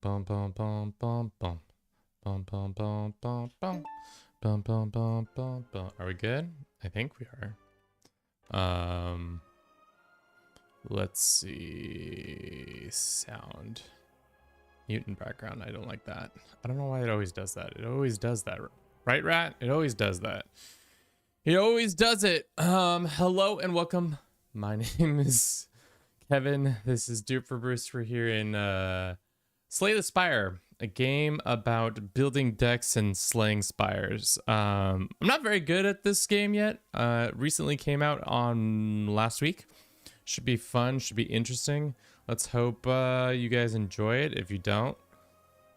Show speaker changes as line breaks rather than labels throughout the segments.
Bum bum bum bum bum bum bum bum bum bum bum bum bum bum bum. Are we good? I think we are. Let's see. Sound. Mutant background. I don't like that. I don't know why it always does that. It always does that. Right, Rat? It always does that. It always does it. Hello and welcome. My name is Kevin. This is Dupe for Bruce. We're here in Slay the Spire, a game about building decks and slaying spires. I'm not very good at this game yet. Recently came out on last week. Should be fun, should be interesting. Let's hope you guys enjoy it. If you don't,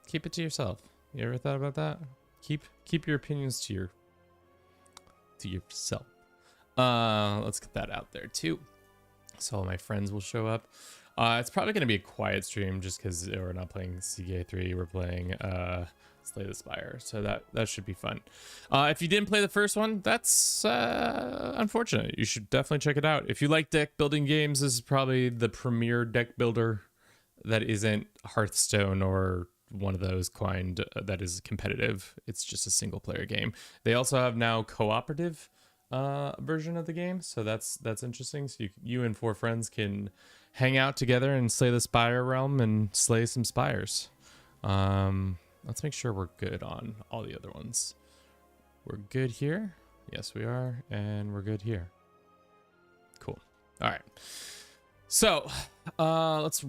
keep it to yourself. You ever thought about that? Keep your opinions to yourself. Let's get that out there too. So all my friends will show up. It's probably going to be a quiet stream just because we're not playing CK3. We're playing Slay the Spire. So that should be fun. If you didn't play the first one, that's unfortunate. You should definitely check it out. If you like deck building games, this is probably the premier deck builder that isn't Hearthstone or one of those kind that is competitive. It's just a single player game. They also have now cooperative version of the game, so that's interesting. So you and 4 friends can hang out together and slay the Spire realm and slay some spires. Let's make sure we're good on all the other ones. We're good here. Yes, we are, and we're good here. Cool. All right. So let's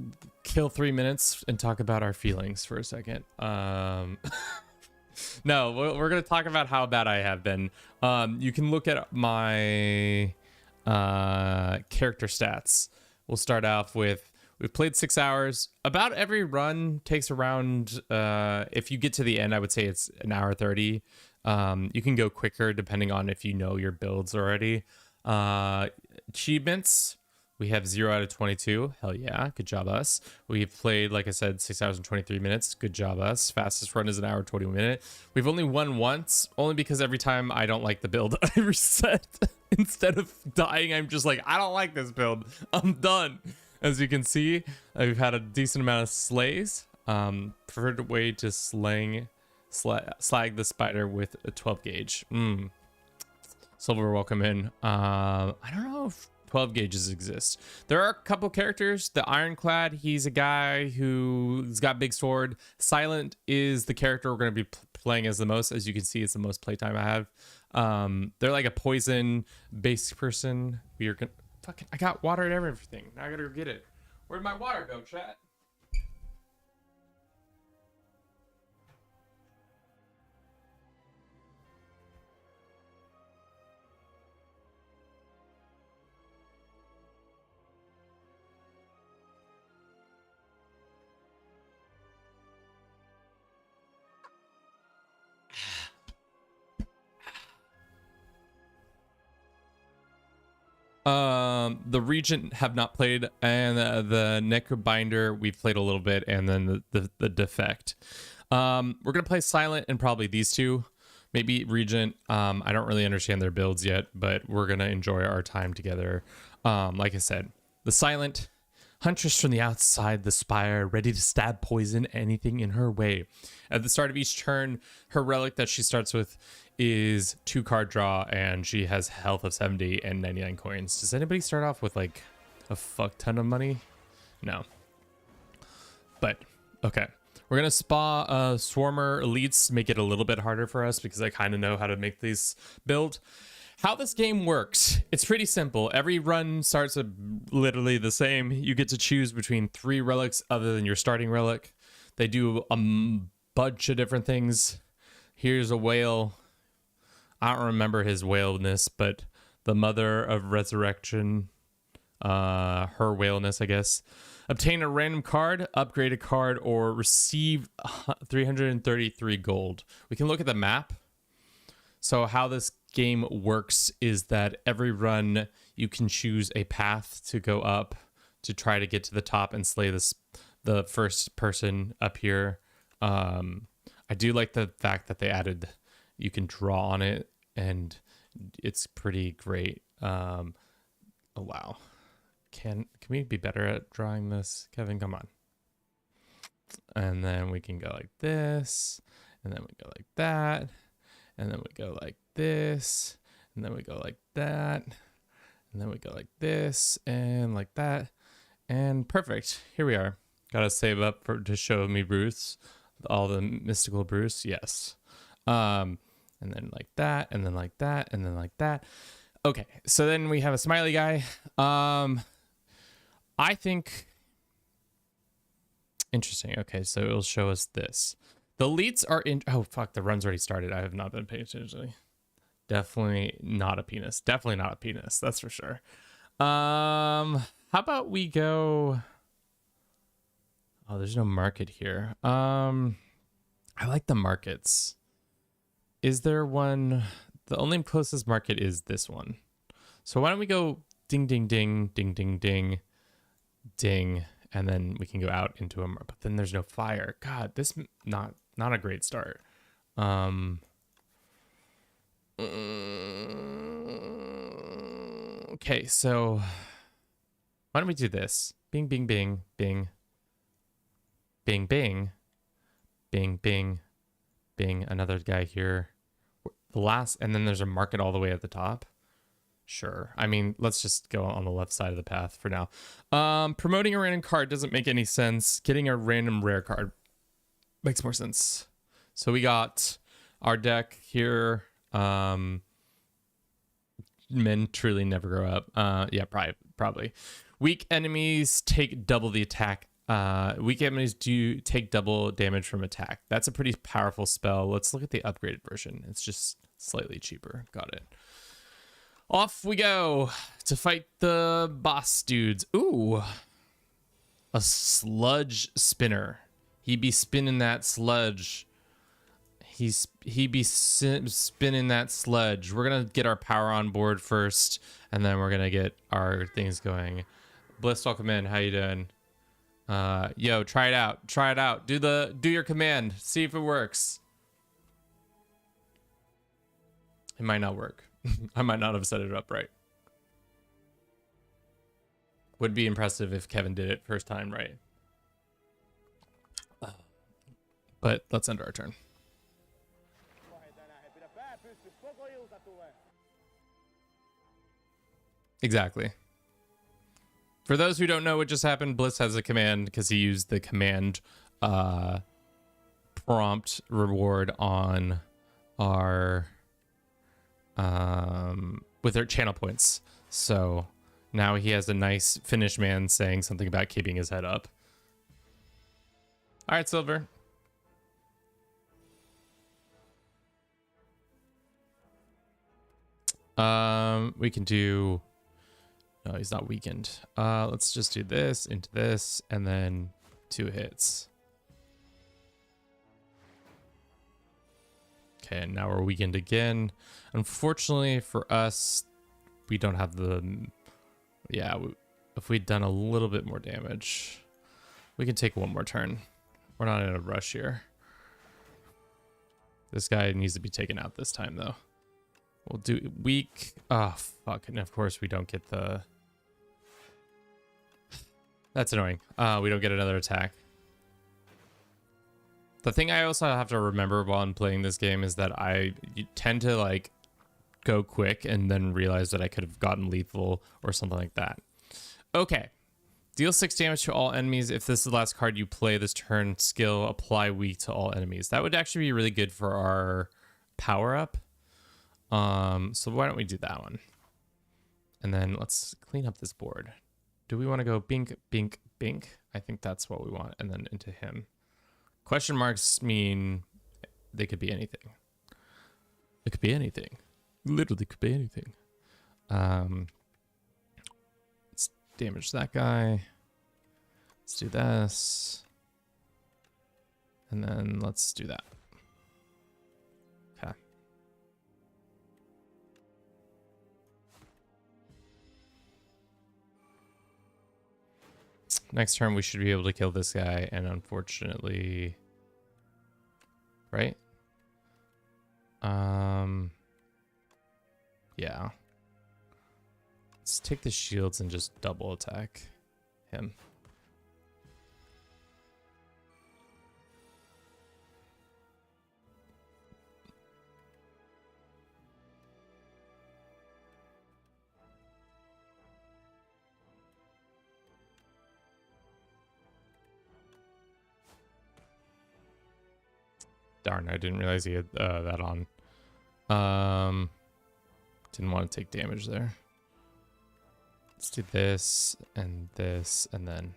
kill 3 minutes and talk about our feelings for a second. No, we're going to talk about how bad I have been. You can look at my character stats. We'll start off with, we've played 6 hours. About every run takes around, if you get to the end, I would say it's an hour 30. You can go quicker depending on if you know your builds already. Achievements. We have 0 out of 22. Hell yeah. Good job, us. We've played, like I said, 6 hours and 23 minutes. Good job, us. Fastest run is an hour 21 minute. We've only won once, only because every time I don't like the build, I reset. Instead of dying, I'm just like, I don't like this build. I'm done. As you can see, we've had a decent amount of slays. Preferred way to slag the spider with a 12 gauge. Silver, welcome in. I don't know if 12 gauges exist. There are a couple characters. The Ironclad, he's a guy who's got big sword. Silent is the character we're going to be playing as the most. As you can see, it's the most playtime I have. They're like a poison based person. We are gonna fucking, I got water and everything. Now I gotta go get it. Where'd my water go, chat? The Regent have not played, and the Necrobinder we've played a little bit, and then the Defect. We're gonna play Silent and probably these two, maybe Regent. I don't really understand their builds yet, but we're gonna enjoy our time together. Like I said, the Silent Huntress from the outside the spire, ready to stab poison anything in her way. At the start of each turn, her relic that she starts with is 2 card draw, and she has health of 70 and 99 coins. Does anybody start off with like a fuck ton of money? No. But okay, we're gonna spa Swarmer elites, make it a little bit harder for us because I kind of know how to make these build. How this game works, it's pretty simple. Every run starts literally the same. You get to choose between 3 relics other than your starting relic. They do a bunch of different things. Here's a whale. I don't remember his whaleness, but the Mother of Resurrection, her whaleness, I guess. Obtain a random card, upgrade a card, or receive 333 gold. We can look at the map. So how this game works is that every run you can choose a path to go up to try to get to the top and slay the first person up here. I do like the fact that they added you can draw on it, and it's pretty great. Oh wow, can we be better at drawing this, Kevin? Come on. And then we can go like this, and then we go like that, and then we go like this, and then we go like that, and then we go like this, and like that, and perfect. Here we are. Gotta save up to show me Bruce, all the mystical Bruce, yes. And then like that, and then like that, and then like that. Okay, so then we have a smiley guy. I think... Interesting. Okay, so it'll show us this. The elites are in... Oh, fuck, the run's already started. I have not been paying attention. Definitely not a penis. Definitely not a penis. That's for sure. How about we go... Oh, there's no market here. I like the markets. Is there one? The only closest market is this one. So why don't we go ding, ding, ding, ding, ding, ding, ding, and then we can go out into a market. But then there's no fire. God, this not a great start. Okay, so why don't we do this? Bing, bing, bing, bing. Bing, bing, bing, bing, bing. Another guy here. The last, and then there's a market all the way at the top. Sure. I mean, let's just go on the left side of the path for now. Promoting a random card doesn't make any sense. Getting a random rare card makes more sense. So we got our deck here. Men truly never grow up. Yeah, probably. Weak enemies take double the attack. Weak enemies do take double damage from attack. That's a pretty powerful spell. Let's look at the upgraded version. It's just slightly cheaper. Got it. Off we go to fight the boss dudes. Ooh, a sludge spinner. He be spinning that sludge. He be spinning that sludge. We're gonna get our power on board first, and then we're gonna get our things going. Bliss, welcome in. How you doing? Yo, try it out. Try it out. Do your command. See if it works. It might not work. I might not have set it up right. Would be impressive if Kevin did it first time right. But let's end our turn. Exactly. For those who don't know what just happened, Bliss has a command because he used the command prompt reward on our with our channel points. So now he has a nice Finnish man saying something about keeping his head up. All right, Silver. We can do... No, he's not weakened. Let's just do this into this, and then 2 hits. Okay, and now we're weakened again. Unfortunately for us, we don't have the... Yeah, if we'd done a little bit more damage, we can take one more turn. We're not in a rush here. This guy needs to be taken out this time, though. We'll do weak. Oh, fuck. And of course, we don't get the... That's annoying. We don't get another attack. The thing I also have to remember while I'm playing this game is that I tend to like go quick and then realize that I could have gotten lethal or something like that. Okay. Deal 6 damage to all enemies. If this is the last card you play this turn, skill apply weak to all enemies. That would actually be really good for our power up. So why don't we do that one? And then let's clean up this board. Do we want to go bink, bink, bink? I think that's what we want. And then into him. Question marks mean they could be anything. It could be anything. Literally could be anything. Let's damage that guy. Let's do this. And then let's do that. Okay. Next turn we should be able to kill this guy, and unfortunately, right? Yeah. Let's take the shields and just double attack him. Darn, I didn't realize he had that on. Didn't want to take damage there. Let's do this, and then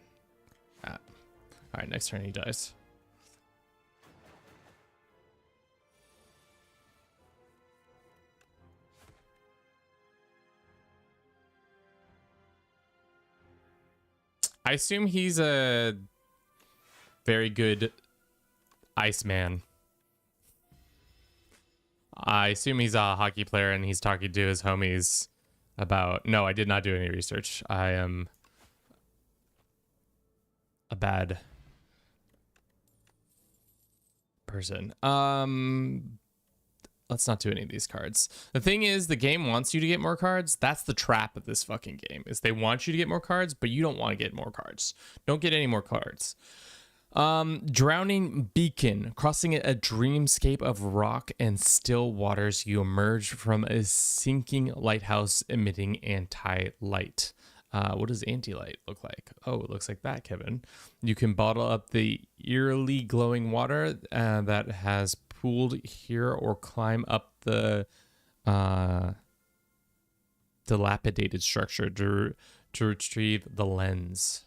that. All right, next turn he dies. I assume he's a very good Iceman. I assume he's a hockey player and he's talking to his homies about... No, I did not do any research. I am a bad person. Let's not do any of these cards. The thing is, the game wants you to get more cards. That's the trap of this fucking game, is they want you to get more cards, but you don't want to get more cards. Don't get any more cards. Drowning Beacon. Crossing a dreamscape of rock and still waters, you emerge from a sinking lighthouse emitting anti-light. What does anti-light look like? Oh, it looks like that, Kevin. You can bottle up the eerily glowing water that has pooled here, or climb up the dilapidated structure to retrieve the lens.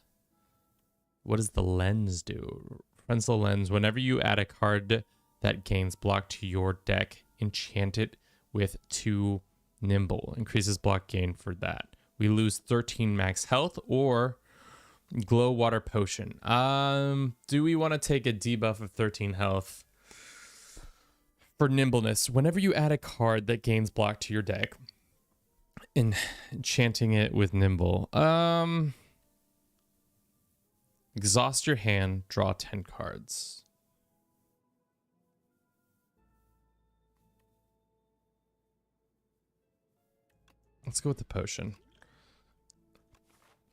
What does the lens do? Friends the lens. Whenever you add a card that gains block to your deck, enchant it with 2 nimble. Increases block gain for that. We lose 13 max health, or glow water potion. Do we want to take a debuff of 13 health? For nimbleness, whenever you add a card that gains block to your deck, enchanting it with nimble. Exhaust your hand, draw 10 cards. Let's go with the potion.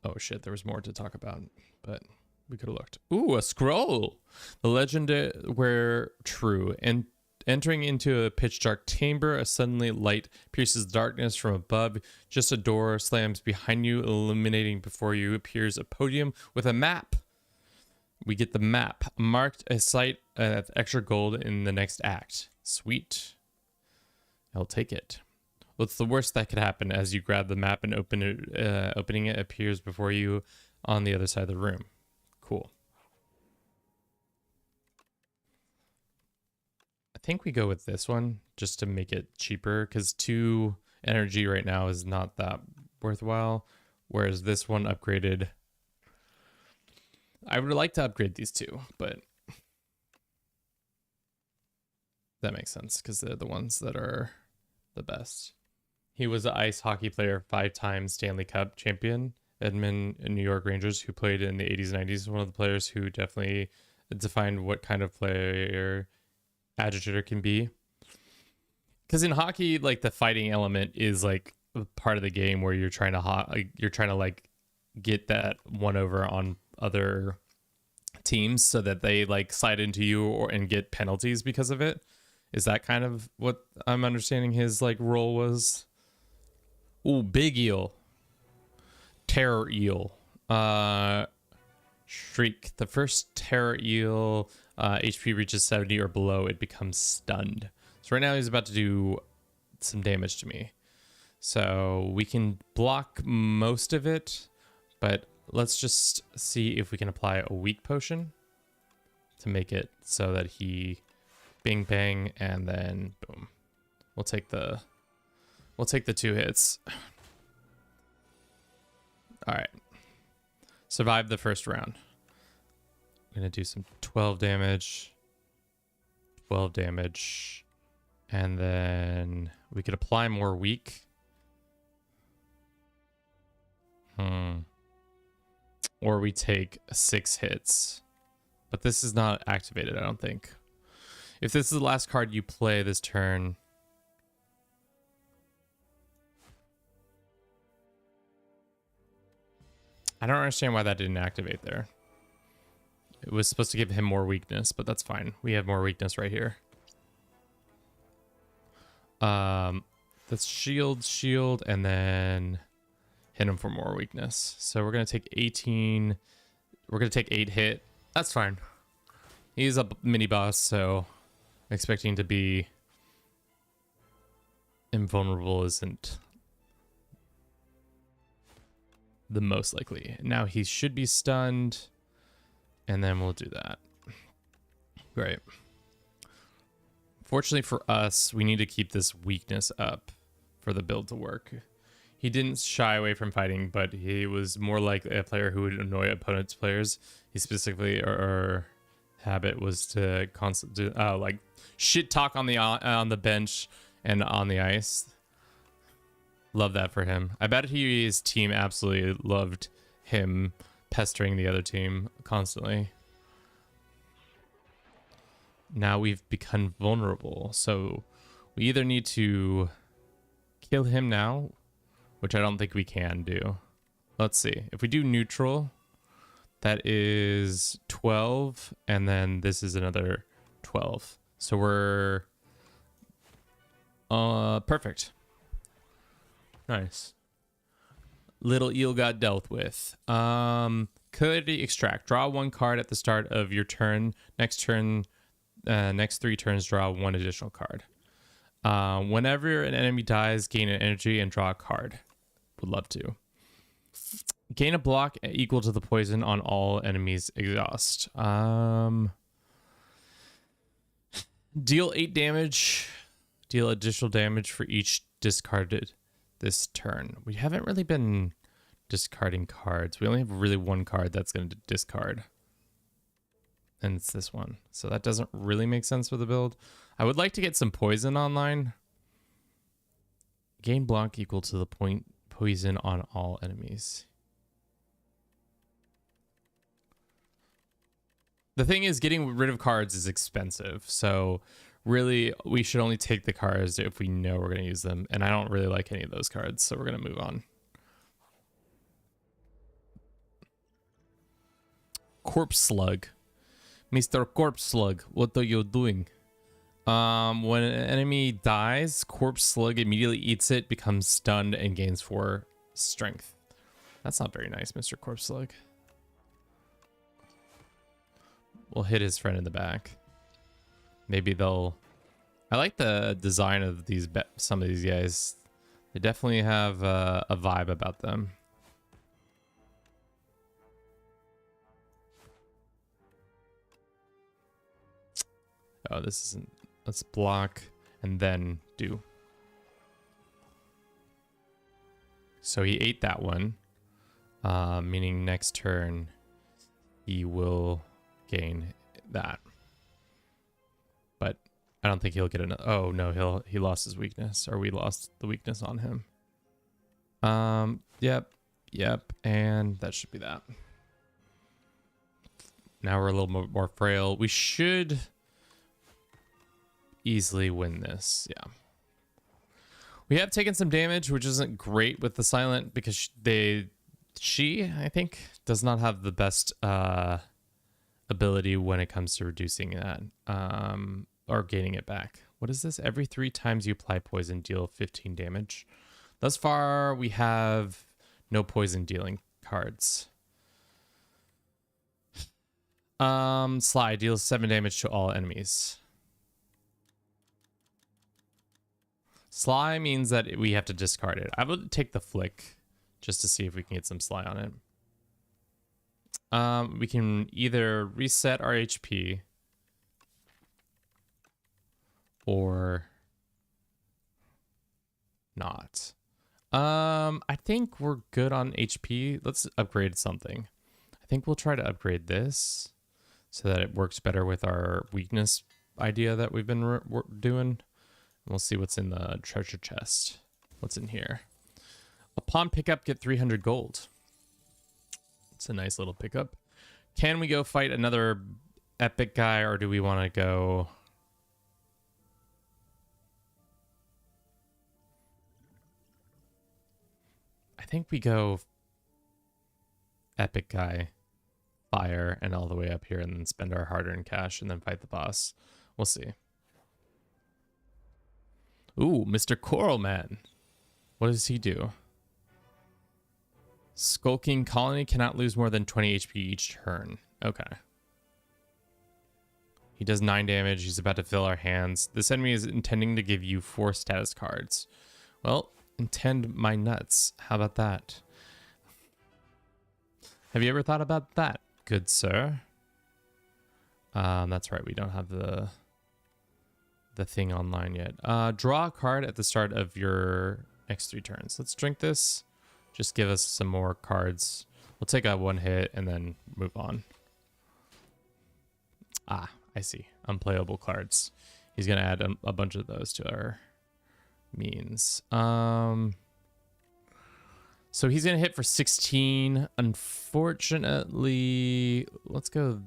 Oh shit, there was more to talk about, but we could have looked. Ooh, a scroll! The legend were true, and entering into a pitch dark chamber, a suddenly light pierces darkness from above. Just a door slams behind you, illuminating before you appears a podium with a map. We get the map. Marked a site of extra gold in the next act. Sweet. I'll take it. What's the worst that could happen? As you grab the map and opening it appears before you on the other side of the room. Cool. I think we go with this one just to make it cheaper, because 2 energy right now is not that worthwhile, whereas this one upgraded. I would like to upgrade these 2, but that makes sense because they're the ones that are the best. He was an ice hockey player, 5-time Stanley Cup champion, Edmund and New York Rangers, who played in the 80s and 90s. One of the players who definitely defined what kind of player agitator can be. Because in hockey, like, the fighting element is like part of the game where you're trying to like get that one over on other teams so that they like slide into you and get penalties because of it. Is that kind of what I'm understanding his like role was? Ooh, big eel. Terror eel. Shriek. The first terror eel HP reaches 70 or below, it becomes stunned. So right now he's about to do some damage to me. So we can block most of it, but let's just see if we can apply a weak potion to make it so that he bing bang and then boom. We'll take the 2 hits. All right. Survive the first round. I'm going to do some 12 damage. 12 damage. And then we could apply more weak. Or we take 6 hits. But this is not activated, I don't think. If this is the last card you play this turn... I don't understand why that didn't activate there. It was supposed to give him more weakness, but that's fine. We have more weakness right here. Let's shield, and then hit him for more weakness. So we're going to take 18. We're going to take 8 hit. That's fine. He's a mini boss, so Expecting to be invulnerable isn't the most likely. Now he should be stunned, and then we'll do that. Great. Fortunately for us, we need to keep this weakness up for the build to work. He didn't shy away from fighting, but he was more like a player who would annoy opponent's players. He specifically, or habit was to constantly like shit talk on the bench and on the ice. Love that for him. I bet his team absolutely loved him pestering the other team constantly. Now we've become vulnerable, so we either need to kill him now, which I don't think we can do. Let's see. If we do neutral, that is 12, and then this is another 12. So we're perfect. Nice. Little eel got dealt with. Could extract. Draw one card at the start of your turn. Next 3 turns, draw one additional card. Whenever an enemy dies, gain an energy and draw a card. Would love to. Gain a block equal to the poison on all enemies exhaust. Deal 8 damage. Deal additional damage for each discarded this turn. We haven't really been discarding cards. We only have really one card that's going to discard. And it's this one. So that doesn't really make sense for the build. I would like to get some poison online. Gain block equal to the poison on all enemies. The thing is, getting rid of cards is expensive. So really, we should only take the cards if we know we're going to use them. And I don't really like any of those cards. So we're going to move on. Corpse Slug. Mr. Corpse Slug, what are you doing? When an enemy dies, Corpse Slug immediately eats it, becomes stunned, and gains 4 strength. That's not very nice, Mr. Corpse Slug. We'll hit his friend in the back. Maybe they'll... I like the design of these some of these guys. They definitely have a vibe about them. Oh, this isn't... Let's block and then do. So he ate that one. Meaning next turn he will gain that. But I don't think he'll get another... Oh, no, he lost his weakness. Or we lost the weakness on him. Yep. And that should be that. Now we're a little more frail. We should... easily win this. Yeah, we have taken some damage, which isn't great with the silent because she I think does not have the best ability when it comes to reducing that or gaining it back. What is this? Every 3 times you apply poison, deal 15 damage. Thus far we have no poison dealing cards. Sly deals 7 damage to all enemies. Sly means that we have to discard it. I would take the flick just to see if we can get some Sly on it. We can either reset our HP or not. I think we're good on HP. Let's upgrade something. I think we'll try to upgrade this so that it works better with our weakness idea that we've been doing. We'll see what's in the treasure chest. What's in here? Upon pickup, get 300 gold. It's a nice little pickup. Can we go fight another epic guy, or do we want to go... I think we go epic guy, fire, and all the way up here, and then spend our hard-earned cash, and then fight the boss. We'll see. Ooh, Mr. Coral Man. What does he do? Skulking colony cannot lose more than 20 HP each turn. Okay. He does 9 damage. He's about to fill our hands. This enemy is intending to give you 4 status cards. Well, intend my nuts. How about that? Have you ever thought about that, good sir? That's right. We don't have the thing online yet. Draw a card at the start of your next 3 turns. Let's drink this. Just give us some more cards. We'll take a 1 hit and then move on. Ah, I see. Unplayable cards. He's going to add a bunch of those to our means. So he's going to hit for 16. Unfortunately, let's go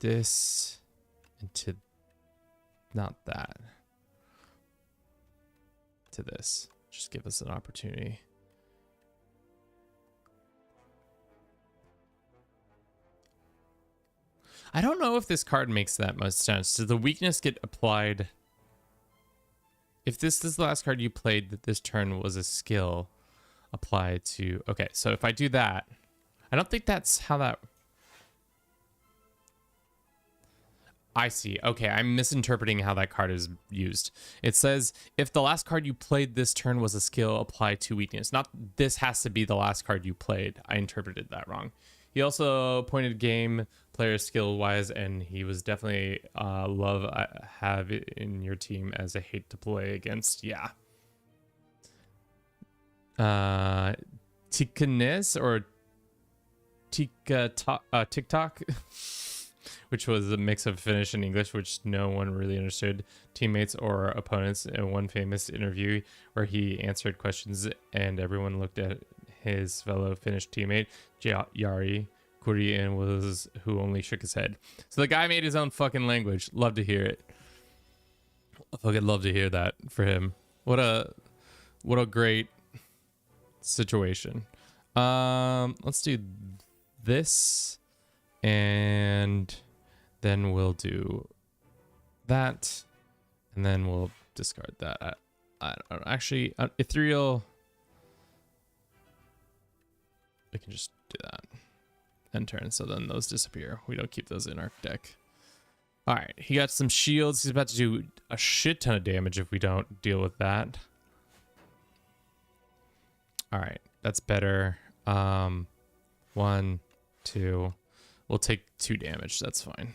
this into not that. To this. Just give us an opportunity. I don't know if this card makes that much sense. Does the weakness get applied? If this is the last card you played that this turn was a skill applied to... Okay, so if I do that, I don't think that's how that... I see. Okay, I'm misinterpreting how that card is used. It says, if the last card you played this turn was a skill applied to weakness. Not this has to be the last card you played. I interpreted that wrong. He also game player skill wise, and he was definitely love have it in your team as a hate to play against. Yeah. Tikanes or TikTok, which was a mix of Finnish and English, which no one really understood. Teammates or opponents in one famous interview where he answered questions and everyone looked at his fellow Finnish teammate, Jari Kurian, was who only shook his head. So the guy made his own fucking language. Love to hear it. I fucking love to hear that for him. What a great situation. Let's do this, and then we'll do that, and then we'll discard that. I don't know. Actually, ethereal. We can just do that. End turn, so then those disappear. We don't keep those in our deck. All right, he got some shields. He's about to do a shit ton of damage if we don't deal with that. All right, that's better. 1, 2. We'll take 2 damage. That's fine.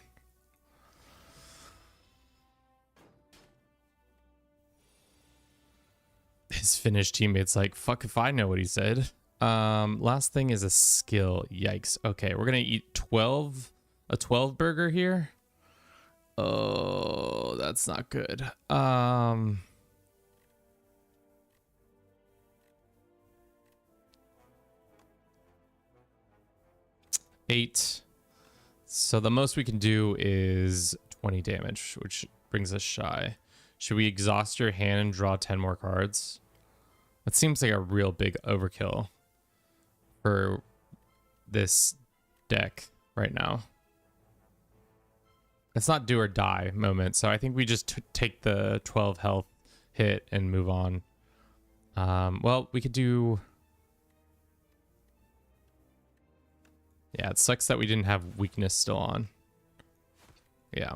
His Finnish teammate's like, fuck if I know what he said. Last thing is a skill. Yikes. Okay, we're gonna eat a 12 burger here. Oh, that's not good. 8. So the most we can do is 20 damage, which brings us shy. Should we exhaust your hand and draw 10 more cards? That seems like a real big overkill for this deck right now. It's not do or die moment, so I think we just take the 12 health hit and move on. Well, we could do... Yeah, it sucks that we didn't have weakness still on. Yeah.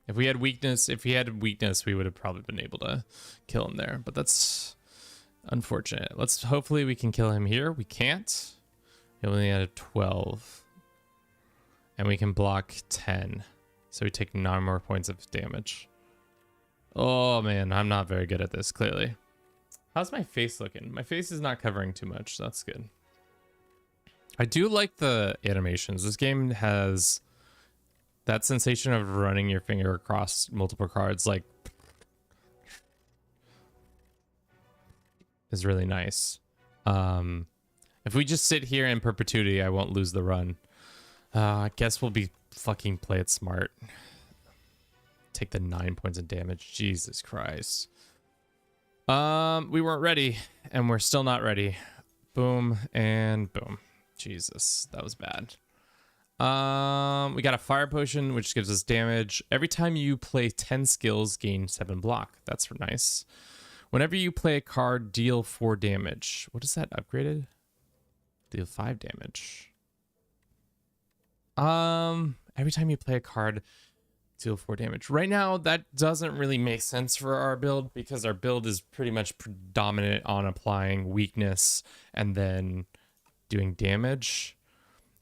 If he had weakness, we would have probably been able to kill him there, but that's unfortunate. Hopefully we can kill him here. We can't. We only had a 12. And we can block 10. So we take 9 more points of damage. Oh man, I'm not very good at this, clearly. How's my face looking? My face is not covering too much, so that's good. I do like the animations. This game has that sensation of running your finger across multiple cards, like, is really nice. If we just sit here in perpetuity, I won't lose the run. I guess we'll be fucking play it smart. Take the 9 points of damage. Jesus Christ. We weren't ready, and we're still not ready. Boom and boom. Jesus, that was bad. We got a fire potion, which gives us damage. Every time you play 10 skills, gain 7 block. That's nice. Whenever you play a card, deal 4 damage. What is that upgraded? Deal 5 damage. Every time you play a card, Deal 4 damage. Right now, that doesn't really make sense for our build because our build is pretty much predominant on applying weakness and then doing damage.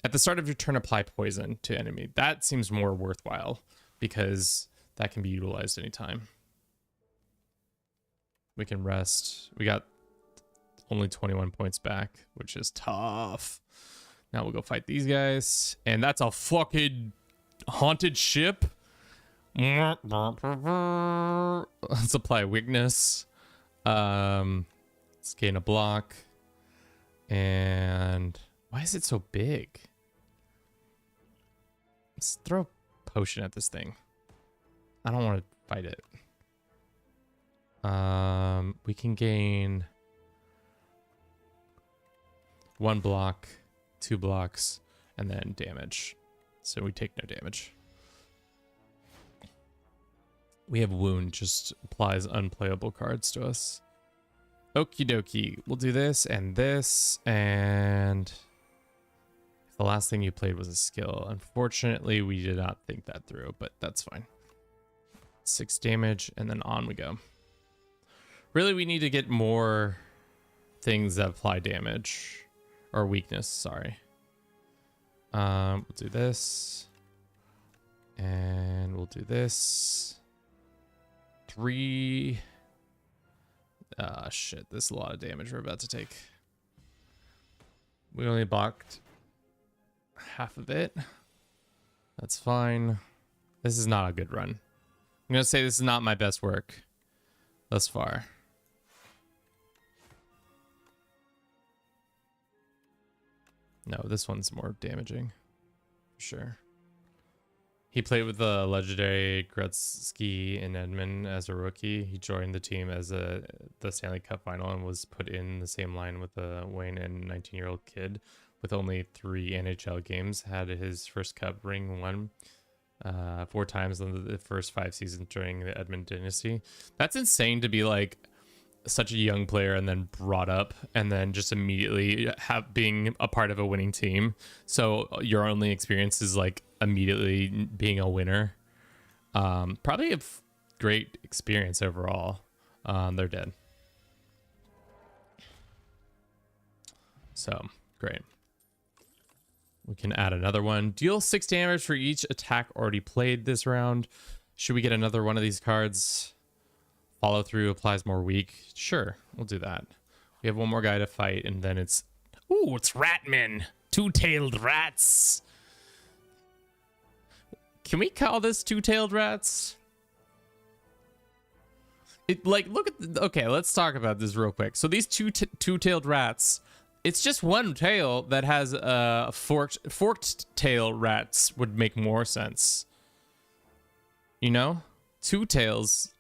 At the start of your turn, apply poison to enemy. That seems more worthwhile because that can be utilized anytime. We can rest. We got only 21 points back, which is tough. Now we'll go fight these guys. And that's a fucking haunted ship. Let's apply weakness. Let's gain a block. And why is it so big? Let's throw a potion at this thing. I don't want to fight it. We can gain 1 block, 2 blocks, and then damage. So we take no damage. We have wound, just applies unplayable cards to us. Okie dokie. We'll do this and this, and if the last thing you played was a skill. Unfortunately, we did not think that through, but that's fine. 6 damage, and then on we go. Really, we need to get more things that apply damage. Or weakness, sorry. We'll do this. And we'll do this. 3. Ah, shit. This is a lot of damage we're about to take. We only blocked half of it. That's fine. This is not a good run. I'm going to say this is not my best work thus far. No, this one's more damaging. For sure. He played with the legendary Gretzky in Edmond as a rookie. He joined the team as the Stanley Cup final and was put in the same line with a Wayne and 19-year-old kid with only 3 NHL games. Had his first cup ring won 4 times in the first 5 seasons during the Edmond dynasty. That's insane to be like such a young player and then brought up and then just immediately being a part of a winning team. So your only experience is like immediately being a winner. Probably a great experience overall. They're dead. So great. We can add another one. Deal 6 damage for each attack already played this round. Should we get another one of these cards? Follow through applies more weak. Sure, we'll do that. We have one more guy to fight, and then it's... Ooh, it's Ratmen. 2-tailed rats. Can we call this 2-tailed rats? It like, look at... Okay, let's talk about this real quick. So these two-tailed rats, it's just one tail that has a forked tail rats would make more sense. You know? 2 tails...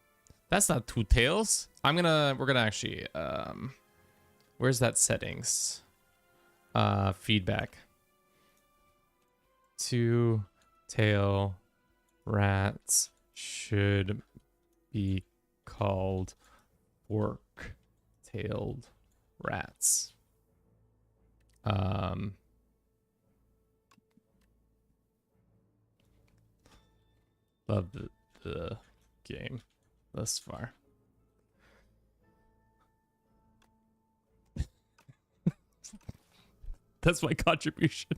That's not 2 tails. We're gonna actually, where's that settings? Feedback. 2-tail rats should be called fork-tailed rats. Love the game thus far. That's my contribution.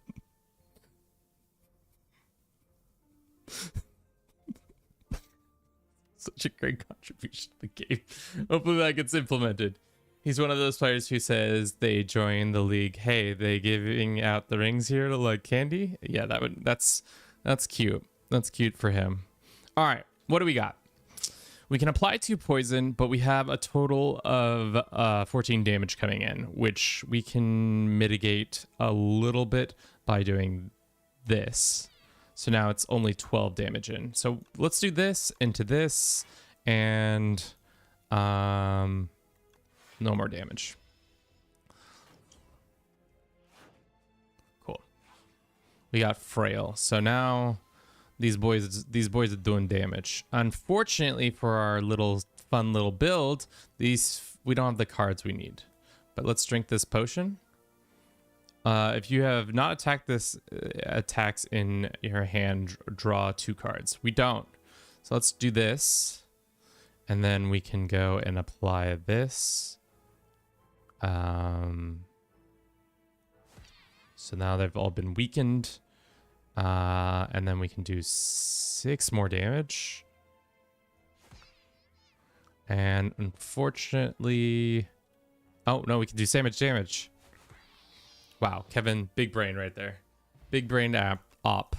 Such a great contribution to the game. Hopefully that gets implemented. He's one of those players who says they join the league. Hey, they giving out the rings here to like candy? Yeah, that's cute. That's cute for him. All right, what do we got? We can apply 2 poison, but we have a total of 14 damage coming in, which we can mitigate a little bit by doing this. So now it's only 12 damage in. So let's do this into this, and no more damage. Cool. We got frail. So now these boys are doing damage. Unfortunately for our fun little build, we don't have the cards we need. But let's drink this potion. If you have not attacked this attacks in your hand, draw 2 cards. We don't. So let's do this. And then we can go and apply this. So now they've all been weakened. And then we can do 6 more damage. And unfortunately... Oh, no, we can do so much damage. Wow, Kevin, big brain right there. Big brain op.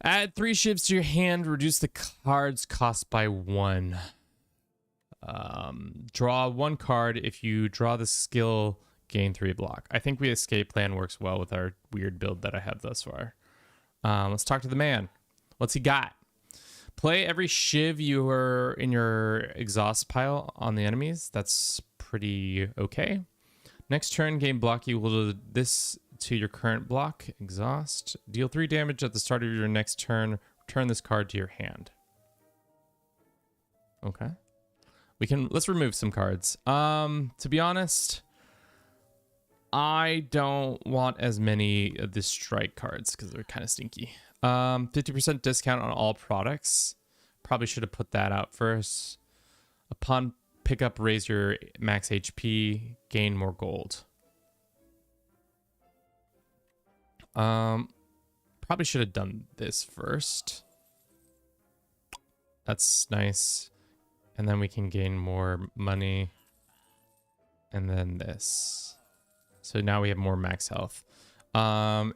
Add 3 shivs to your hand. Reduce the card's cost by 1. Draw 1 card. If you draw the skill, gain 3 block. I think the escape plan works well with our weird build that I have thus far. Let's talk to the man. What's he got? Play every shiv you are in your exhaust pile on the enemies. That's pretty okay. Next turn, gain block equal to this to your current block. Exhaust. Deal 3 damage at the start of your next turn. Return this card to your hand. Okay. Let's remove some cards. To be honest, I don't want as many of the strike cards because they're kind of stinky. 50% discount on all products. Probably should have put that out first. Upon pickup, raise your max HP, gain more gold. Probably should have done this first. That's nice. And then we can gain more money. And then this. So now we have more max health.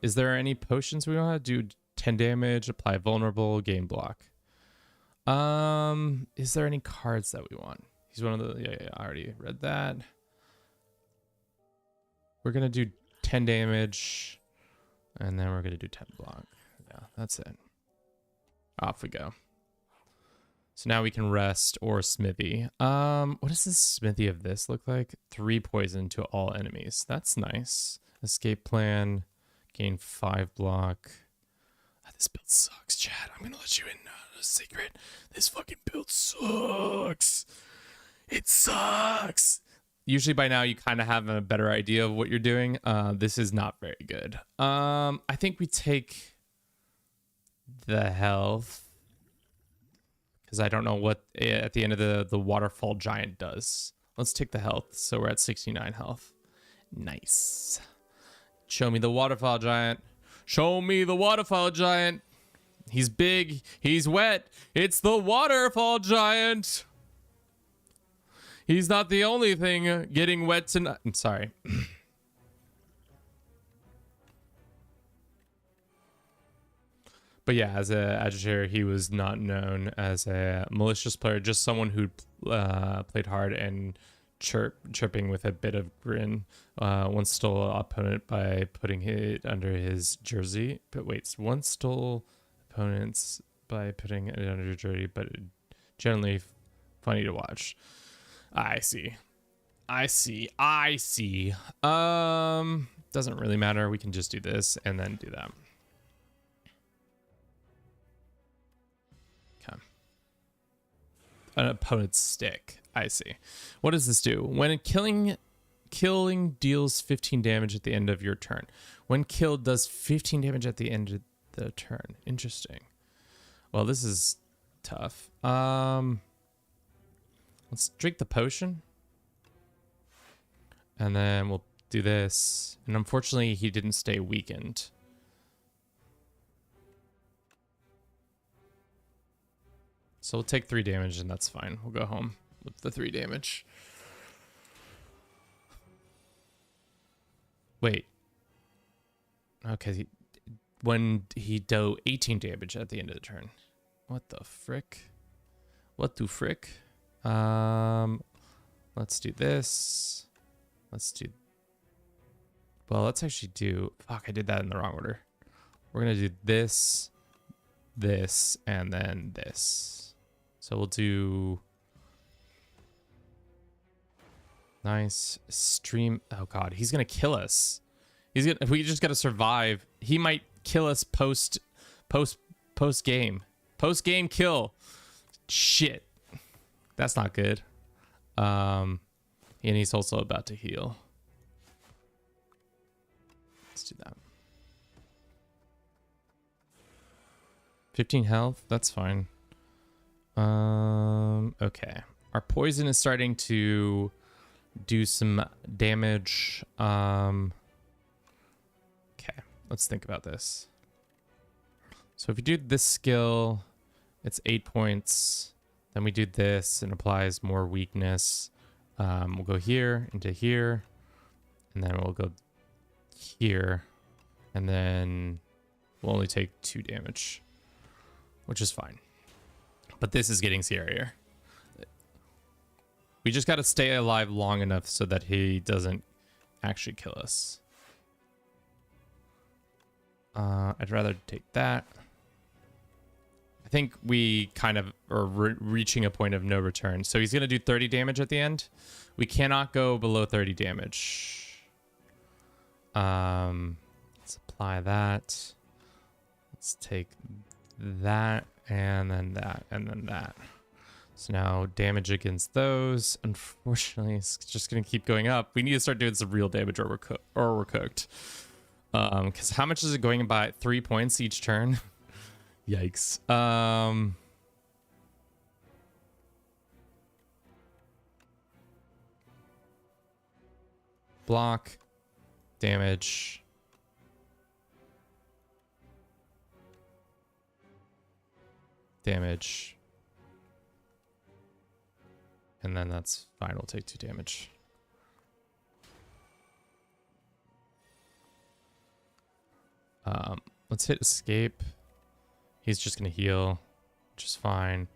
Is there any potions we want to do? 10 damage, apply vulnerable, gain block. Is there any cards that we want? He's one of the... Yeah, I already read that. We're going to do 10 damage. And then we're going to do 10 block. Yeah, that's it. Off we go. So now we can rest or smithy. What does this smithy of this look like? 3 poison to all enemies. That's nice. Escape plan. Gain 5 block. This build sucks, Chad. I'm going to let you in a secret. This fucking build sucks. It sucks. Usually by now you kind of have a better idea of what you're doing. This is not very good. I think we take the health. Because I don't know what at the end of the waterfall giant does. Let's take the health. So we're at 69 health. Nice. Show me the waterfall giant. Show me the waterfall giant. He's big. He's wet. It's the waterfall giant. He's not the only thing getting wet tonight. I'm sorry. But yeah, as a agitator, he was not known as a malicious player, just someone who played hard and chirping with a bit of grin. Once stole an opponent by putting it under his jersey. But wait, once stole opponents by putting it under your jersey, but generally funny to watch. I see. Doesn't really matter. We can just do this and then do that. An opponent's stick. I see. What does this do? When killing deals 15 damage at the end of your turn. When killed, does 15 damage at the end of the turn. Interesting. Well, this is tough. Let's drink the potion. And then we'll do this. And unfortunately, he didn't stay weakened. So we'll take 3 damage and that's fine. We'll go home with the 3 damage. Wait. Okay. When he do 18 damage at the end of the turn. What the frick? What the frick? Let's do this. Let's actually do... Fuck, I did that in the wrong order. We're going to do this, this, and then this. So we'll do... Nice. Stream... Oh, God. He's going to kill us. If we just got to survive, he might kill us post-game. Post-game kill. Shit. That's not good. And he's also about to heal. Let's do that. 15 health. That's fine. Okay. Our poison is starting to do some damage. Okay, let's think about this. So if you do this skill, it's 8 points. Then we do this and applies more weakness. We'll go here into here, and then we'll go here, and then we'll only take 2 damage, which is fine. But this is getting scarier. We just got to stay alive long enough so that he doesn't actually kill us. I'd rather take that. I think we kind of are reaching a point of no return. So he's going to do 30 damage at the end. We cannot go below 30 damage. Let's apply that. Let's take that, and then that, and then that. So now damage against those, unfortunately, it's just going to keep going up. We need to start doing some real damage or we're cooked. Because how much is it going by? 3 points each turn? Yikes. Block, damage. Damage. And then that's fine. We'll take 2 damage. Let's hit escape. He's just going to heal, which is fine.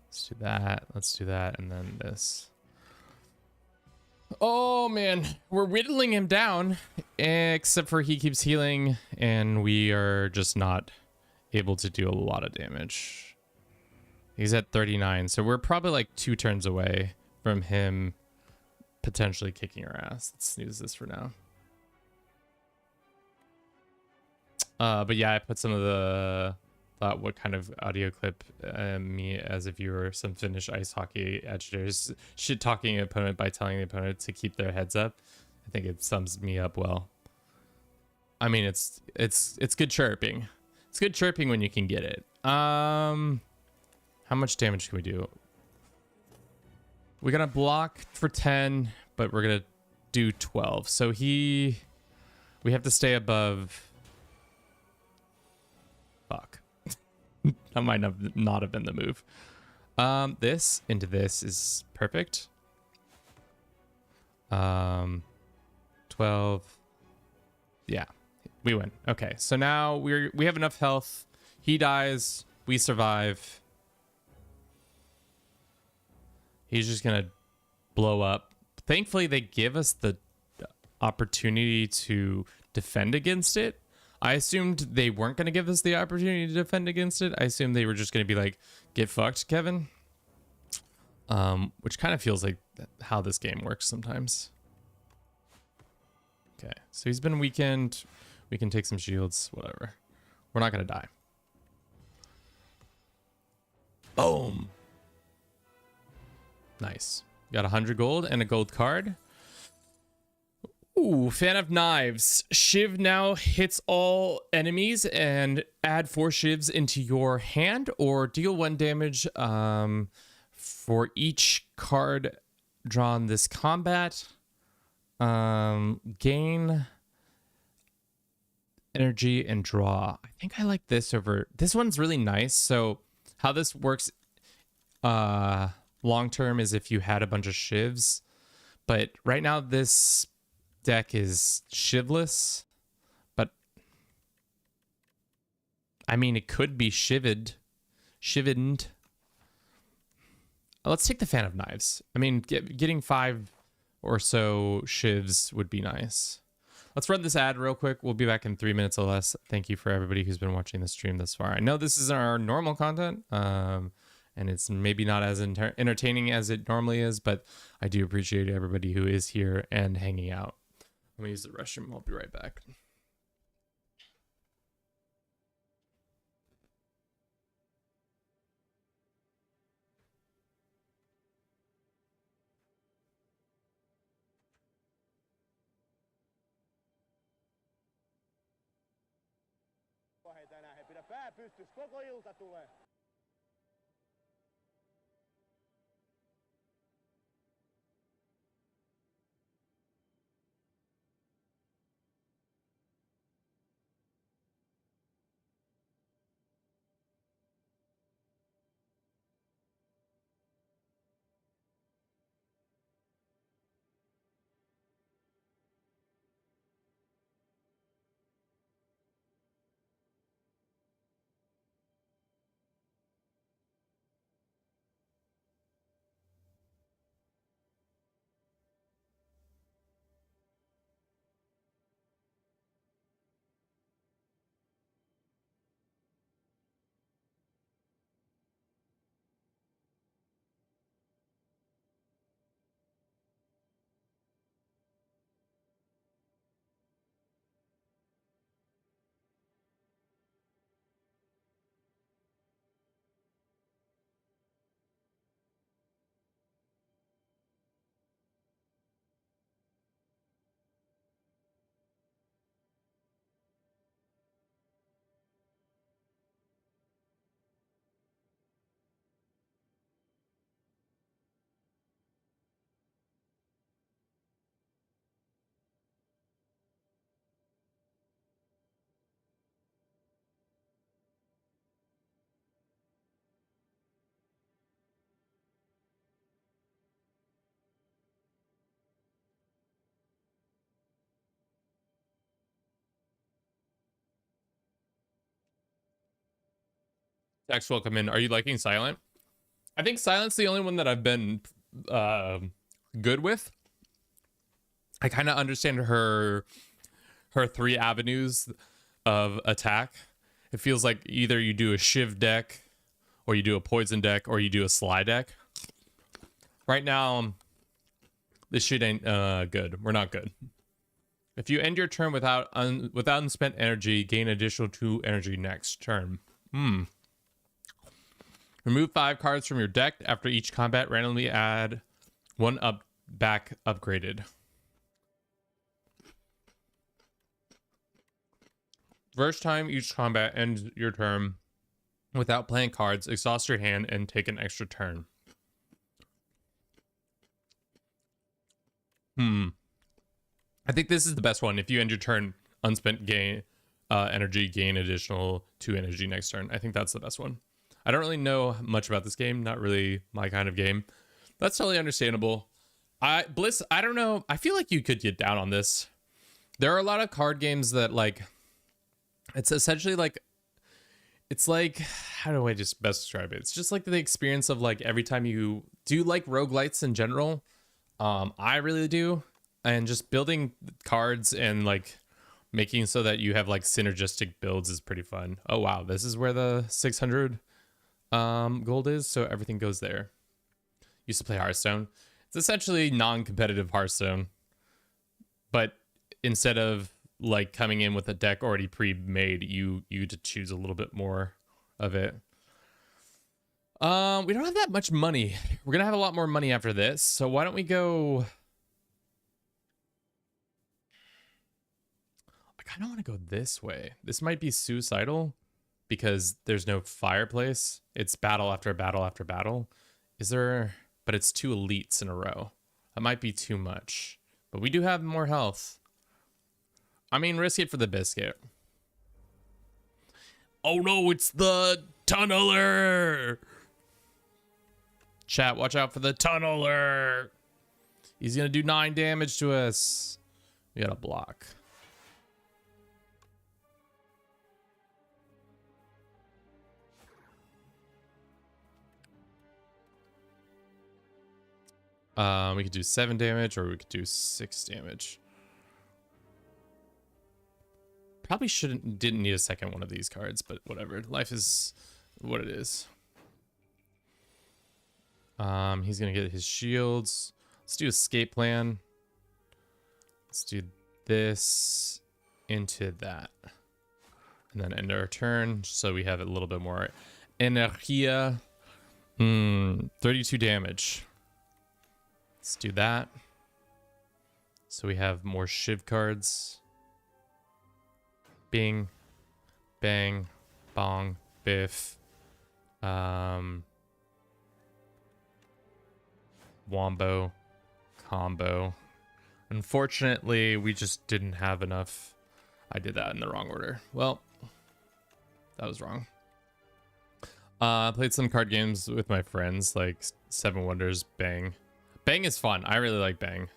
Let's do that. Let's do that. And then this. Oh, man. We're whittling him down, except for he keeps healing, and we are just not able to do a lot of damage. He's at 39, so we're probably like 2 turns away from him potentially kicking our ass. Let's snooze this for now. But yeah, I put some of the thought what kind of audio clip me as a viewer, some Finnish ice hockey agitators shit talking an opponent by telling the opponent to keep their heads up. I think it sums me up well. I mean, it's good chirping. It's good chirping when you can get it. How much damage can we do? We're gonna block for 10, but we're gonna do 12. So we have to stay above. Fuck. That might not have been the move. This into this is perfect. 12. Yeah, we win. Okay, so now we have enough health. He dies. We survive. He's just gonna blow up. Thankfully, they give us the opportunity to defend against it. I assumed they weren't going to give us the opportunity to defend against it. I assumed they were just going to be like, get fucked, Kevin. Which kind of feels like how this game works sometimes. Okay, so he's been weakened. We can take some shields, whatever. We're not going to die. Boom. Nice. Got 100 gold and a gold card. Ooh, fan of knives. Shiv now hits all enemies and add 4 shivs into your hand, or deal 1 damage for each card drawn this combat. Gain energy and draw. I think I like this over. This one's really nice. So how this works long term is if you had a bunch of shivs, but right now this deck is shivless, but I mean it could be shivened. Let's take the fan of knives. I mean, getting 5 or so shivs would be nice. Let's run this ad real quick. We'll be back in 3 minutes or less. Thank you for everybody who's been watching the stream thus far. I know this isn't our normal content, and it's maybe not as entertaining as it normally is, but I do appreciate everybody who is here and hanging out. I'm gonna use the restroom. I'll be right back. Text, welcome in. Are you liking Silent? I think Silent's the only one that I've been good with. I kind of understand her three avenues of attack. It feels like either you do a Shiv deck, or you do a poison deck, or you do a Sly deck. Right now, this shit ain't good. We're not good. If you end your turn without unspent energy, gain additional 2 energy next turn. Remove 5 cards from your deck. After each combat, randomly add 1 back upgraded. First time each combat ends your turn without playing cards, exhaust your hand and take an extra turn. I think this is the best one. If you end your turn, unspent gain energy, gain additional 2 energy next turn. I think that's the best one. I don't really know much about this game. Not really my kind of game. That's totally understandable. Bliss, I don't know. I feel like you could get down on this. There are a lot of card games that, like, it's essentially like, it's like, how do I just best describe it? It's just like the experience of, like, every time you do like roguelites in general. I really do. And just building cards and, like, making so that you have, like, synergistic builds is pretty fun. Oh, wow. This is where the 600 gold is. So everything goes there. Used to play Hearthstone. It's essentially non-competitive Hearthstone. But instead of, like, coming in with a deck already pre-made, you to choose a little bit more of it. We don't have that much money. We're gonna have a lot more money after this. So why don't we go... I kind of want to go this way. This might be suicidal because there's no fireplace. It's battle after battle after battle. Is there... But it's 2 elites in a row. That might be too much. But we do have more health. I mean, risk it for the biscuit. Oh no, it's the tunneler! Chat, watch out for the tunneler! He's gonna do 9 damage to us. We gotta block. We could do 7 damage, or we could do 6 damage. Probably didn't need a second one of these cards, but whatever. Life is what it is. He's gonna get his shields. Let's do escape plan. Let's do this into that, and then end our turn, so we have a little bit more energia. 32 damage. Let's do that. So we have more Shiv cards. Bing, bang, bong, biff. Wombo, combo. Unfortunately, we just didn't have enough. I did that in the wrong order. Well, that was wrong. I played some card games with my friends, like Seven Wonders, Bang. Bang is fun. I really like Bang.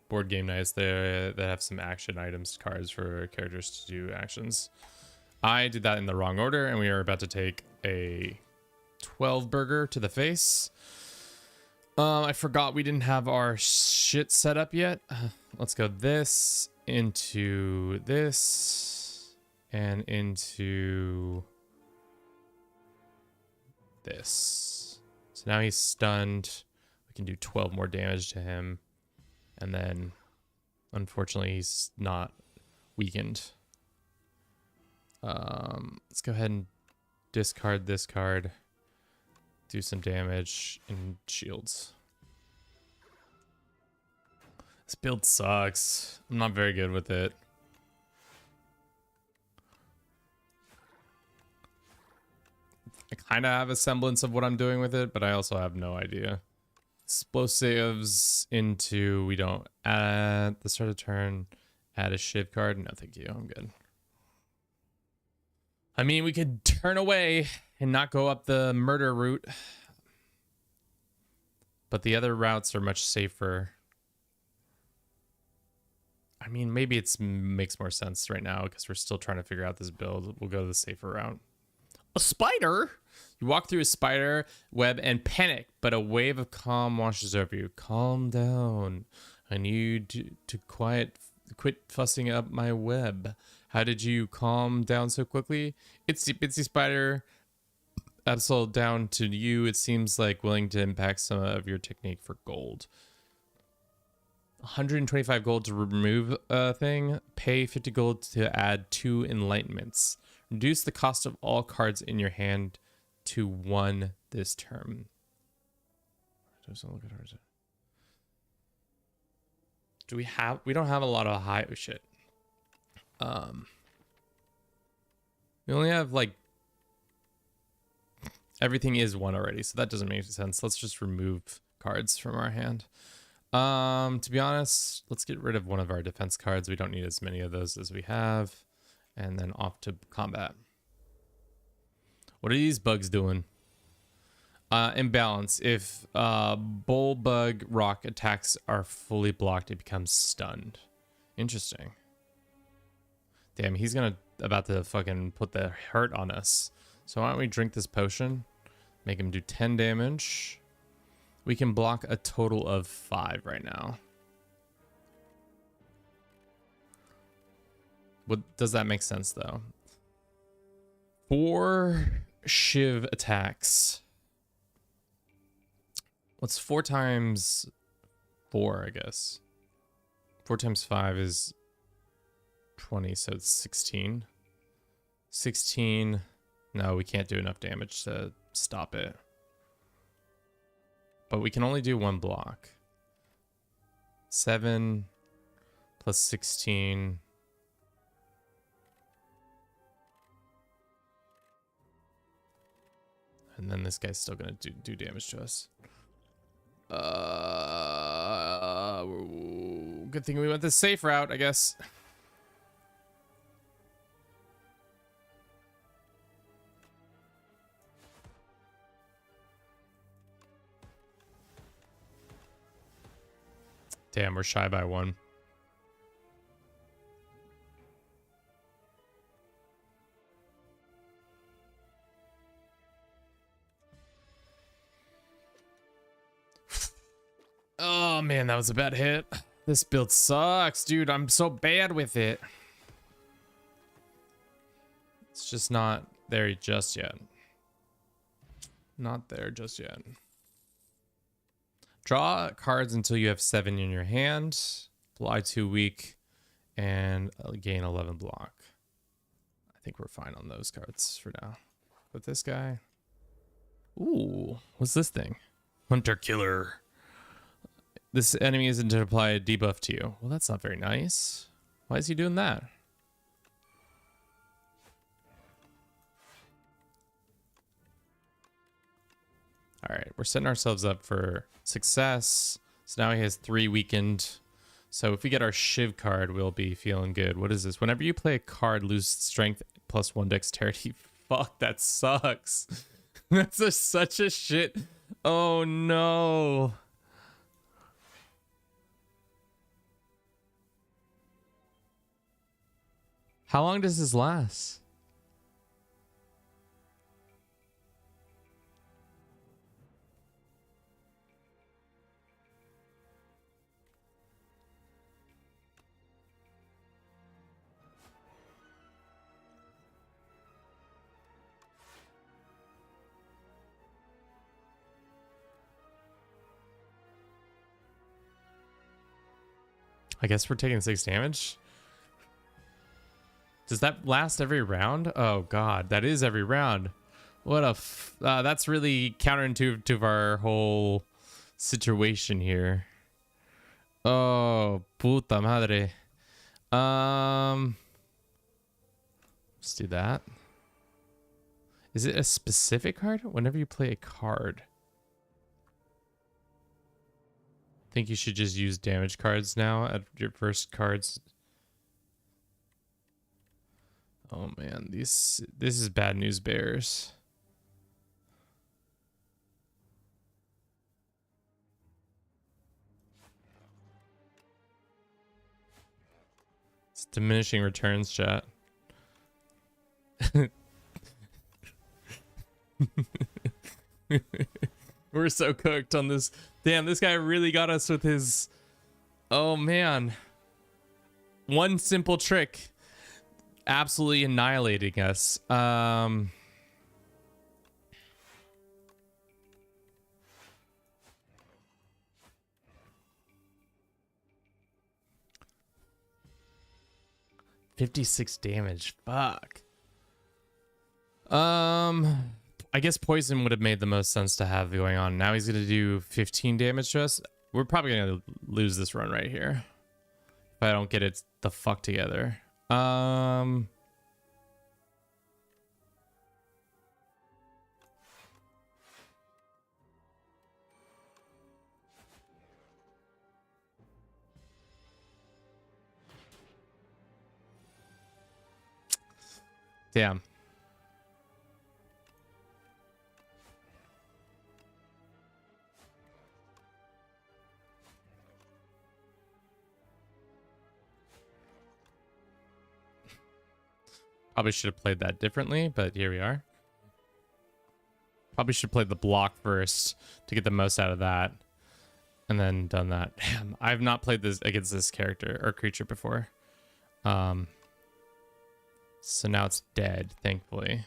Board game nights there that have some action items, cards for characters to do actions. I did that in the wrong order, and we are about to take a 12 burger to the face. I forgot we didn't have our shit set up yet. Let's go this into this and into this. So now he's stunned. We can do 12 more damage to him. And then, unfortunately, he's not weakened. Let's go ahead and discard this card. Do some damage and shields. This build sucks. I'm not very good with it. I kind of have a semblance of what I'm doing with it, but I also have no idea. Explosives into, we don't add the start of turn, add a Shiv card. No, thank you. I'm good. I mean, we could turn away and not go up the murder route, but the other routes are much safer. I mean, maybe it makes more sense right now because we're still trying to figure out this build. We'll go the safer route. A spider? You walk through a spider web and panic, but a wave of calm washes over you. Calm down. I need to quit fussing up my web. How did you calm down so quickly? Itsy bitsy spider absol down to you. It seems like willing to impact some of your technique for gold. 125 gold to remove a thing. Pay 50 gold to add 2 enlightenments. Reduce the cost of all cards in your hand to 1 this term. Do we have? We don't have a lot of high. Oh shit. We only have like everything is 1 already, so that doesn't make sense. Let's just remove cards from our hand. To be honest, let's get rid of one of our defense cards. We don't need as many of those as we have, and then off to combat. What are these bugs doing? Imbalance. If bullbug rock attacks are fully blocked, it becomes stunned. Interesting. Damn, he's about to fucking put the hurt on us. So why don't we drink this potion? Make him do 10 damage. We can block a total of 5 right now. What does that make sense though? 4 Shiv attacks. What's 4 times 4, I guess? 4 times 5 is 20, so it's 16. 16. No, we can't do enough damage to stop it. But we can only do 1 block. 7 plus 16. And then this guy's still gonna do damage to us. Good thing we went the safe route, I guess. Damn, we're shy by 1. Oh man, that was a bad hit. This build sucks, dude. I'm so bad with it. It's just not there just yet. Not there just yet. Draw cards until you have 7 in your hand. Apply 2 weak and gain 11 block. I think we're fine on those cards for now. But this guy. Ooh, what's this thing? Hunter Killer. This enemy isn't to apply a debuff to you. Well, that's not very nice. Why is he doing that? All right, we're setting ourselves up for success. So now he has 3 weakened. So if we get our Shiv card, we'll be feeling good. What is this? Whenever you play a card, lose strength plus 1 dexterity. Fuck, that sucks. That's such a shit. Oh no. How long does this last? I guess we're taking 6 damage. Does that last every round? Oh god, that is every round. What a that's really counterintuitive to our whole situation here. Oh, puta madre. Let's do that. Is it a specific card? Whenever you play a card. I think you should just use damage cards now at your first cards. Oh man, this is bad news bears. It's diminishing returns, chat. We're so cooked on this. Damn, this guy really got us with his... Oh, man. One simple trick. Absolutely annihilating us. 56 damage. Fuck. I guess poison would have made the most sense to have going on. Now he's gonna do 15 damage to us. We're probably gonna lose this run right here if I don't get it the fuck together. Damn. Probably should have played that differently, but here we are. Probably should have played the block first to get the most out of that. And then done that. Damn, I've not played this against this character or creature before. So now it's dead, thankfully.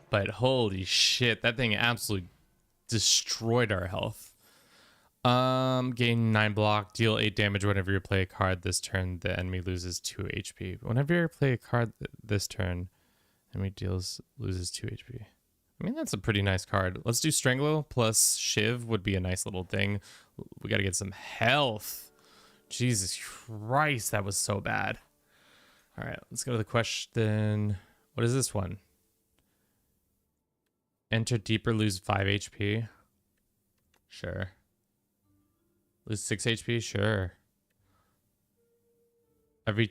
But holy shit, that thing absolutely destroyed our health. Gain 9 block, deal 8 damage whenever you play a card this turn. The enemy loses 2 HP. Whenever you play a card this turn, enemy loses 2 HP. I mean, that's a pretty nice card. Let's do Strangler plus Shiv would be a nice little thing. We got to get some health. Jesus Christ, that was so bad. All right, let's go to the question. What is this one? Enter deeper, lose 5 HP. Sure. Lose 6 HP? Sure. Every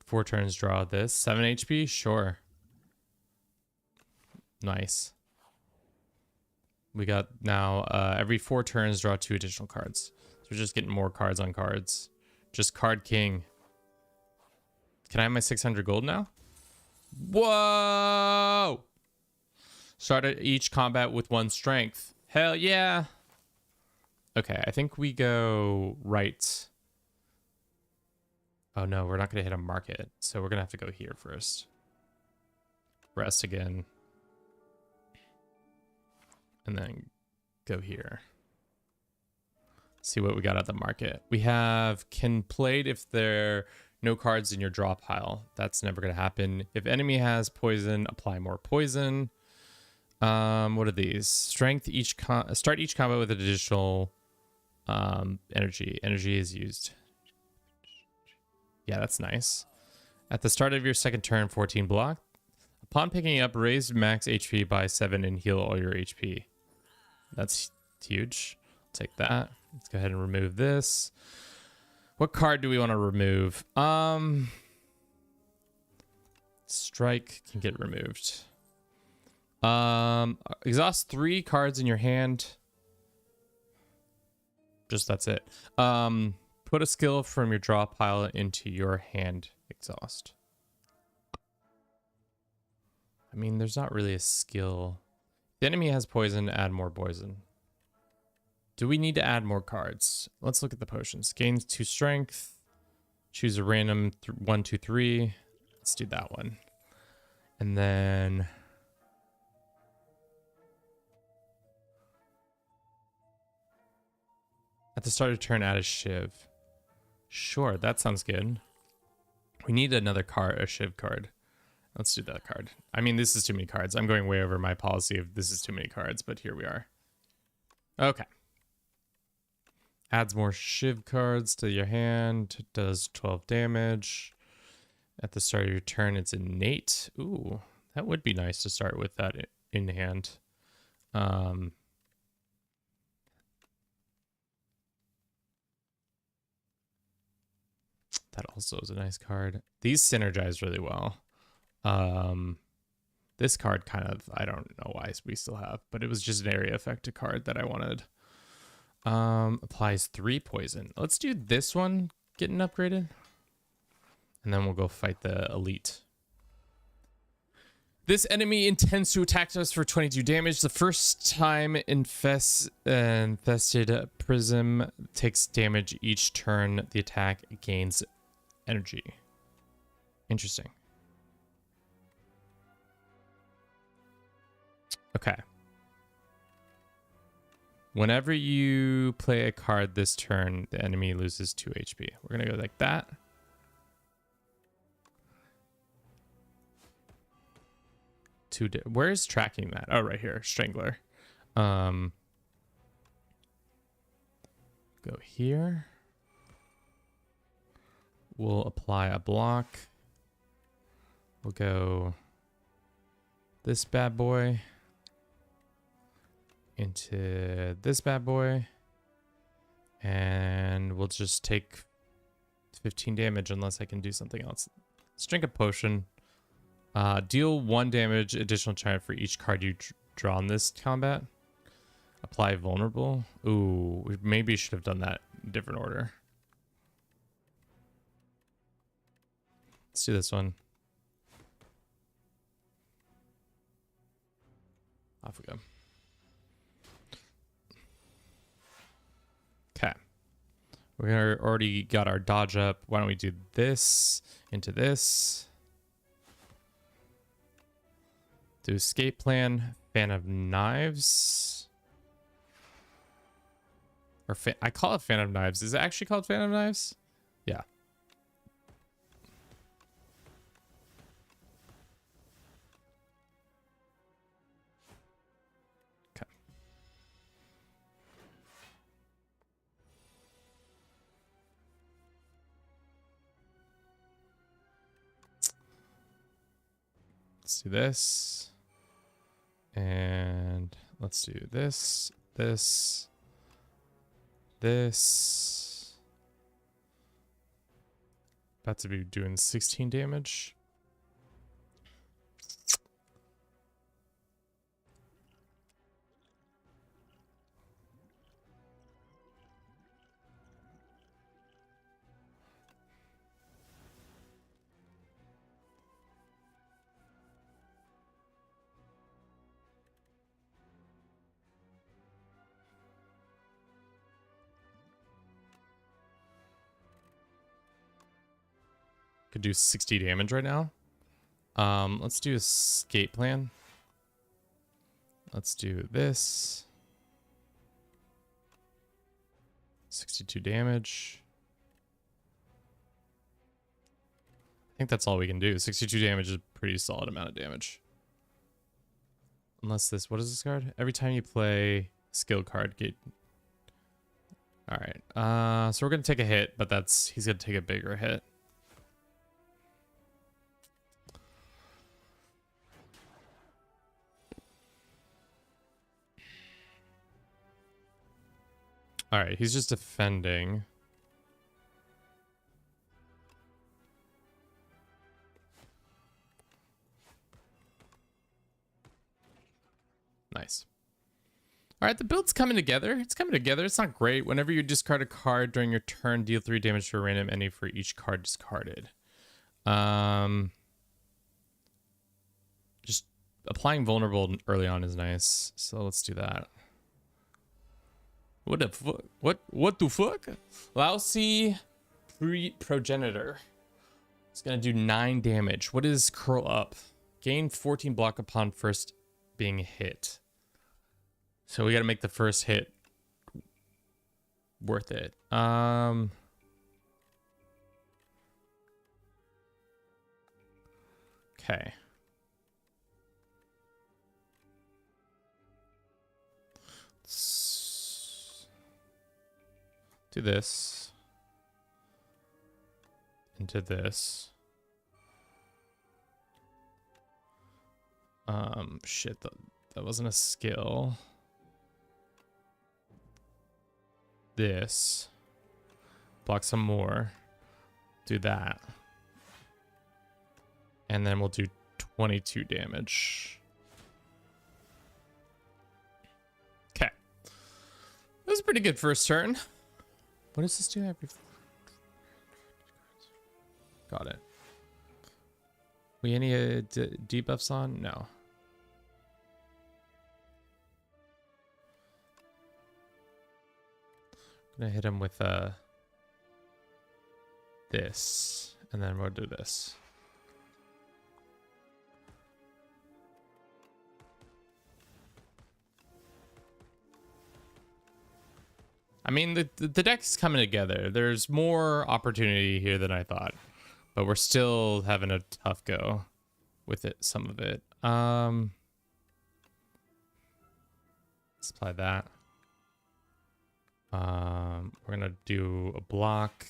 4 turns, draw this. 7 HP? Sure. Nice. We got now every 4 turns, draw 2 additional cards. So we're just getting more cards on cards. Just card king. Can I have my 600 gold now? Whoa! Start at each combat with 1 strength. Hell yeah! Okay, I think we go right. Oh no, we're not going to hit a market. So we're going to have to go here first. Rest again. And then go here. See what we got at the market. We have can played if there are no cards in your draw pile. That's never going to happen. If enemy has poison, apply more poison. What are these? Strength start each combat with an additional energy. Energy is used. Yeah, that's nice. At the start of your second turn, 14 block. Upon picking up, raise max HP by 7 and heal all your HP. That's huge. I'll take that. Let's go ahead and remove this. What card do we want to remove? Strike can get removed. Exhaust 3 cards in your hand. Just that's it. Put a skill from your draw pile into your hand. Exhaust. I mean, there's not really a skill. The enemy has poison, add more poison. Do we need to add more cards? Let's look at the potions. Gains 2 strength. Choose a random 1, 2, 3. Let's do that one. And then at the start of turn, add a Shiv. Sure, that sounds good. We need another card, a Shiv card. Let's do that card. I mean, this is too many cards. I'm going way over my policy of this is too many cards, but here we are. Okay. Adds more Shiv cards to your hand. Does 12 damage. At the start of your turn, it's innate. Ooh, that would be nice to start with that in hand. That also is a nice card. These synergize really well. This card kind of, I don't know why we still have, but it was just an area effect card that I wanted. Applies 3 poison. Let's do this one getting upgraded. And then we'll go fight the elite. This enemy intends to attack us for 22 damage. The first time infested prism takes damage each turn. The attack gains energy. Interesting. Okay. Whenever you play a card this turn, the enemy loses 2 HP. We're going to go like that. Where's tracking that? Oh, right here. Strangler. Go here. We'll apply a block. We'll go this bad boy into this bad boy. And we'll just take 15 damage unless I can do something else. Let's drink a potion. Deal 1 damage additional charge for each card you draw in this combat. Apply vulnerable. Ooh, we maybe should have done that in a different order. Let's do this one. Off we go. Okay. We already got our dodge up. Why don't we do this into this? Do escape plan, fan of knives. Or I call it fan of knives. Is it actually called fan of knives? Yeah. Okay. Let's do this. And let's do this, this, this. About to be doing 16 damage. Could do 60 damage right now. Let's do escape plan. Let's do this. 62 damage. I think that's all we can do. 62 damage is a pretty solid amount of damage. Unless this, what is this card? Every time you play skill card, get. All right. So we're gonna take a hit, but he's gonna take a bigger hit. All right, he's just defending. Nice. All right, the build's coming together. It's coming together. It's not great. Whenever you discard a card during your turn, deal 3 damage to a random enemy for each card discarded. Just applying vulnerable early on is nice. So let's do that. What the fuck? What the fuck? Lousy progenitor. It's gonna do 9 damage. What is curl up? Gain 14 block upon first being hit. So we gotta make the first hit worth it. Okay. Do this into this. Shit, that wasn't a skill. This. Block some more. Do that. And then we'll do 22 damage. Okay. That was a pretty good first turn. What does this do? Got it. We any debuffs on? No. I'm gonna hit him with this, and then we'll do this. I mean, the deck's coming together. There's more opportunity here than I thought, but we're still having a tough go with it. Some of it. Let's apply that. We're gonna do a block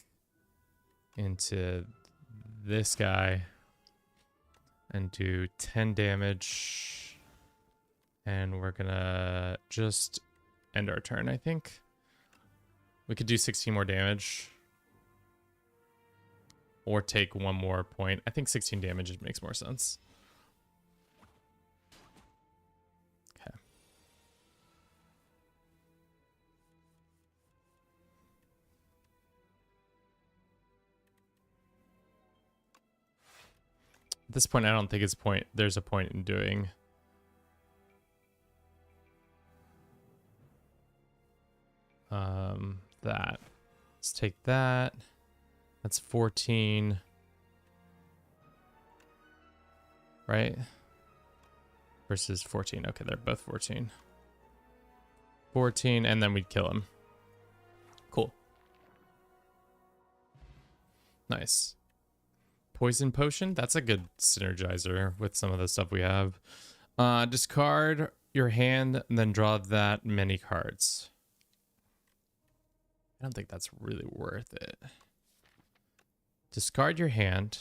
into this guy and do 10 damage, and we're gonna just end our turn. I think we could do 16 more damage or take 1 more point. I think 16 damage makes more sense. Okay. At this point, I don't think there's a point in doing that. Let's take that. That's 14. Right? Versus 14. Okay, they're both 14. 14, and then we'd kill him. Cool. Nice. Poison potion. That's a good synergizer with some of the stuff we have. Discard your hand and then draw that many cards. I don't think that's really worth it. Discard your hand.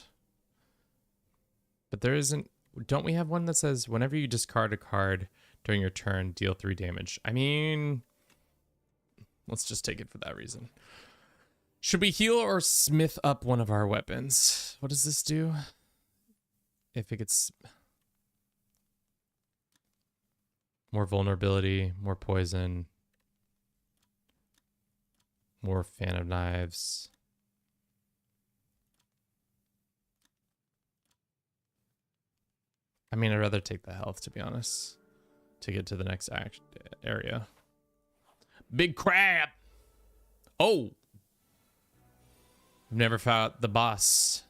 But there isn't... Don't we have one that says whenever you discard a card during your turn, deal 3 damage? I mean... Let's just take it for that reason. Should we heal or smith up one of our weapons? What does this do? If it gets... More vulnerability, more poison... More fan of knives. I mean, I'd rather take the health, to be honest, to get to the next area. Big crab. Oh, I've never fought the boss.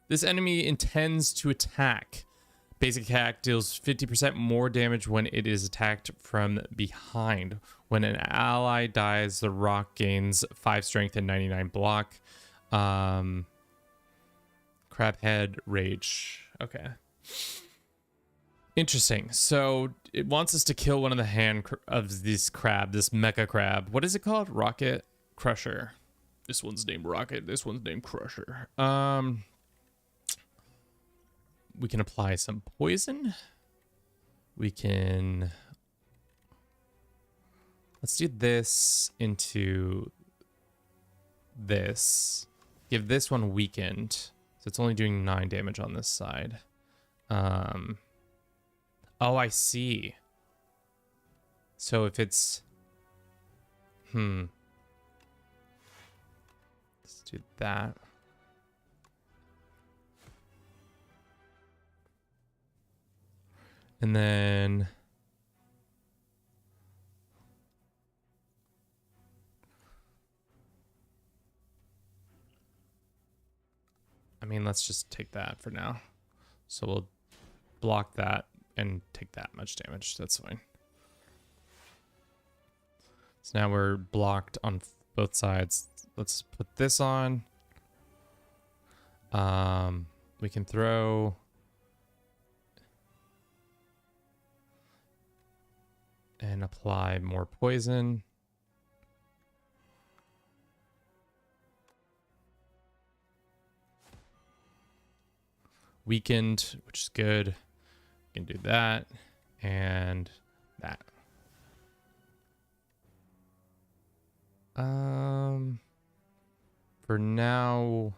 This enemy intends to attack. Basic attack deals 50% more damage when it is attacked from behind. When an ally dies, the rock gains 5 strength and 99 block. Crab head rage. Okay. Interesting. So it wants us to kill one of the hand of this crab, this mecha crab. What is it called? Rocket Crusher. This one's named Rocket. This one's named Crusher. We can apply some poison. We can... Let's do this into this. Give this one weakened. So it's only doing 9 damage on this side. Oh, I see. So if it's... Let's do that. And then... I mean, let's just take that for now. So we'll block that and take that much damage. That's fine. So now we're blocked on both sides. Let's put this on. We can throw... and apply more poison. Weakened, which is good. We can do that and that. For now,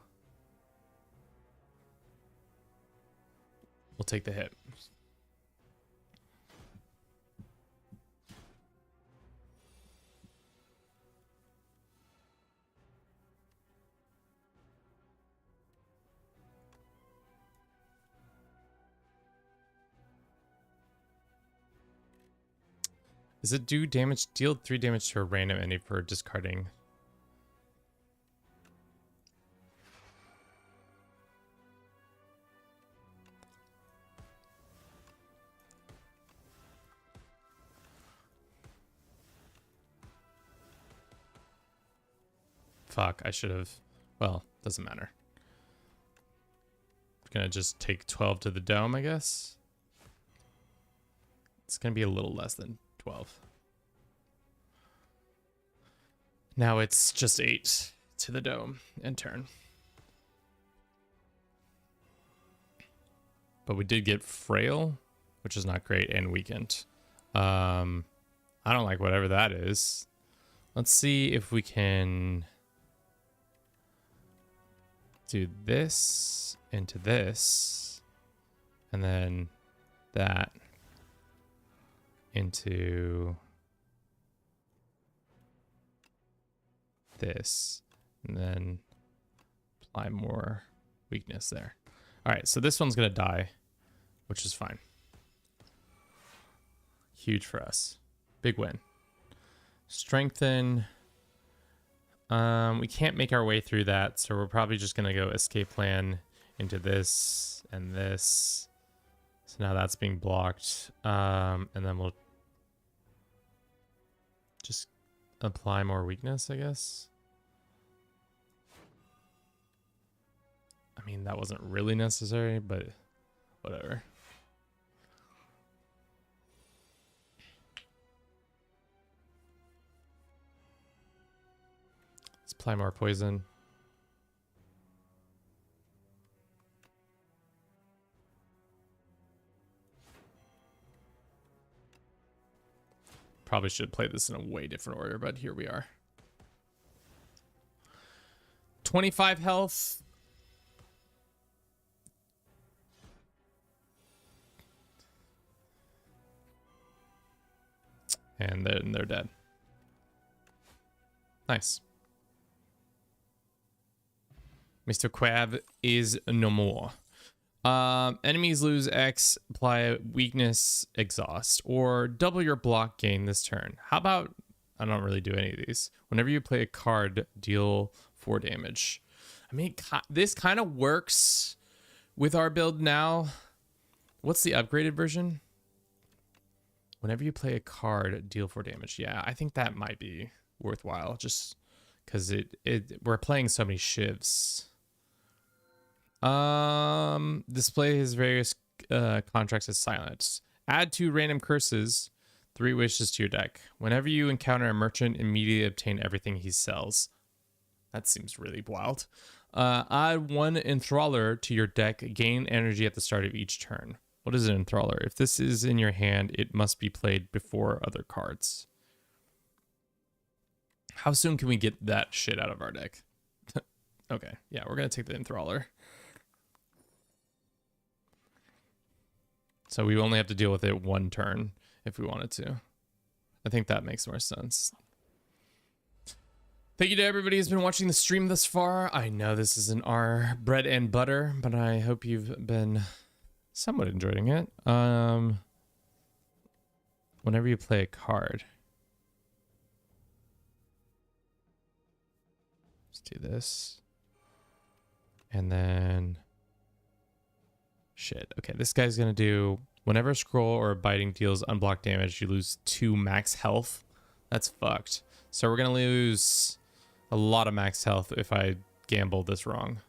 we'll take the hit. Does it do damage? Deal 3 damage to a random enemy for discarding. Fuck, I should have. Well, doesn't matter. Gonna just take 12 to the dome, I guess. It's gonna be a little less than 12. Now it's just 8 to the dome and turn. But we did get frail, which is not great, and weakened. I don't like whatever that is. Let's see if we can do this into this, and then that into this, and then apply more weakness there. All right, so this one's gonna die, which is fine. Huge for us. Big win. Strengthen. We can't make our way through that, so we're probably just gonna go escape plan into this and this. So now that's being blocked. And then we'll just apply more weakness, I guess. I mean, that wasn't really necessary, but whatever. Let's apply more poison. Probably should play this in a way different order, but here we are. 25 health. And then they're dead. Nice. Mr. Quab is no more. Enemies lose X, apply weakness, exhaust, or double your block gain this turn. How about, I don't really do any of these. Whenever you play a card, deal 4 damage. I mean, this kind of works with our build now. What's the upgraded version? Whenever you play a card, deal 4 damage. Yeah, I think that might be worthwhile, just because we're playing so many shivs. Display his various contracts as silent. Add 2 random curses, 3 wishes to your deck. Whenever you encounter a merchant, immediately obtain everything he sells. That seems really wild. Add 1 enthraller to your deck. Gain energy at the start of each turn. What is an enthraller? If this is in your hand, it must be played before other cards. How soon can we get that shit out of our deck? Okay, yeah, we're gonna take the enthraller. So we only have to deal with it 1 turn if we wanted to. I think that makes more sense. Thank you to everybody who's been watching the stream thus far. I know this isn't our bread and butter, but I hope you've been somewhat enjoying it. Whenever you play a card. Let's do this. And then... Shit. Okay, this guy's gonna do... Whenever a scroll or a biting deals unblocked damage, you lose 2 max health. That's fucked. So we're gonna lose a lot of max health if I gamble this wrong.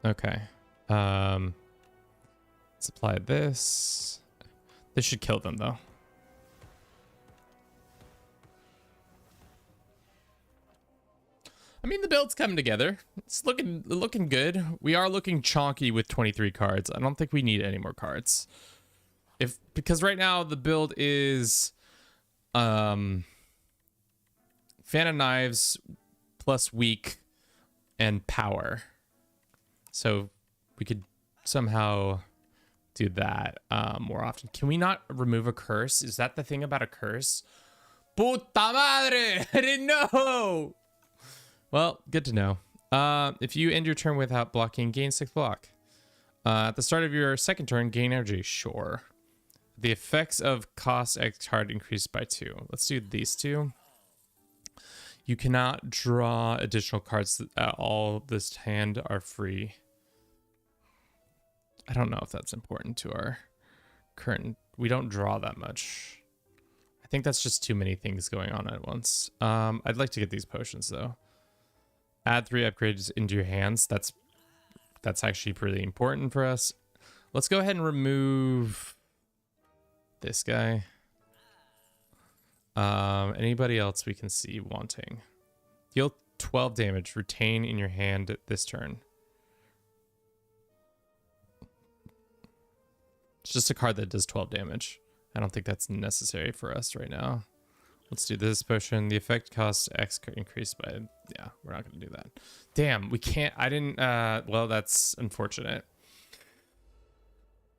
Okay. Let's apply this. This should kill them though. I mean, the build's coming together. It's looking good. We are looking chonky with 23 cards. I don't think we need any more cards. Because right now the build is Fan of Knives plus weak and power. So we could somehow do that more often. Can we not remove a curse? Is that the thing about a curse? Puta madre! I didn't know! Well, good to know. If you end your turn without blocking, gain 6 block. At the start of your second turn, gain energy. Sure. The effects of cost X card increased by 2. Let's do these two. You cannot draw additional cards. All this hand are free. I don't know if that's important to our current. We don't draw that much. I think that's just too many things going on at once. I'd like to get these potions though. Add 3 upgrades into your hands. That's actually pretty important for us. Let's go ahead and remove this guy. Anybody else we can see wanting? Deal 12 damage. Retain in your hand this turn. It's just a card that does 12 damage. I don't think that's necessary for us right now. Let's do this potion. The effect costs X increased by... Yeah, we're not going to do that. Damn, we can't... I didn't... well, that's unfortunate.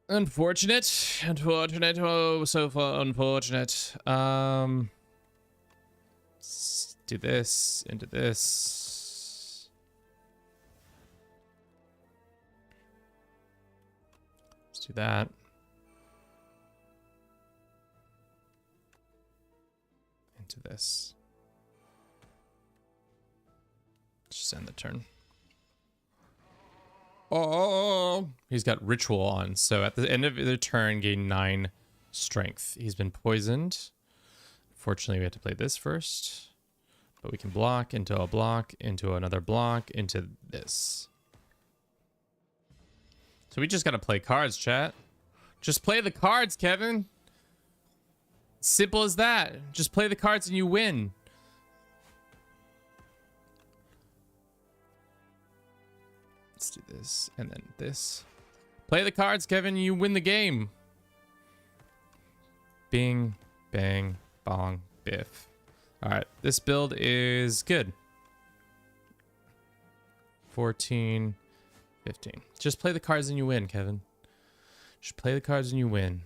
Unfortunate. Unfortunate. Oh, so far unfortunate. Let's do this into this. Let's do that. Into this. Just end the turn. Oh, he's got ritual on. So at the end of the turn, gain 9 strength. He's been poisoned. Fortunately, we have to play this first. But we can block into a block, into another block, into this. So we just got to play cards, chat. Just play the cards, Kevin. Simple as that. Just play the cards and you win. Let's do this and then this. Play the cards, Kevin. You win the game. Bing, bang, bong, biff. All right. This build is good. 14, 15. Just play the cards and you win, Kevin. Just play the cards and you win.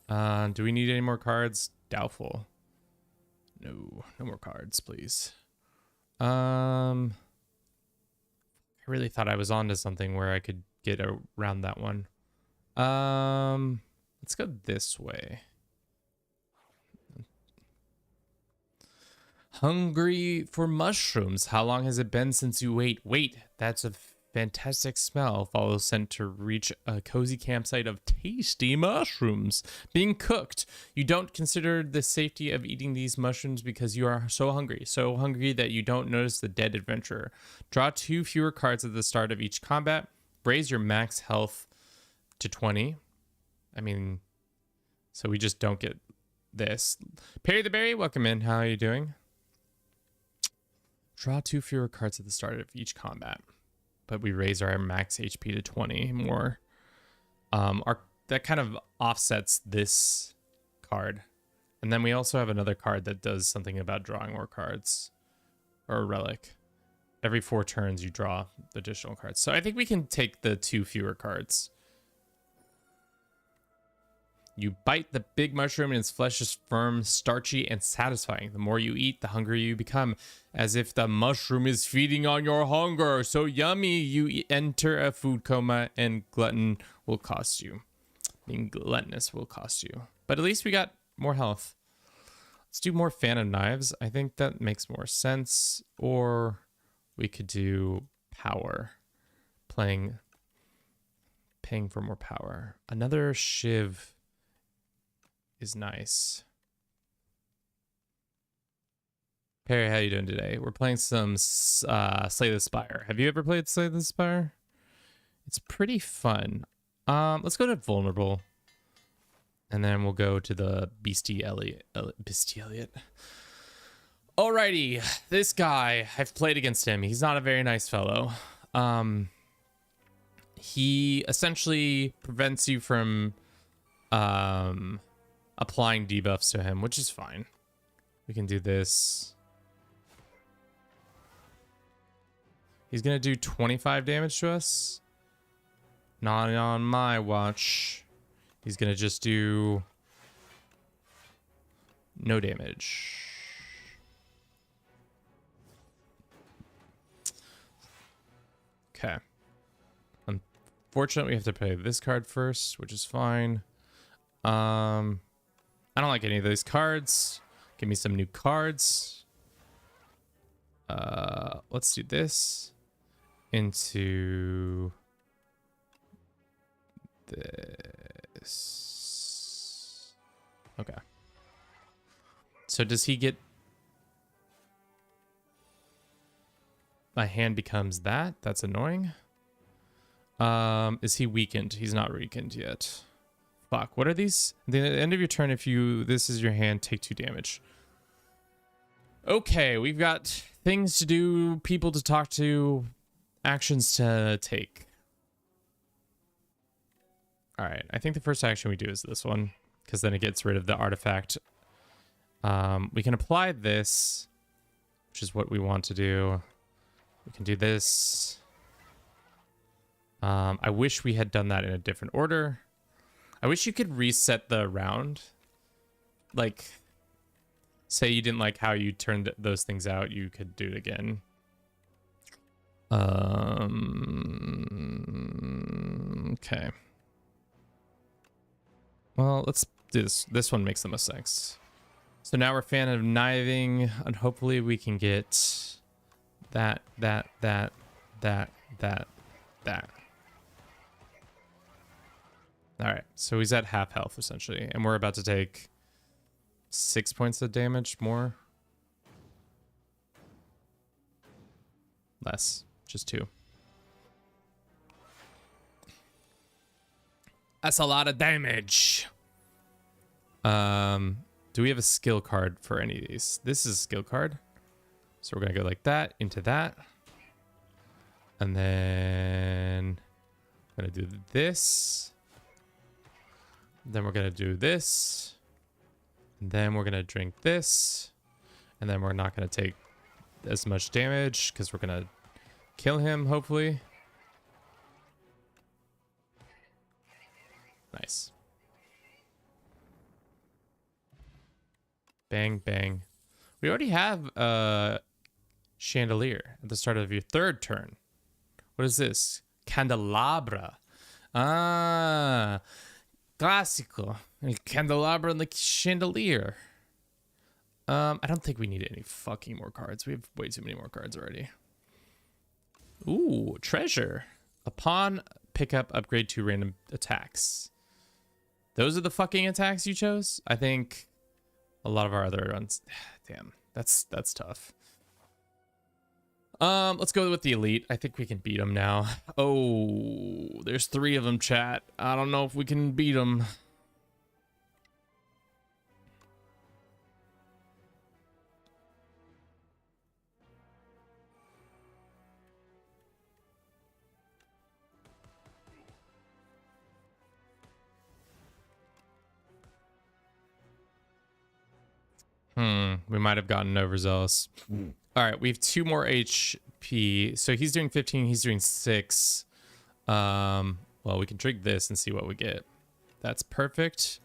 Do we need any more cards? Doubtful. No more cards, please. I really thought I was onto something where I could get around that one. Let's go this way. Hungry for mushrooms. How long has it been since you ate? Wait, that's a fantastic smell. Follow scent to reach a cozy campsite of tasty mushrooms being cooked. You don't consider the safety of eating these mushrooms because you are so hungry that you don't notice the dead adventurer. Draw 2 fewer cards at the start of each combat. Raise your max health to 20. I mean, so we just don't get this. Perry the Berry, welcome in. How are you doing? Draw 2 fewer cards at the start of each combat. But we raise our max HP to 20 more. That kind of offsets this card. And then we also have another card that does something about drawing more cards. Or a relic. Every 4 turns you draw additional cards. So I think we can take the 2 fewer cards. You bite the big mushroom and its flesh is firm, starchy, and satisfying. The more you eat, the hungrier you become, as if the mushroom is feeding on your hunger. So yummy, you enter a food coma, and glutton will cost you. Being gluttonous will cost you. But at least we got more health. Let's do more Fan of Knives. I think that makes more sense. Or we could do power. Paying for more power. Another Shiv is nice. Perry, how you doing today? We're playing some Slay the Spire. Have you ever played Slay the Spire? It's pretty fun. Let's go to Vulnerable. And then we'll go to the Beastie Elliot. Alrighty. This guy, I've played against him. He's not a very nice fellow. He essentially prevents you from applying debuffs to him, which is fine. We can do this. He's gonna do 25 damage to us. Not on my watch. He's gonna just do no damage. Okay. Unfortunately, we have to play this card first, which is fine. I don't like any of those cards. Give me some new cards. Let's do this into this. Okay. So does he get... My hand becomes that? That's annoying. Is he weakened? He's not weakened yet. Fuck. What are these? At the end of your turn, if this is your hand, take 2 damage. Okay, we've got things to do, people to talk to, actions to take. All right, I think the first action we do is this one, because then it gets rid of the artifact. We can apply this, which is what we want to do. We can do this. I wish we had done that in a different order. I wish you could reset the round. Like, say you didn't like how you turned those things out, you could do it again. Okay. Well, let's do this. This one makes the most sense. So now we're fan of kniving, and hopefully we can get that. All right, so he's at half health essentially, and we're about to take 6 points of damage more. Less, just 2. That's a lot of damage. Do we have a skill card for any of these? This is a skill card. So we're gonna go like that, into that. And then I'm gonna do this. Then we're gonna do this. And then we're gonna drink this. And then we're not gonna take as much damage because we're gonna kill him, hopefully. Nice. Bang, bang. We already have a chandelier at the start of your 3rd turn. What is this? Candelabra. Ah, clásico. El candelabra and the chandelier. I don't think we need any fucking more cards. We have way too many more cards already. Ooh, treasure. Upon pickup, upgrade 2 random attacks. Those are the fucking attacks you chose? I think a lot of our other ones. Damn, that's tough. Let's go with the elite. I think we can beat them now. Oh, there's 3 of them, chat. I don't know if we can beat them. We might have gotten overzealous. All right, we have 2 more HP. So he's doing 15, he's doing 6. Well, we can drink this and see what we get. That's perfect.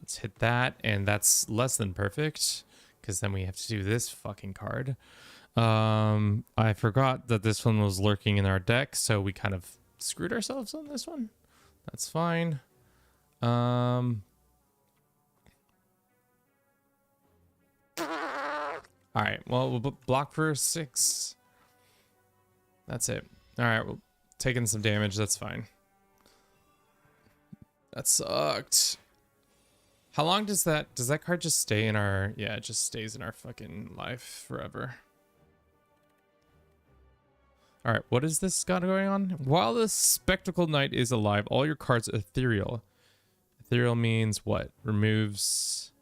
Let's hit that, and that's less than perfect, because then we have to do this fucking card. I forgot that this one was lurking in our deck, so we kind of screwed ourselves on this one. That's fine. All right, well, we'll block for 6. That's it. All right, we're taking some damage. That's fine. That sucked. How long does that card just stay in our... Yeah, it just stays in our fucking life forever. All right, what is this got going on? While the Spectacle Knight is alive, all your cards are ethereal. Ethereal means what? Removes...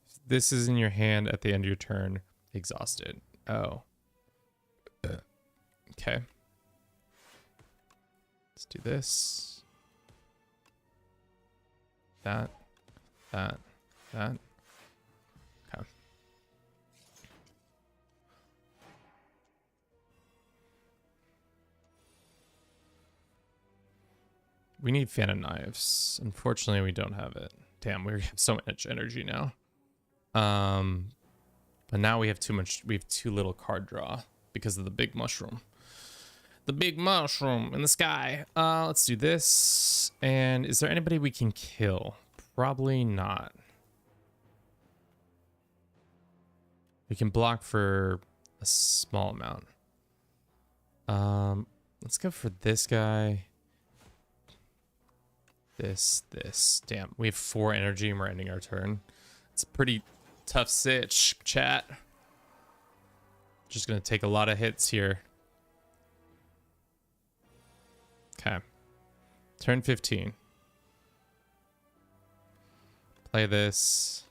If this is in your hand at the end of your turn. Exhausted. Oh. Okay. Let's do this. That. Okay. We need Phantom Knives. Unfortunately, we don't have it. Damn, we have so much energy now. But now we have too much. We have too little card draw because of the big mushroom. The big mushroom in the sky. Let's do this. And is there anybody we can kill? Probably not. We can block for a small amount. Let's go for this guy. This. Damn, we have 4 energy and we're ending our turn. It's a pretty tough sitch, chat. Just gonna take a lot of hits here. Okay. Turn 15. Play this.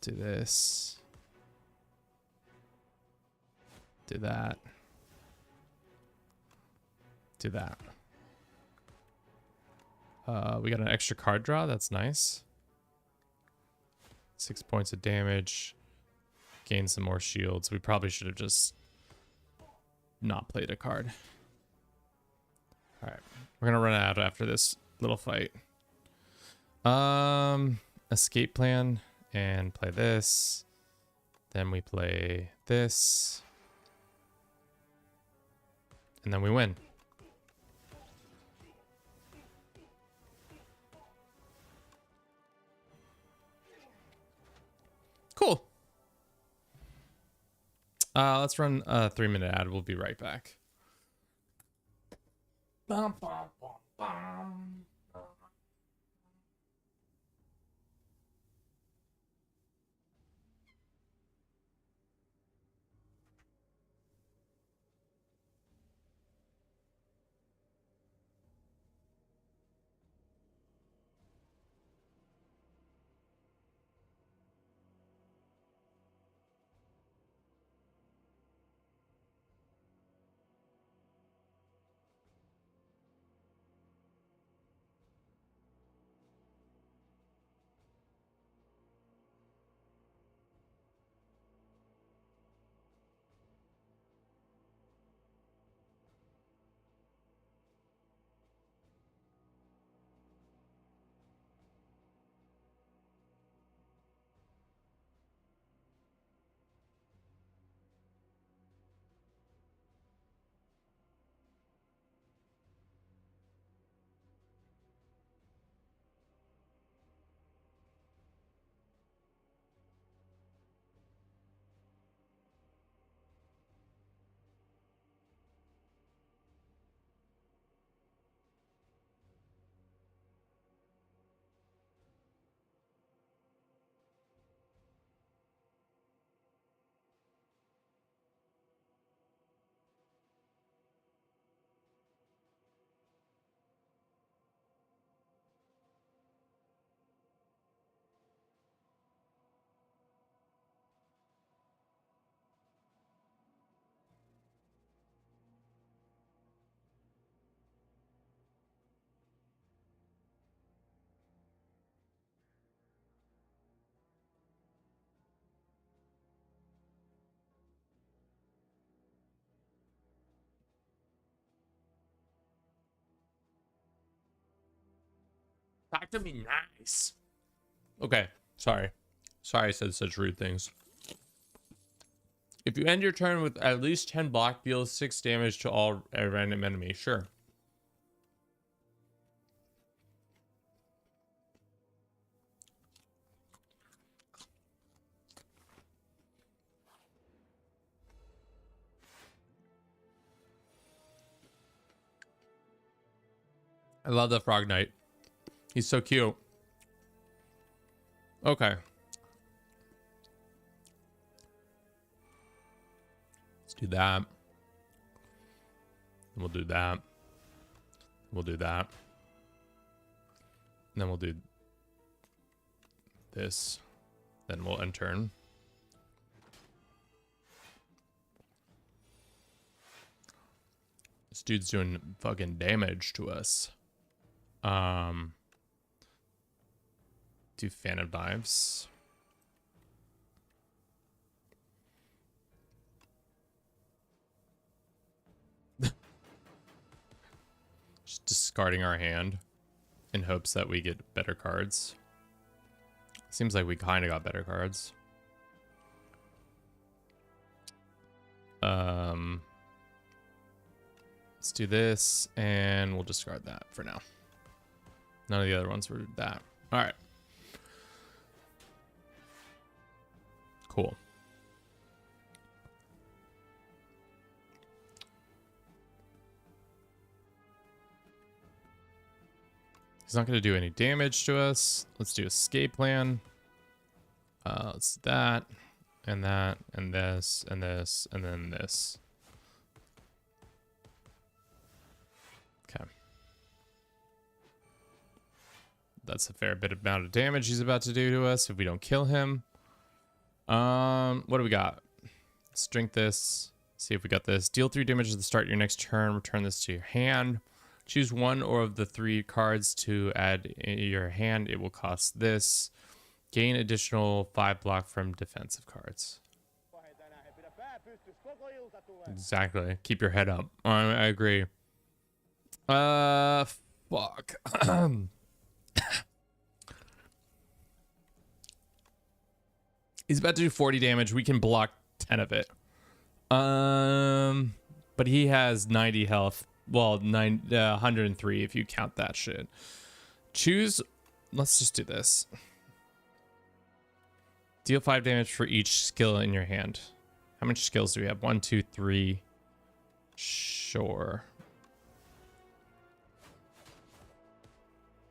Do this. Do that. Do that. We got an extra card draw. That's nice. 6 points of damage. Gain some more shields. We probably should have just not played a card. All right. We're going to run out after this little fight. Escape plan and play this. Then we play this. And then we win. Cool. Let's run a 3-minute ad. We'll be right back. Bum, bum, bum, bum. Talk to me nice. Okay, sorry. Sorry I said such rude things. If you end your turn with at least 10 block, deal 6 damage to all random enemy. Sure. I love the Frog Knight. He's so cute. Okay. Let's do that. And we'll do that. We'll do that. And then we'll do this. Then we'll end turn. This dude's doing fucking damage to us. Do Phantom Knives. discarding our hand in hopes that we get better cards. Seems like we kind of got better cards. Let's do this, and we'll discard that for now. None of the other ones were that. All right. Cool. He's not going to do any damage to us. Let's do escape plan. Let's do that, and that, and this, and this, and then this. Okay. That's a fair bit amount of damage he's about to do to us if we don't kill him. What do we got? Let's drink this. See if we got this. Deal 3 damage at the start of your next turn. Return this to your hand. Choose one or of the 3 cards to add in your hand. It will cost this. Gain additional 5 block from defensive cards. Exactly. Keep your head up. I agree. Fuck. He's about to do 40 damage. We can block 10 of it. But he has 90 health. Well, 103 if you count that shit. Choose. Let's just do this. Deal 5 damage for each skill in your hand. How much skills do we have? 1, 2, 3. Sure.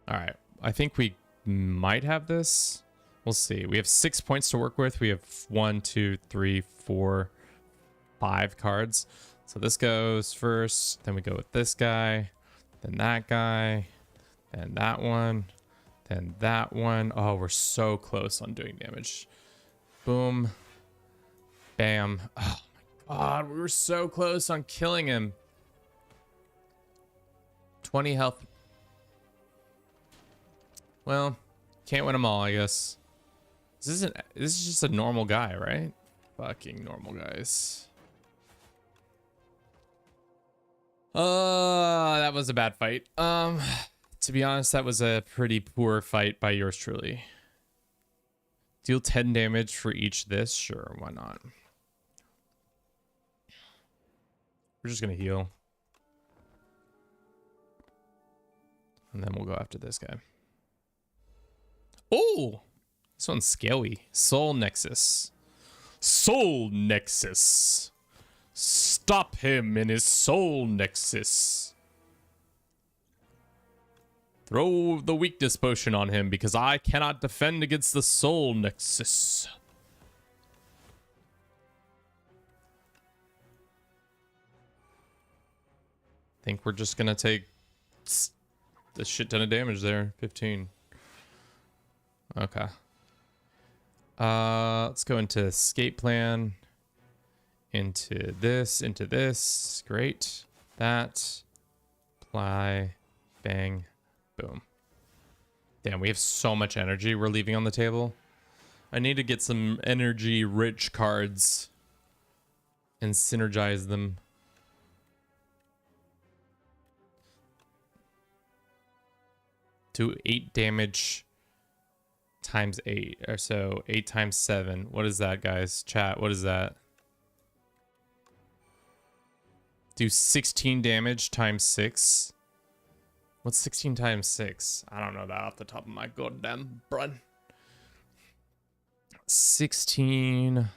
All right. I think we might have this. We'll see. We have 6 points to work with. We have 1, 2, 3, 4, 5 cards. So this goes first. Then we go with this guy. Then that guy. Then that one. Then that one. Oh, we're so close on doing damage. Boom. Bam. Oh my god. We were so close on killing him. 20 health. Well, can't win them all, I guess. This is just a normal guy, right? Fucking normal guys. That was a bad fight. To be honest, that was a pretty poor fight by yours truly. Deal 10 damage for each this. Sure, why not? We're just gonna heal. And then we'll go after this guy. Oh! This one's scary. Soul Nexus. Soul Nexus. Stop him in his Soul Nexus. Throw the weakness potion on him because I cannot defend against the Soul Nexus. I think we're just gonna take a shit ton of damage there. 15. Okay. Let's go into escape plan. Into this. Great. That. Apply. Bang. Boom. Damn, we have so much energy we're leaving on the table. I need to get some energy-rich cards and synergize them. Do 8 damage times 8, or so 8 times 7. What is that, guys? Chat, what is that? Do 16 damage times 6. What's 16 times 6? I don't know that off the top of my goddamn brain. 16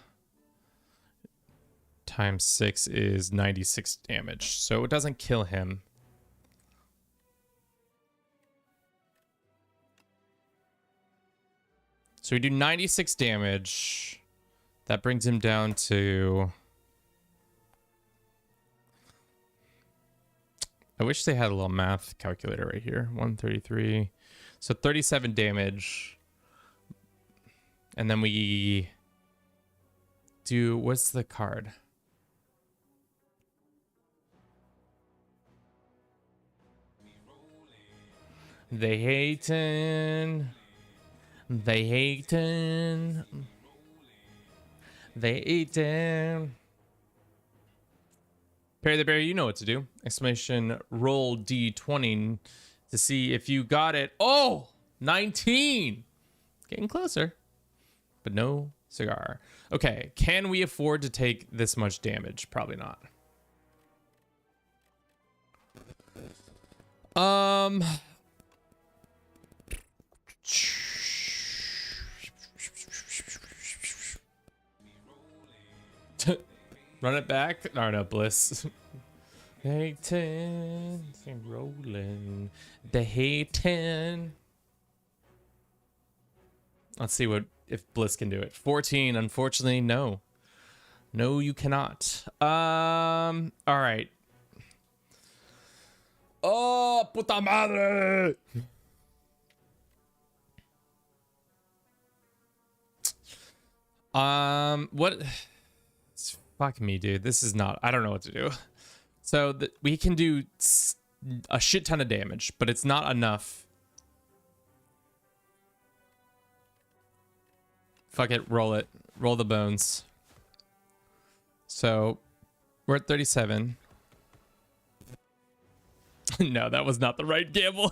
times 6 is 96 damage. So it doesn't kill him. So we do 96 damage. That brings him down to... I wish they had a little math calculator right here. 133. So 37 damage. And then we do... What's the card? They hatin'. They hatin'. They eatin'. Perry the Bear, you know what to do. Exclamation roll D20 to see if you got it. Oh, 19. Getting closer, but no cigar. Okay, can we afford to take this much damage? Probably not. Run it back. No, no, Bliss. Take 10, rolling. The hay 10. Let's see what if Bliss can do it. 14, unfortunately, no. No, you cannot. All right. Oh, puta madre. What? Fuck me, dude. This is not. I don't know what to do. So we can do a shit ton of damage, but it's not enough. Fuck it. Roll it. Roll the bones. So we're at 37. No, that was not the right gamble.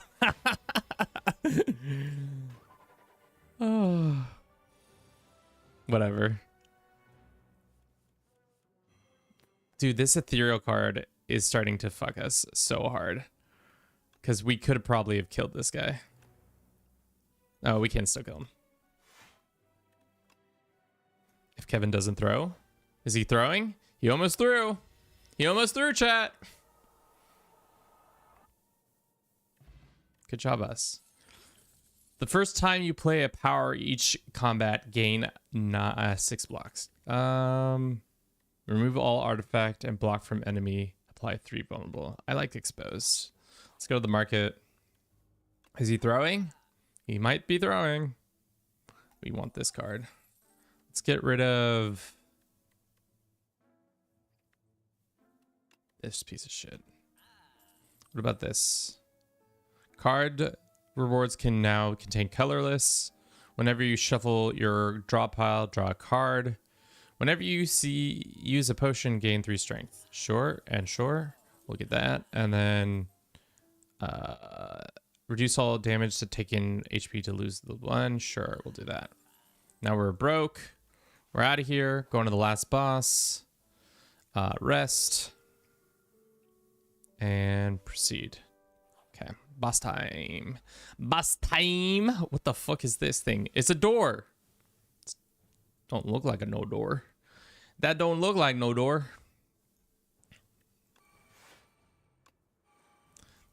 Oh. Whatever. Dude, this ethereal card is starting to fuck us so hard. Because we could probably have killed this guy. Oh, we can still kill him. If Kevin doesn't throw. Is he throwing? He almost threw. He almost threw, chat. Good job, us. The first time you play a power each combat, gain 6 blocks. Remove all artifact and block from enemy. Apply 3 vulnerable. I like exposed. Let's go to the market. Is he throwing? He might be throwing. We want this card. Let's get rid of this piece of shit. What about this? Card rewards can now contain colorless. Whenever you shuffle your draw pile, draw a card. Whenever you use a potion, gain 3 strength. Sure and sure. We'll get that. And then reduce all damage to take in HP to lose the 1. Sure, we'll do that. Now we're broke. We're out of here. Going to the last boss. Rest. And proceed. Okay. Boss time. Boss time. What the fuck is this thing? It's a door. Don't look like a no door. That don't look like no door.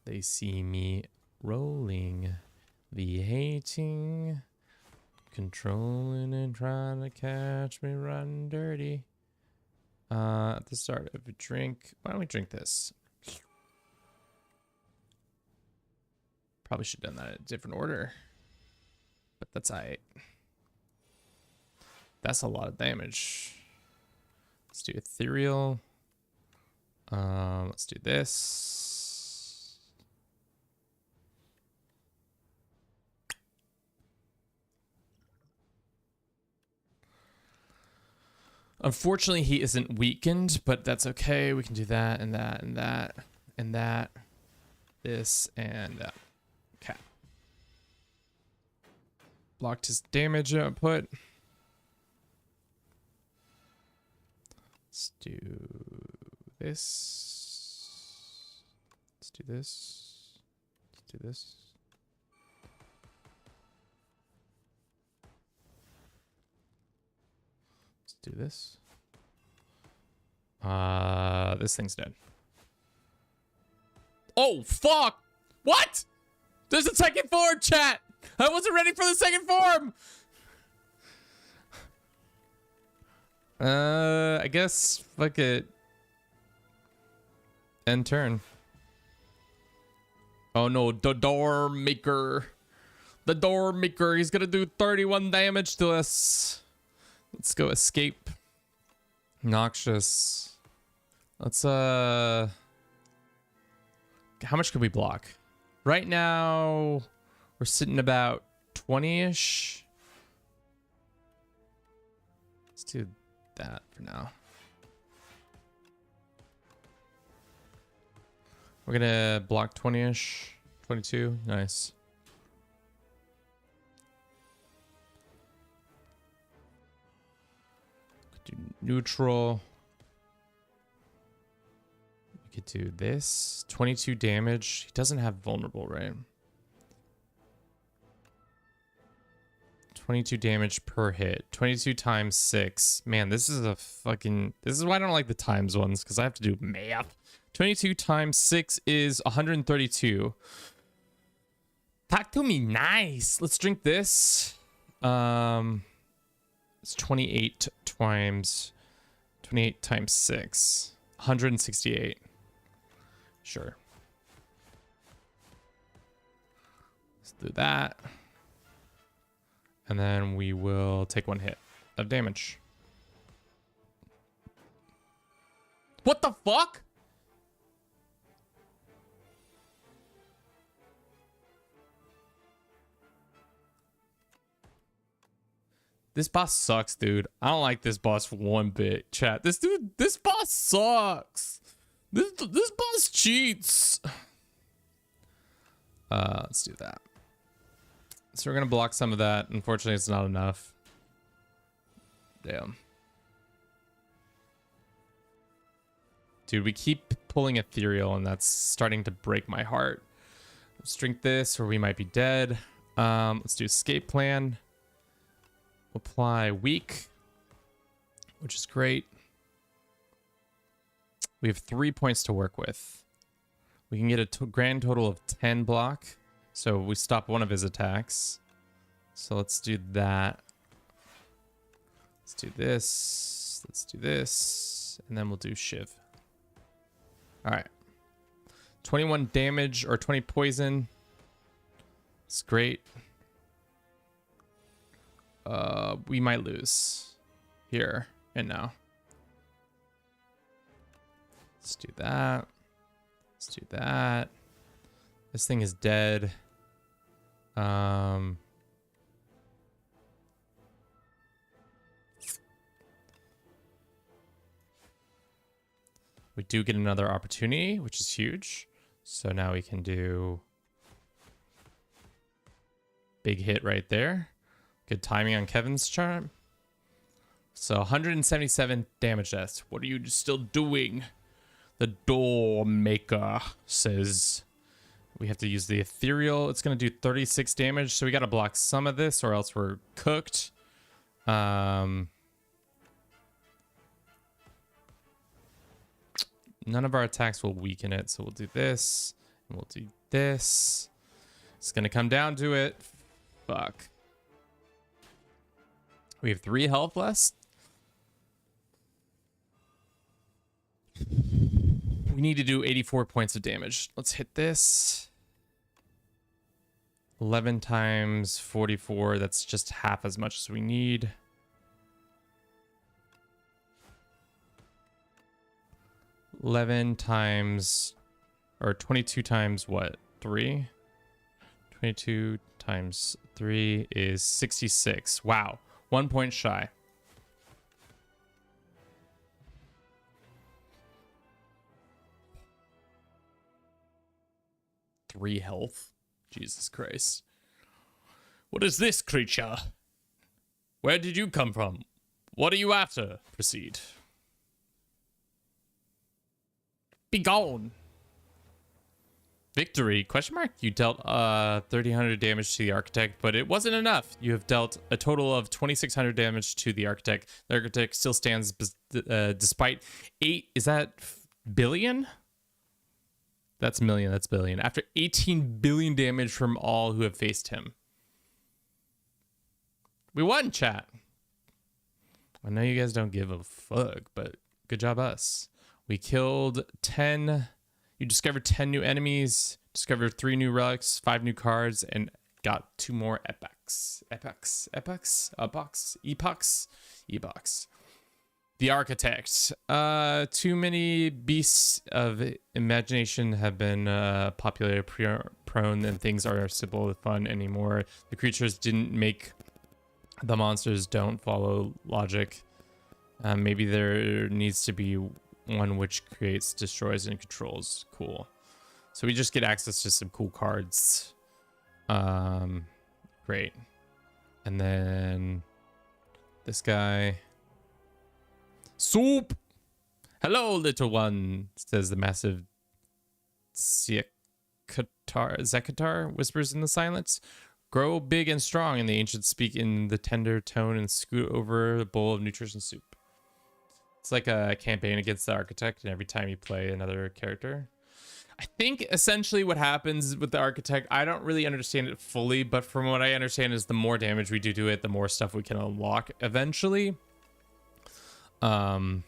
They see me rolling, the hating, controlling and trying to catch me running dirty. At the start of a drink, why don't we drink this? Probably should have done that in a different order, but that's alright. That's a lot of damage. Let's do ethereal. Let's do this. Unfortunately, he isn't weakened, but that's okay. We can do that and that and that and that. This and that. Okay. Blocked his damage output. Let's do this. Let's do this. Let's do this. Let's do this. This thing's dead. Oh, fuck! What? There's a second form, chat! I wasn't ready for the second form! I guess fuck it. End turn. Oh no, the door maker. The door maker, he's gonna do 31 damage to us. Let's go escape. Noxious. Let's how much can we block? Right now we're sitting about 20-ish. Let's do that for now. We're gonna block 20-ish. 22. Nice. Do neutral. We could do this. 22 damage. He doesn't have vulnerable, right? 22 damage per hit. 22 times 6. Man, this is a fucking... This is why I don't like the times ones, because I have to do math. 22 times 6 is 132. Talk to me nice. Let's drink this. It's 28 times 6. 168. Sure. Let's do that. And then we will take 1 hit of damage. What the fuck? This boss sucks, dude. I don't like this boss for one bit. Chat. This boss sucks. This boss cheats. Let's do that. So we're gonna block some of that. Unfortunately, it's not enough. Damn. Dude, we keep pulling ethereal, and that's starting to break my heart. Let's drink this, or we might be dead. Let's do escape plan. Apply weak, which is great. We have 3 points to work with. We can get a grand total of 10 block. So we stop one of his attacks. So let's do that. Let's do this. Let's do this. And then we'll do Shiv. All right. 21 damage or 20 poison. It's great. We might lose here and now. Let's do that. Let's do that. This thing is dead. We do get another opportunity, which is huge. So now we can do big hit right there. Good timing on Kevin's charm. So 177 damage deaths. What are you still doing? The door maker says we have to use the ethereal. It's going to do 36 damage. So we got to block some of this or else we're cooked. None of our attacks will weaken it. So we'll do this and we'll do this. It's going to come down to it. Fuck. We have 3 health less. We need to do 84 points of damage. Let's hit this. 11 times 44. That's just half as much as we need. $11 times, or 22 times what? 3? 22 times 3 is 66. Wow. 1 point shy. Three health. Jesus Christ. What is this creature? Where did you come from? What are you after? Proceed. Be gone. Victory? Question mark? You dealt 3,000 damage to the architect, but it wasn't enough. You have dealt a total of 2,600 damage to the architect. The architect still stands despite 8. Is that billion? That's million. That's billion. After 18 billion damage from all who have faced him. We won, chat. I know you guys don't give a fuck, but good job us. We killed 10. You discovered 10 new enemies, discovered 3 new relics, 5 new cards, and got 2 more epochs. Epochs. The architect. Too many beasts of imagination have been populated prone, and things are simple and fun anymore. The creatures didn't make the monsters don't follow logic. Maybe there needs to be one which creates, destroys, and controls. Cool. So we just get access to some cool cards. Great. And then this guy. Soup! Hello, little one, says the massive Zekatar whispers in the silence. Grow big and strong, and the ancients speak in the tender tone and scoot over a bowl of nutrition soup. It's like a campaign against the architect, and every time you play another character. I think essentially what happens with the architect, I don't really understand it fully, but from what I understand is the more damage we do to it, the more stuff we can unlock eventually. But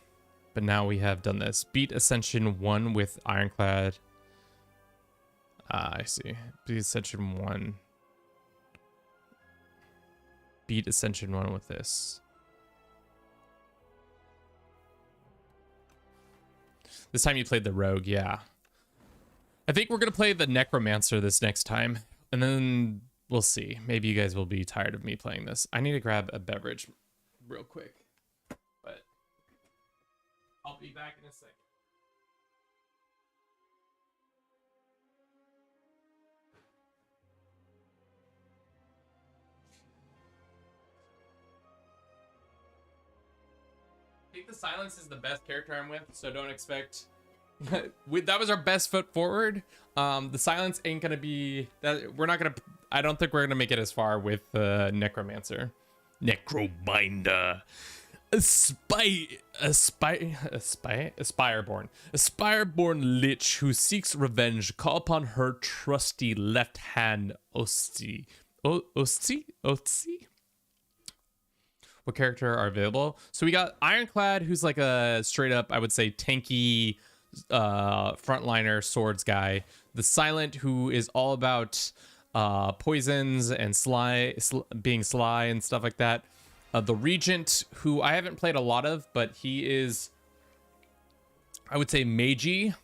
now we have done this. Beat Ascension 1 with Ironclad. I see. Beat Ascension 1. Beat Ascension 1 with this. This time you played the Rogue, yeah. I think we're going to play the Necromancer this next time. And then we'll see. Maybe you guys will be tired of me playing this. I need to grab a beverage real quick. But I'll be back in a second. I think the Silence is the best character I'm with, so don't expect... that was our best foot forward. The Silence ain't gonna be... We're not gonna... I don't think we're gonna make it as far with Necromancer. Necrobinder. Spireborn lich who seeks revenge. Call upon her trusty left hand, Osti. Osti? What character are available? So we got Ironclad, who's like a straight up, I would say, tanky frontliner swords guy. The Silent, who is all about poisons and being sly and stuff like that. The Regent, who I haven't played a lot of, but he is, I would say, magey.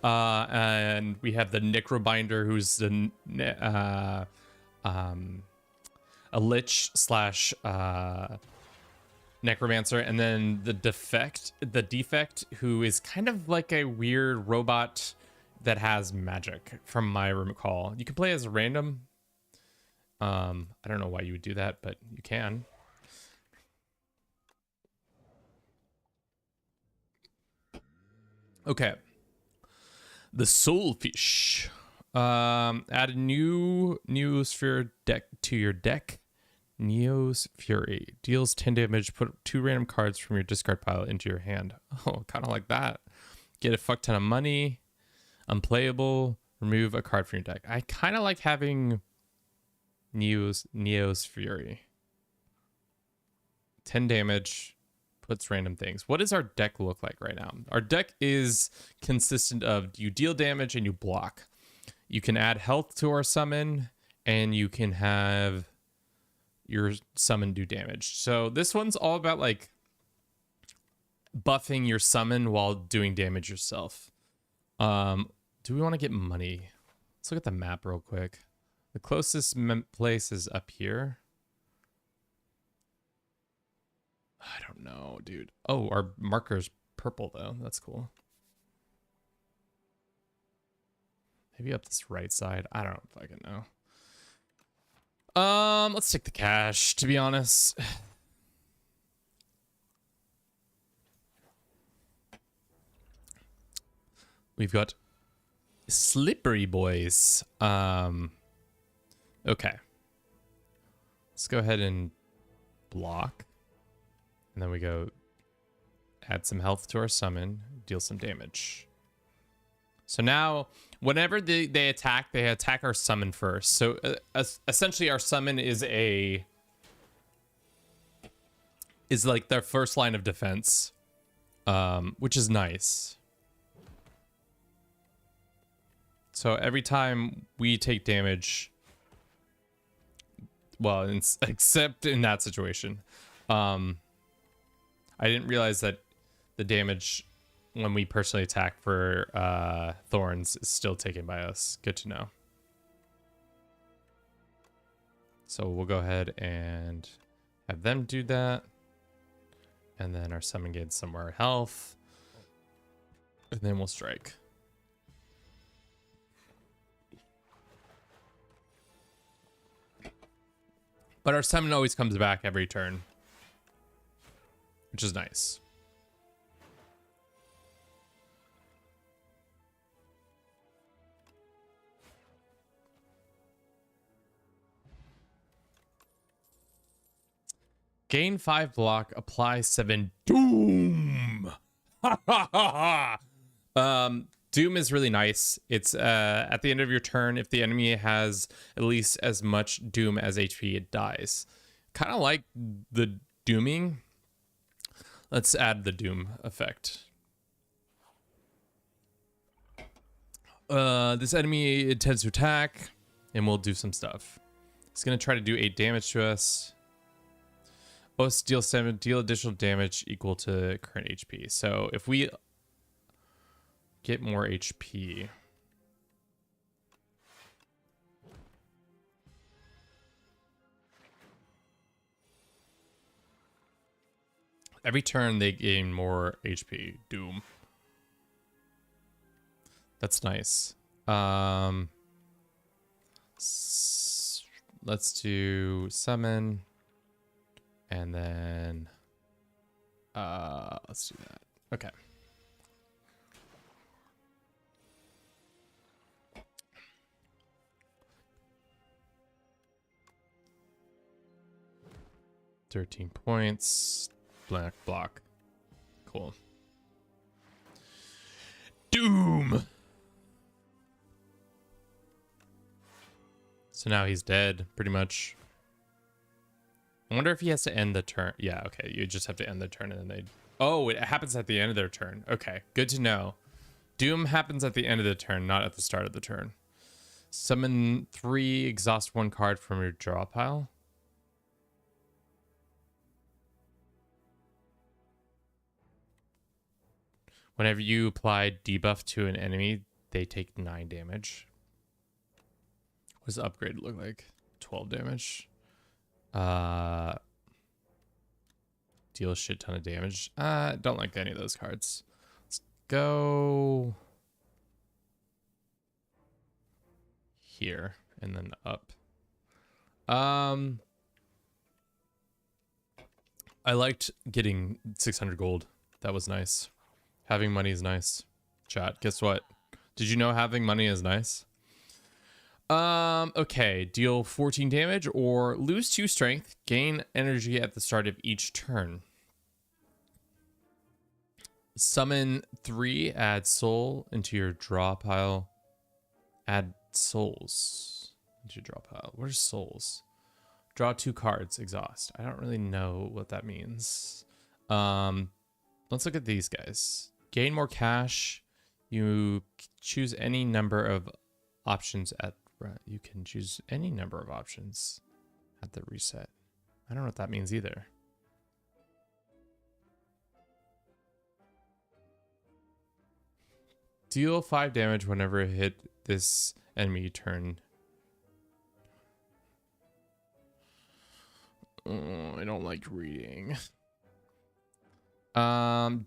And we have the Necrobinder, who's a lich slash Necromancer, and then the defect, who is kind of like a weird robot that has magic, from my recall. You can play as a random. I don't know why you would do that, but you can. Okay. The Soulfish. Add a new Neosphere deck to your deck. Neo's Fury deals 10 damage. Put 2 random cards from your discard pile into your hand. Oh, kind of like that. Get a fuck ton of money. Unplayable. Remove a card from your deck. I kind of like having Neo's Fury. 10 damage. Puts random things. What does our deck look like right now? Our deck is consistent of you deal damage and you block. You can add health to our summon, and you can have your summon do damage. So this one's all about like buffing your summon while doing damage yourself. Do we want to get money? Let's look at the map real quick. The closest place is up here. I don't know, dude. Oh, our marker's purple though. That's cool. Maybe up this right side. I don't fucking know. Let's take the cash, to be honest. We've got Slippery Boys. Okay. Let's go ahead and block. And then we go add some health to our summon, deal some damage. So now, whenever they attack our summon first. So essentially our summon is like their first line of defense, which is nice. So every time we take damage, well, except in that situation, I didn't realize that the damage when we personally attack for thorns is still taken by us. Good to know. So we'll go ahead and have them do that. And then our summon gains some more health. And then we'll strike. But our summon always comes back every turn, which is nice. Gain 5 block, apply 7 doom. Doom is really nice. It's at the end of your turn, if the enemy has at least as much doom as HP, it dies. Kind of like the dooming. Let's add the doom effect. This enemy intends to attack, and we'll do some stuff. It's gonna try to do 8 damage to us. Oh, deal 7, deal additional damage equal to current HP. So if we get more HP, every turn they gain more HP. Doom. That's nice. Let's do summon. And then, let's do that. Okay. $13 points. Black block. Cool. Doom. So now he's dead, pretty much. I wonder if he has to end the turn. Yeah, okay. You just have to end the turn and then they... Oh, it happens at the end of their turn. Okay, good to know. Doom happens at the end of the turn, not at the start of the turn. Summon 3, exhaust 1 card from your draw pile. Whenever you apply debuff to an enemy, they take 9 damage. What does the upgrade look like? 12 damage. Deal a shit ton of damage. Don't like any of those cards. Let's go here and then up. I liked getting 600 gold. That was nice. Having money is nice. Chat, guess what? Did you know having money is nice? Okay, deal 14 damage or lose 2 strength, gain energy at the start of each turn. Summon 3, add soul into your draw pile. Add souls into your draw pile. What are souls? Draw 2 cards, exhaust. I don't really know what that means. Let's look at these guys. Gain more cash. You choose any number of options at... You can choose any number of options at the reset. I don't know what that means either. Deal 5 damage whenever it hit this enemy turn. Oh, I don't like reading. Applying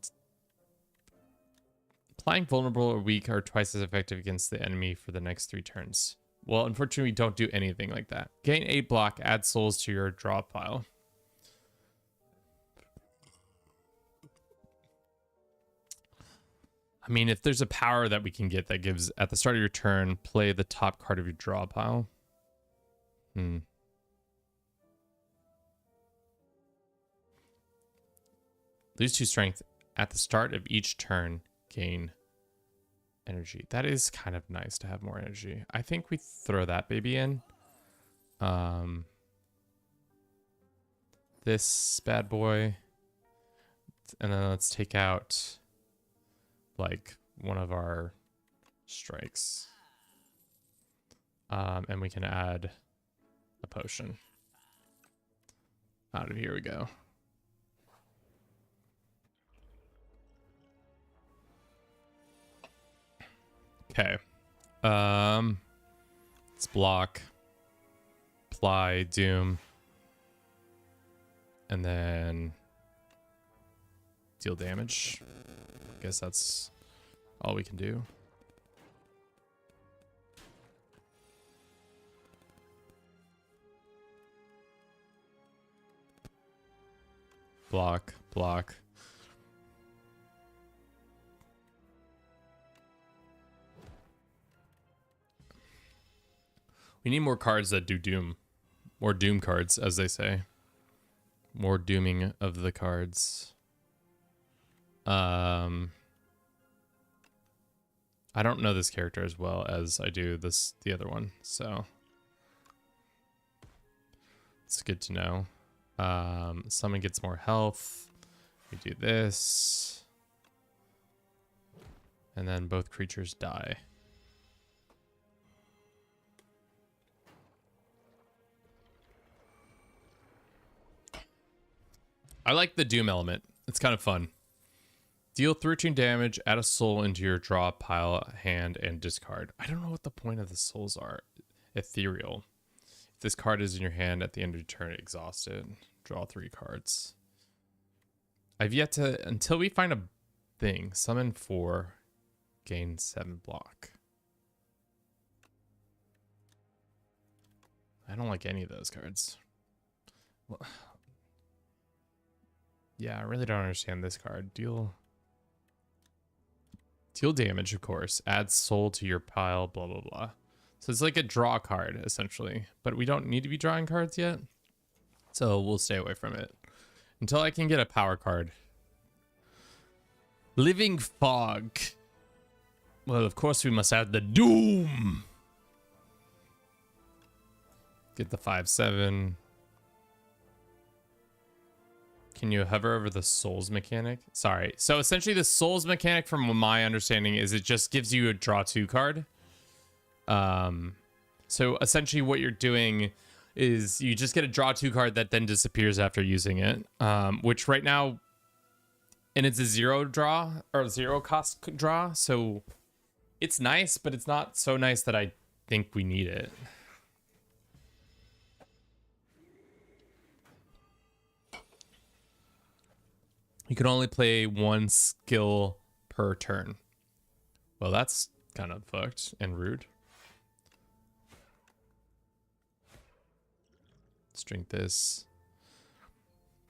vulnerable or weak are twice as effective against the enemy for the next 3 turns. Well, unfortunately, we don't do anything like that. Gain 8 block, add souls to your draw pile. I mean, if there's a power that we can get that gives, at the start of your turn, play the top card of your draw pile. Lose 2 strength at the start of each turn, gain energy. That is kind of nice to have more energy. I think we throw that baby in. This bad boy. And then let's take out like one of our strikes. And we can add a potion. Out of here we go. Okay. Let's block. Apply doom. And then deal damage. I guess that's all we can do. block, block. We need more cards that do Doom. More Doom cards, as they say. More dooming of the cards. I don't know this character as well as I do the other one, so it's good to know. Someone gets more health. We do this. And then both creatures die. I like the Doom element. It's kind of fun. Deal 13 damage, add a soul into your draw pile, hand, and discard. I don't know what the point of the souls are. Ethereal. If this card is in your hand at the end of your turn, exhausted. Draw 3 cards. I've yet to, until we find a thing, summon 4, gain 7 block. I don't like any of those cards. Well, yeah, I really don't understand this card. Deal damage, of course. Add soul to your pile, blah, blah, blah. So it's like a draw card, essentially. But we don't need to be drawing cards yet. So we'll stay away from it. Until I can get a power card. Living Fog. Well, of course we must add the Doom. Get the 5/7. Can you hover over the souls mechanic? Sorry. So essentially the souls mechanic, from my understanding, is it just gives you a draw 2 card. So essentially what you're doing is you just get a draw 2 card that then disappears after using it. Which right now, and it's a 0 draw or 0 cost draw. So it's nice, but it's not so nice that I think we need it. You can only play 1 skill per turn. Well, that's kind of fucked and rude. Let's drink this.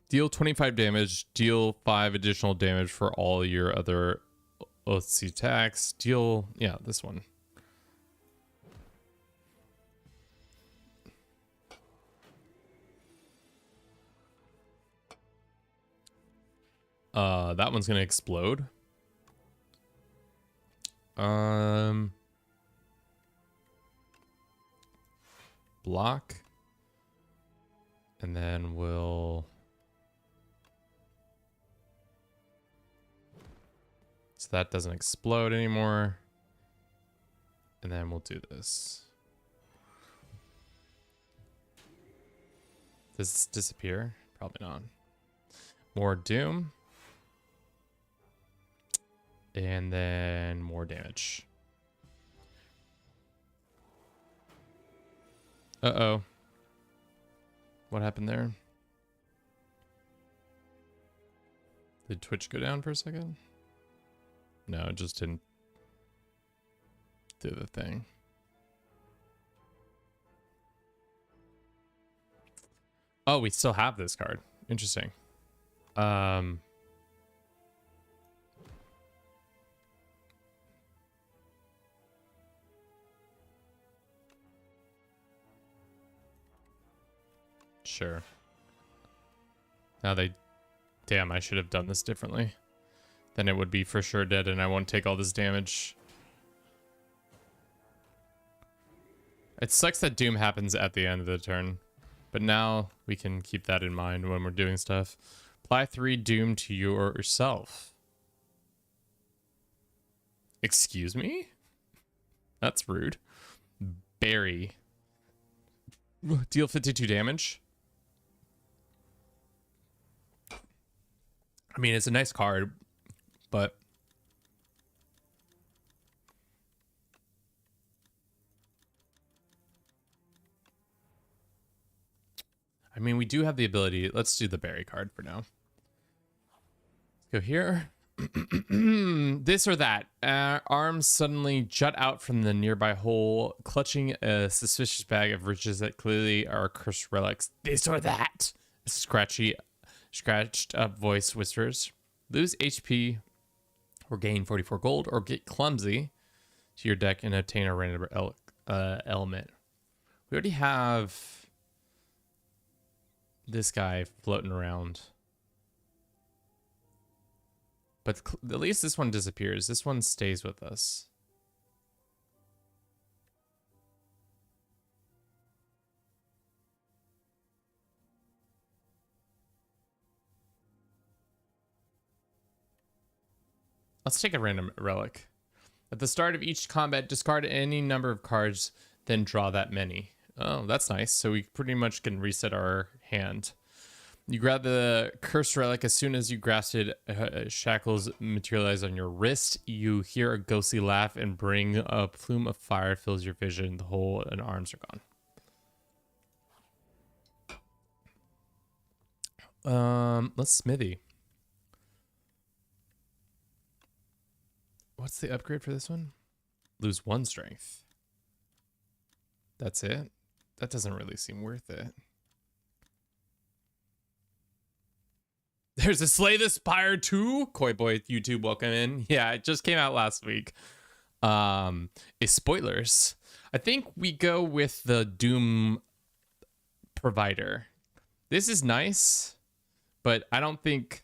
Deal 25 damage. Deal 5 additional damage for all your other oaths attacks. Deal, yeah, this one. That one's gonna explode. Block. And then we'll... So that doesn't explode anymore. And then we'll do this. Does this disappear? Probably not. More Doom. And then more damage. Uh-oh. What happened there? Did Twitch go down for a second? No, it just didn't do the thing. Oh, we still have this card. Interesting. Sure. Now they... Damn, I should have done this differently. Then it would be for sure dead and I won't take all this damage. It sucks that Doom happens at the end of the turn. But now we can keep that in mind when we're doing stuff. Apply 3 Doom to yourself. Excuse me? That's rude. Bury. Deal 52 damage. I mean, it's a nice card, but... I mean, we do have the ability. Let's do the berry card for now. Let's go here. This or that. Arms suddenly jut out from the nearby hole, clutching a suspicious bag of riches that clearly are cursed relics. This or that. Scratchy Scratched up voice whispers. Lose HP or gain 44 gold, or get clumsy to your deck and obtain a random element. We already have this guy floating around. But at least this one disappears. This one stays with us. Let's take a random relic. At the start of each combat, discard any number of cards, then draw that many. Oh, that's nice. So we pretty much can reset our hand. You grab the cursed relic. As soon as you grasp it, shackles materialize on your wrist. You hear a ghostly laugh and bring a plume of fire fills your vision. The whole and arms are gone. Let's smithy. What's the upgrade for this one? Lose 1 strength. That's it? That doesn't really seem worth it. There's a Slay the Spire 2. Koi Boy YouTube, welcome in. Yeah, it just came out last week. It's spoilers. I think we go with the Doom provider. This is nice, but I don't think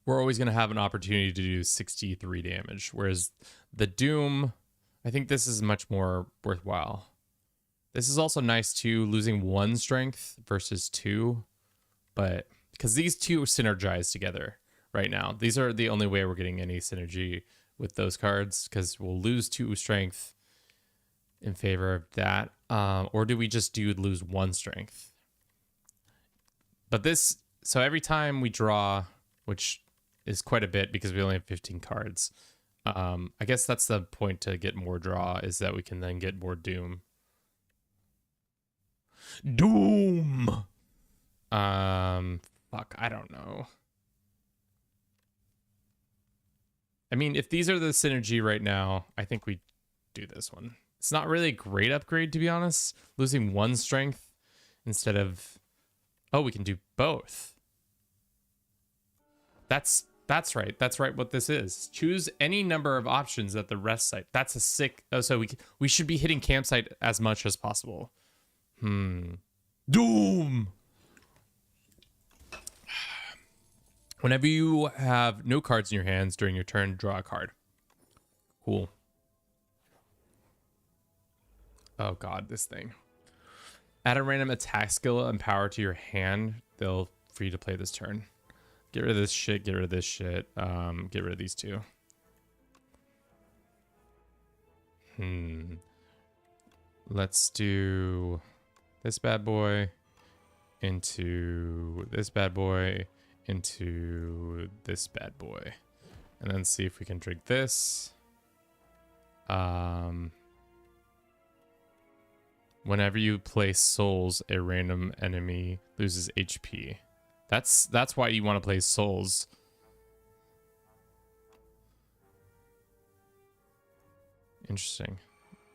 we're always going to have an opportunity to do 63 damage. Whereas the Doom, I think this is much more worthwhile. This is also nice too, losing 1 strength versus 2. But because these two synergize together right now. These are the only way we're getting any synergy with those cards, because we'll lose 2 strength in favor of that. Or do we just do lose 1 strength? But this, so every time we draw, which is quite a bit because we only have 15 cards. I guess that's the point to get more draw, is that we can then get more Doom. Doom! Fuck, I don't know. I mean, if these are the synergy right now, I think we do this one. It's not really a great upgrade, to be honest. Losing 1 strength instead of... Oh, we can do both. That's right. That's right what this is. Choose any number of options at the rest site. That's a sick... Oh, so we should be hitting campsite as much as possible. Doom! Whenever you have no cards in your hands during your turn, draw a card. Cool. Oh god, this thing. Add a random attack skill and power to your hand. They'll free to play this turn. Get rid of this shit, get rid of this shit. Get rid of these 2. Let's do this bad boy into this bad boy into this bad boy. And then see if we can drink this. Whenever you place souls, a random enemy loses HP. That's why you want to play souls. Interesting.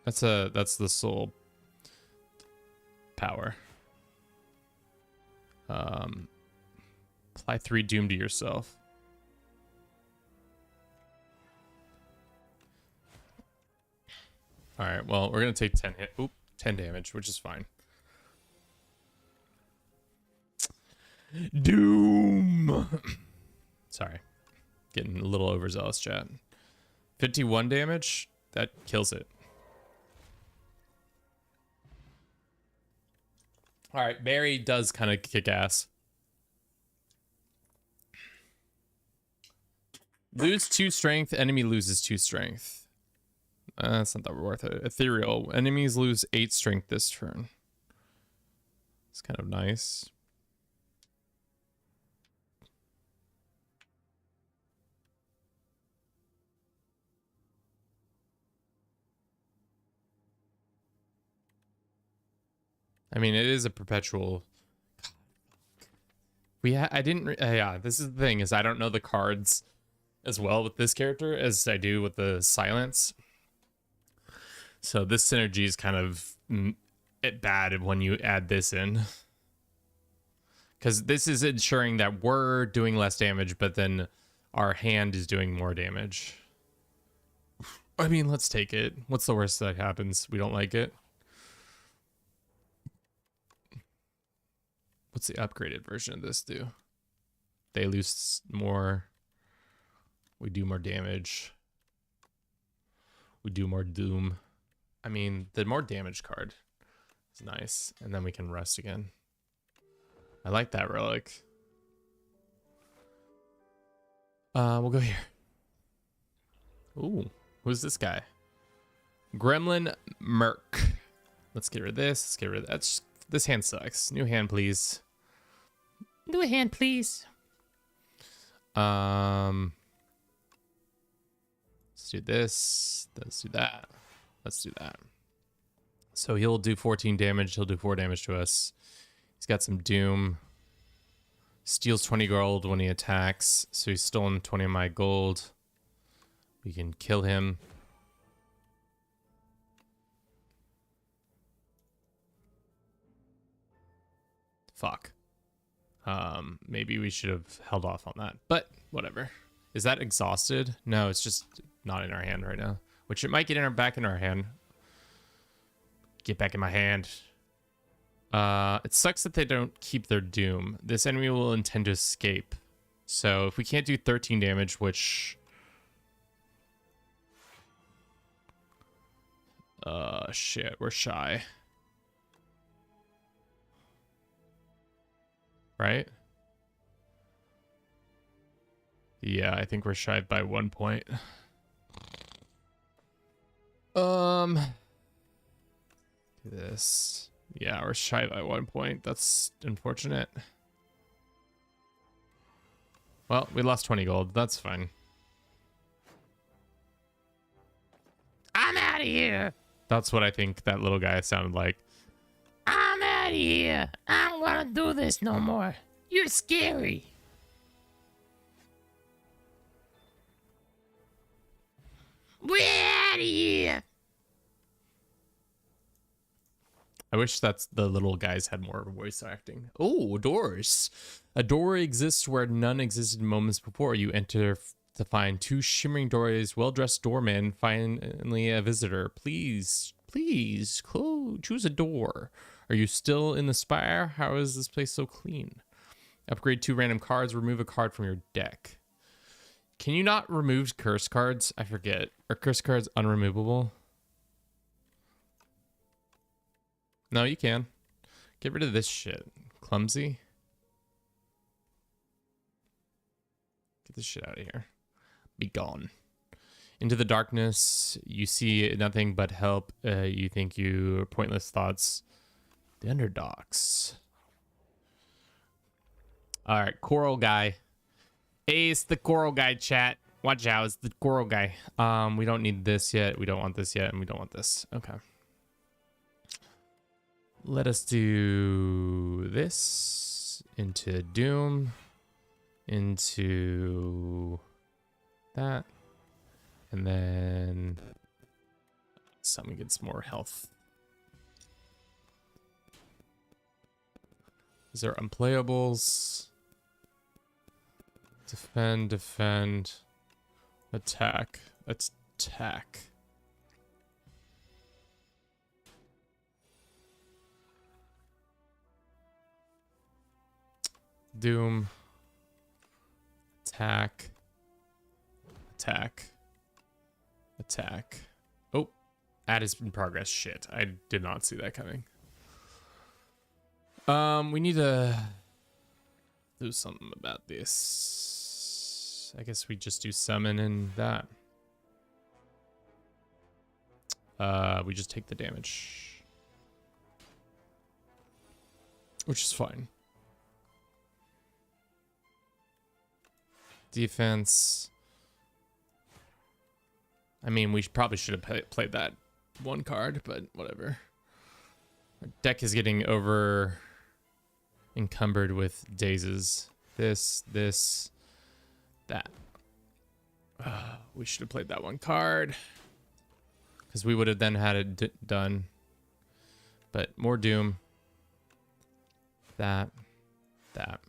That's the soul power. Apply 3 doom to yourself. All right. Well, we're gonna take 10 damage, which is fine. Doom. Sorry, getting a little overzealous, chat. 51 damage. That kills it. All right, Barry does kind of kick ass. Lose 2 strength. Enemy loses 2 strength. That's not that worth it. Ethereal. Enemies lose 8 strength this turn. It's kind of nice. I mean, it is a perpetual. I didn't. Yeah, this is the thing, is I don't know the cards as well with this character as I do with the silence. So this synergy is kind of bad when you add this in. Because this is ensuring that we're doing less damage, but then our hand is doing more damage. I mean, let's take it. What's the worst that happens? We don't like it. What's the upgraded version of this do? They lose more. We do more damage. We do more doom. I mean, the more damage card is nice. And then we can rest again. I like that relic. We'll go here. Ooh, who's this guy? Gremlin Merc. Let's get rid of this. Let's get rid of that. This hand sucks. New hand, please. New hand, please. Let's do this. Let's do that. Let's do that. So he'll do 14 damage. He'll do 4 damage to us. He's got some doom. Steals 20 gold when he attacks. So he's stolen 20 of my gold. We can kill him. Fuck. Maybe we should have held off on that, but whatever. Is that exhausted? No, it's just not in our hand right now, which it might get back in our hand. Get back in my hand. It sucks that they don't keep their doom. This enemy will intend to escape. So if we can't do 13 damage, which... shit, we're shy. Right? Yeah, I think we're shy by 1 point. Do this. Yeah, we're shy by 1 point. That's unfortunate. Well, we lost 20 gold. That's fine. I'm out of here. That's what I think that little guy sounded like. I'm out of here. I don't want to do this no more. You're scary. We're out of here. I wish that's the little guys had more voice acting. Oh, doors. A door exists where none existed moments before. You enter to find 2 shimmering doorways, well-dressed doorman, finally a visitor. Please, choose a door. Are you still in the spire? How is this place so clean? Upgrade 2 random cards. Remove a card from your deck. Can you not remove curse cards? I forget. Are curse cards unremovable? No, you can. Get rid of this shit. Clumsy. Get this shit out of here. Be gone. Into the darkness, you see nothing but help. You think you pointless thoughts. The underdogs. All right, coral guy. Hey, it's the coral guy, chat. Watch out, it's the coral guy. We don't need this yet. We don't want this yet, and we don't want this. Okay. Let us do this into Doom, into that, and then something gets more health. Is there unplayables? Defend, defend, attack, attack. Doom, attack, attack, attack. Oh, add is in progress. Shit, I did not see that coming. We need to do something about this. I guess we just do summon and that. We just take the damage, which is fine. Defense. I mean, we probably should have played that one card, but whatever. Our deck is getting over encumbered with dazes. This, that. We should have played that one card, because we would have then had it done. But more Doom. That. that.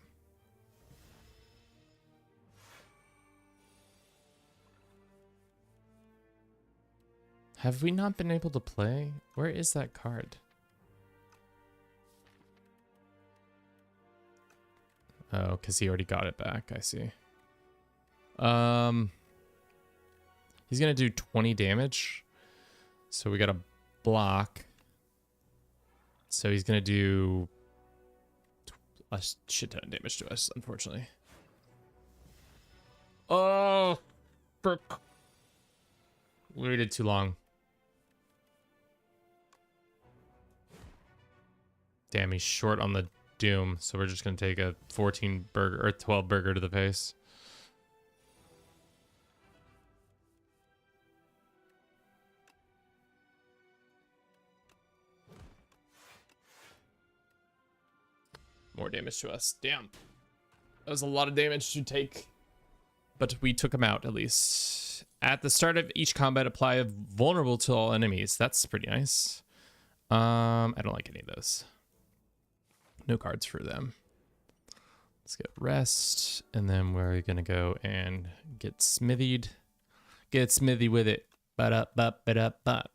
Have we not been able to play? Where is that card? Oh, because he already got it back. I see. He's gonna do 20 damage. So we got a block. So he's gonna do a shit ton of damage to us, unfortunately. Oh, frick. We waited too long. Damn, he's short on the Doom, so we're just gonna take a 14 burger or 12 burger to the face. More damage to us. Damn. That was a lot of damage to take. But we took him out, at least. At the start of each combat, apply a vulnerable to all enemies. That's pretty nice. I don't like any of those. No cards for them. Let's get rest. And then we're going to go and get smithied. Get smithy with it. Ba-da-ba-ba-da-ba.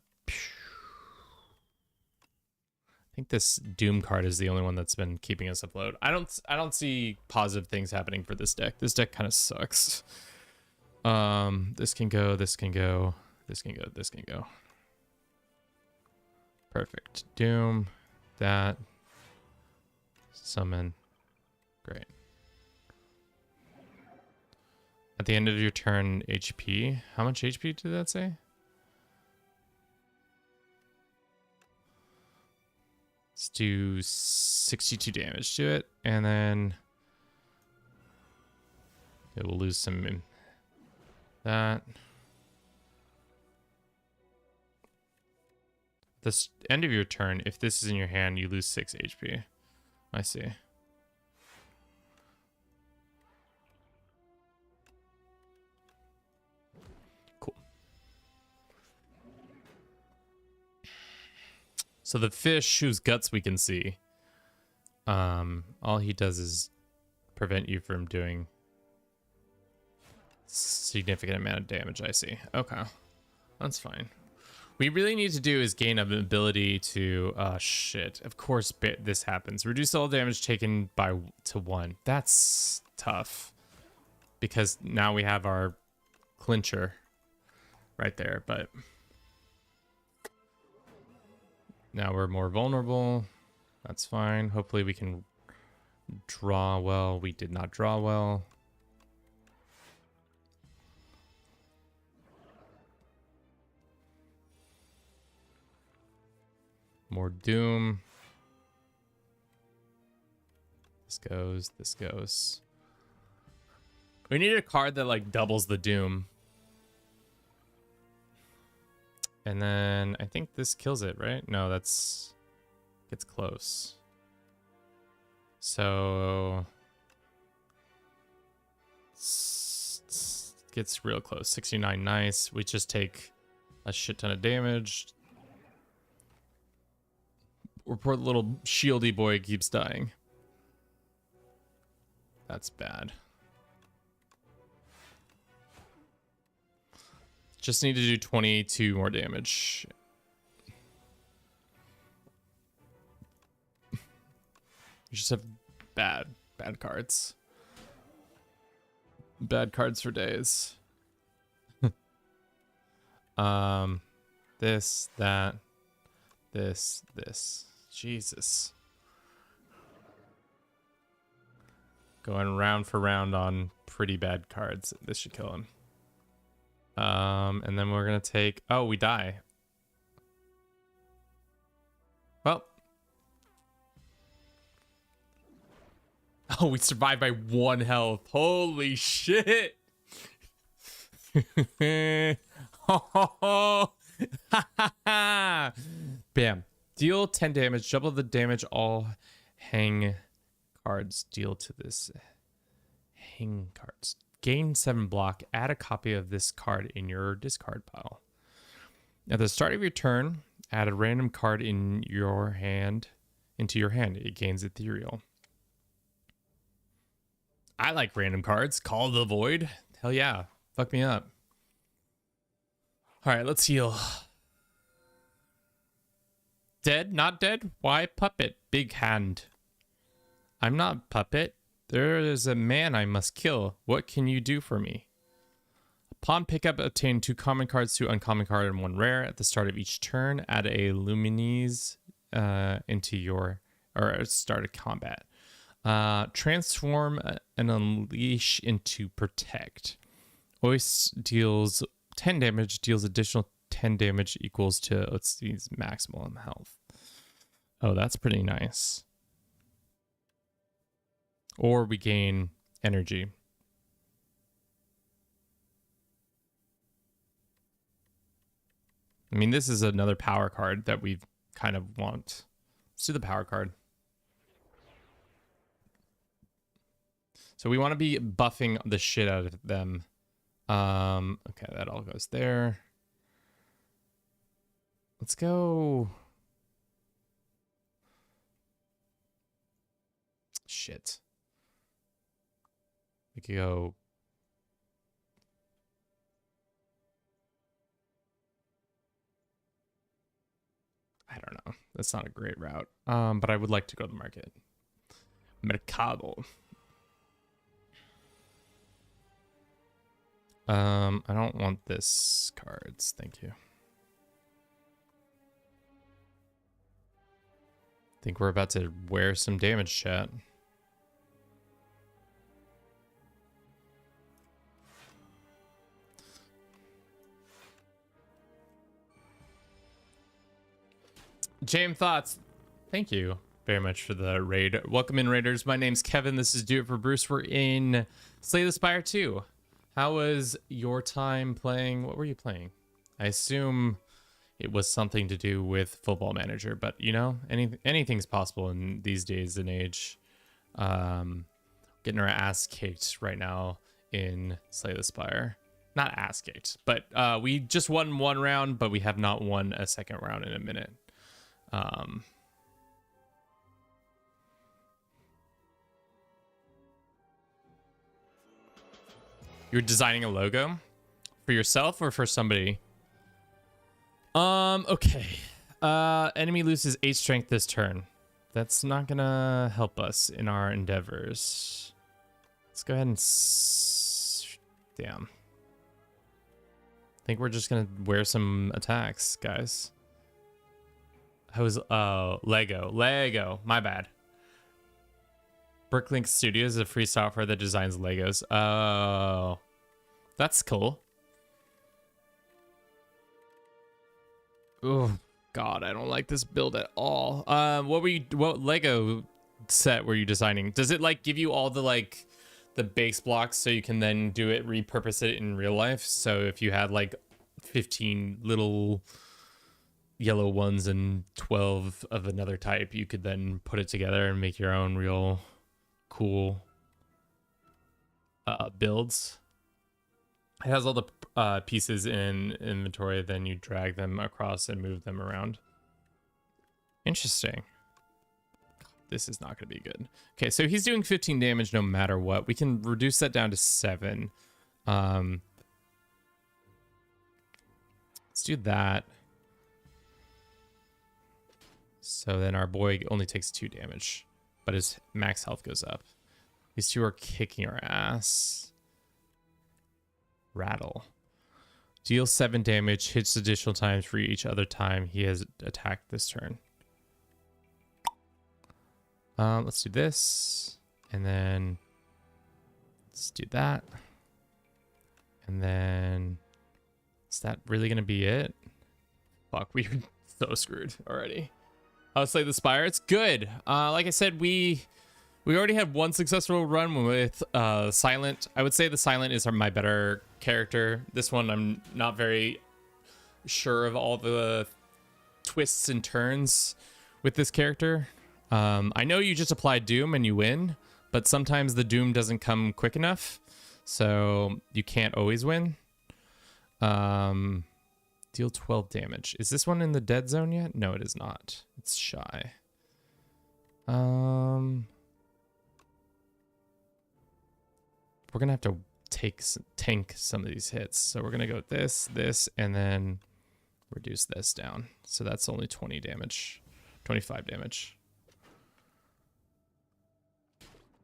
I think this Doom card is the only one that's been keeping us afloat. I don't see positive things happening for this deck. This deck kind of sucks. This can go, this can go, this can go, this can go. Perfect. Doom, that, summon, great. At the end of your turn, HP. How much HP did that say? Let's do 62 damage to it, and then it will lose some that. This end of your turn, if this is in your hand, you lose 6 HP. I see. Cool. So the fish whose guts we can see, all he does is prevent you from doing significant amount of damage. I see. Okay, that's fine. We really need to do is gain an ability to shit. Of course this happens. Reduce all damage taken to 1. That's tough because now we have our clincher right there, but now we're more vulnerable. That's fine. Hopefully we can draw well. We did not draw well. More Doom. This goes, this goes. We need a card that like doubles the Doom. And then I think this kills it, right? No, that's gets close. So gets real close. 69, nice. We just take a shit ton of damage. Our poor little shieldy boy keeps dying. That's bad. Just need to do 22 more damage. We just have bad cards. Bad cards for days. This, that, this. Jesus. Going round for round on pretty bad cards. This should kill him. And then we're gonna take... Oh, we die. Well. Oh, we survived by 1 health. Holy shit. Bam. Deal 10 damage. Double the damage all hang cards deal to this. Hang cards. Gain 7 block. Add a copy of this card in your discard pile. At the start of your turn, add a random card in your hand into your hand. It gains ethereal. I like random cards. Call the Void. Hell yeah. Fuck me up. All right, let's heal. Dead? Not dead? Why puppet? Big hand. I'm not puppet. There is a man I must kill. What can you do for me? Upon pickup, obtain 2 common cards, 2 uncommon card, and 1 rare. At the start of each turn, add a Luminese into your, or start a combat. Transform and unleash into protect. Always deals 10 damage, deals additional 10 damage equals to, let's see, maximum health. Oh, that's pretty nice. Or we gain energy. I mean, this is another power card that we kind of want. Let's do the power card. So we want to be buffing the shit out of them. Okay, that all goes there. Let's go. Shit. We could go. I don't know. That's not a great route. But I would like to go to the market. Mercado. I don't want this cards. Thank you. I think we're about to wear some damage, chat. James Thoughts, thank you very much for the raid. Welcome in, raiders. My name's Kevin. This is Do It for Bruce. We're in Slay the Spire 2. How was your time playing? What were you playing? I assume it was something to do with Football Manager, but you know, anything's possible in these days and age. Getting our ass kicked right now in Slay the Spire. Not ass kicked, but we just won 1 round, but we have not won a second round in a minute. You're designing a logo for yourself or for somebody? Okay. Enemy loses 8 strength this turn. That's not gonna help us in our endeavors. Let's go ahead and damn. I think we're just gonna wear some attacks, guys. I was Lego. My bad. Bricklink Studios is a free software that designs Legos. Oh, that's cool. Oh God, I don't like this build at all. What Lego set were you designing? Does it like give you all the like the base blocks so you can then do it, repurpose it in real life? So if you had like 15 little yellow ones and 12 of another type, you could then put it together and make your own real cool builds. It has all the pieces in inventory, then you drag them across and move them around. Interesting. This is not going to be good. Okay, so he's doing 15 damage no matter what. We can reduce that down to 7. Let's do that. So then our boy only takes 2 damage, but his max health goes up. These two are kicking our ass. Rattle. Deal 7 damage, hits additional times for each other time he has attacked this turn. Let's do this, and then let's do that. And then, is that really gonna be it? Fuck, we're so screwed already. I'll Slay the Spire. It's good. Like I said, we already had 1 successful run with Silent. I would say the Silent is my better character. This one, I'm not very sure of all the twists and turns with this character. I know you just apply Doom and you win, but sometimes the Doom doesn't come quick enough, so you can't always win. Deal 12 damage. Is this one in the dead zone yet? No, it is not. It's shy. we're gonna have to tank some of these hits. So we're gonna go this, and then reduce this down. So that's only 20 damage, 25 damage.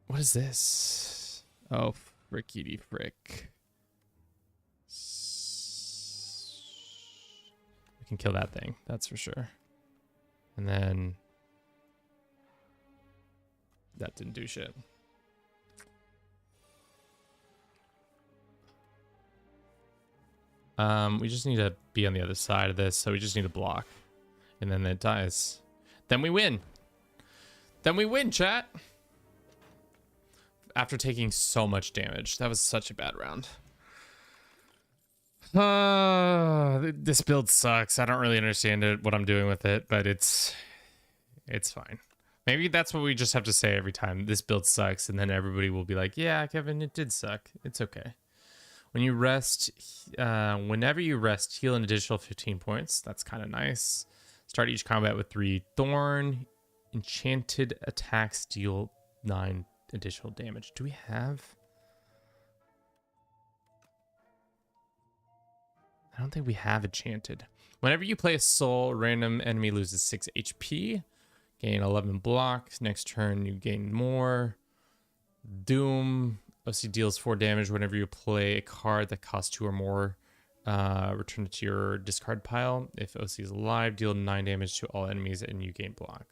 What is this? Oh, frickity frick. We can kill that thing, that's for sure. And then that didn't do shit. We just need to be on the other side of this, so we just need to block. And then it dies. Then we win. Then we win, chat. After taking so much damage. That was such a bad round. This build sucks. I don't really understand what I'm doing with it, but it's fine. Maybe that's what we just have to say every time. This build sucks, and then everybody will be like, yeah, Kevin, it did suck. It's okay. When you rest, whenever you rest, heal an additional 15 points. That's kind of nice. Start each combat with 3 thorn. Enchanted attacks deal 9 additional damage. Do we have? I don't think we have enchanted. Whenever you play a soul, a random enemy loses 6 HP. Gain 11 blocks. Next turn, you gain more. Doom. OC deals 4 damage whenever you play a card that costs 2 or more. Return it to your discard pile. If OC is alive, deal 9 damage to all enemies and you gain block.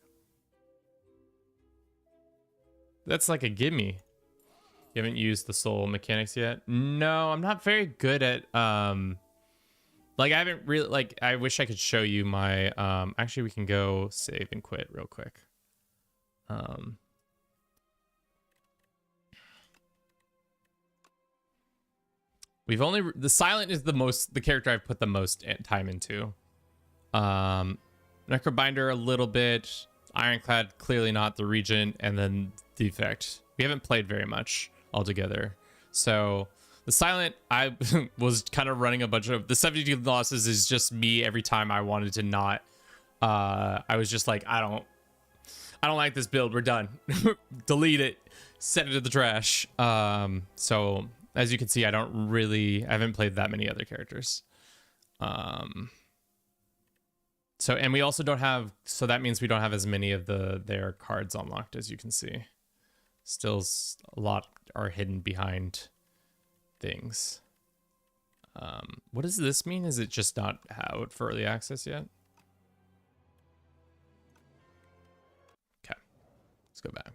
That's like a gimme. You haven't used the soul mechanics yet? No, I'm not very good at like I haven't really like I wish I could show you my actually we can go save and quit real quick. We've only the silent is the character I've put the most time into. Necrobinder a little bit, Ironclad clearly not, the Regent, and then Defect. We haven't played very much altogether. So the silent, I was kind of running a bunch of the 72 losses is just me every time I wanted to not. I was just like, I don't like this build. We're done. Delete it. Send it to the trash. So as you can see, I haven't played that many other characters. So, and we also don't have, so that means we don't have as many of their cards unlocked, as you can see. Still a lot are hidden behind things. What does this mean? Is it just not out for early access yet? Okay, let's go back.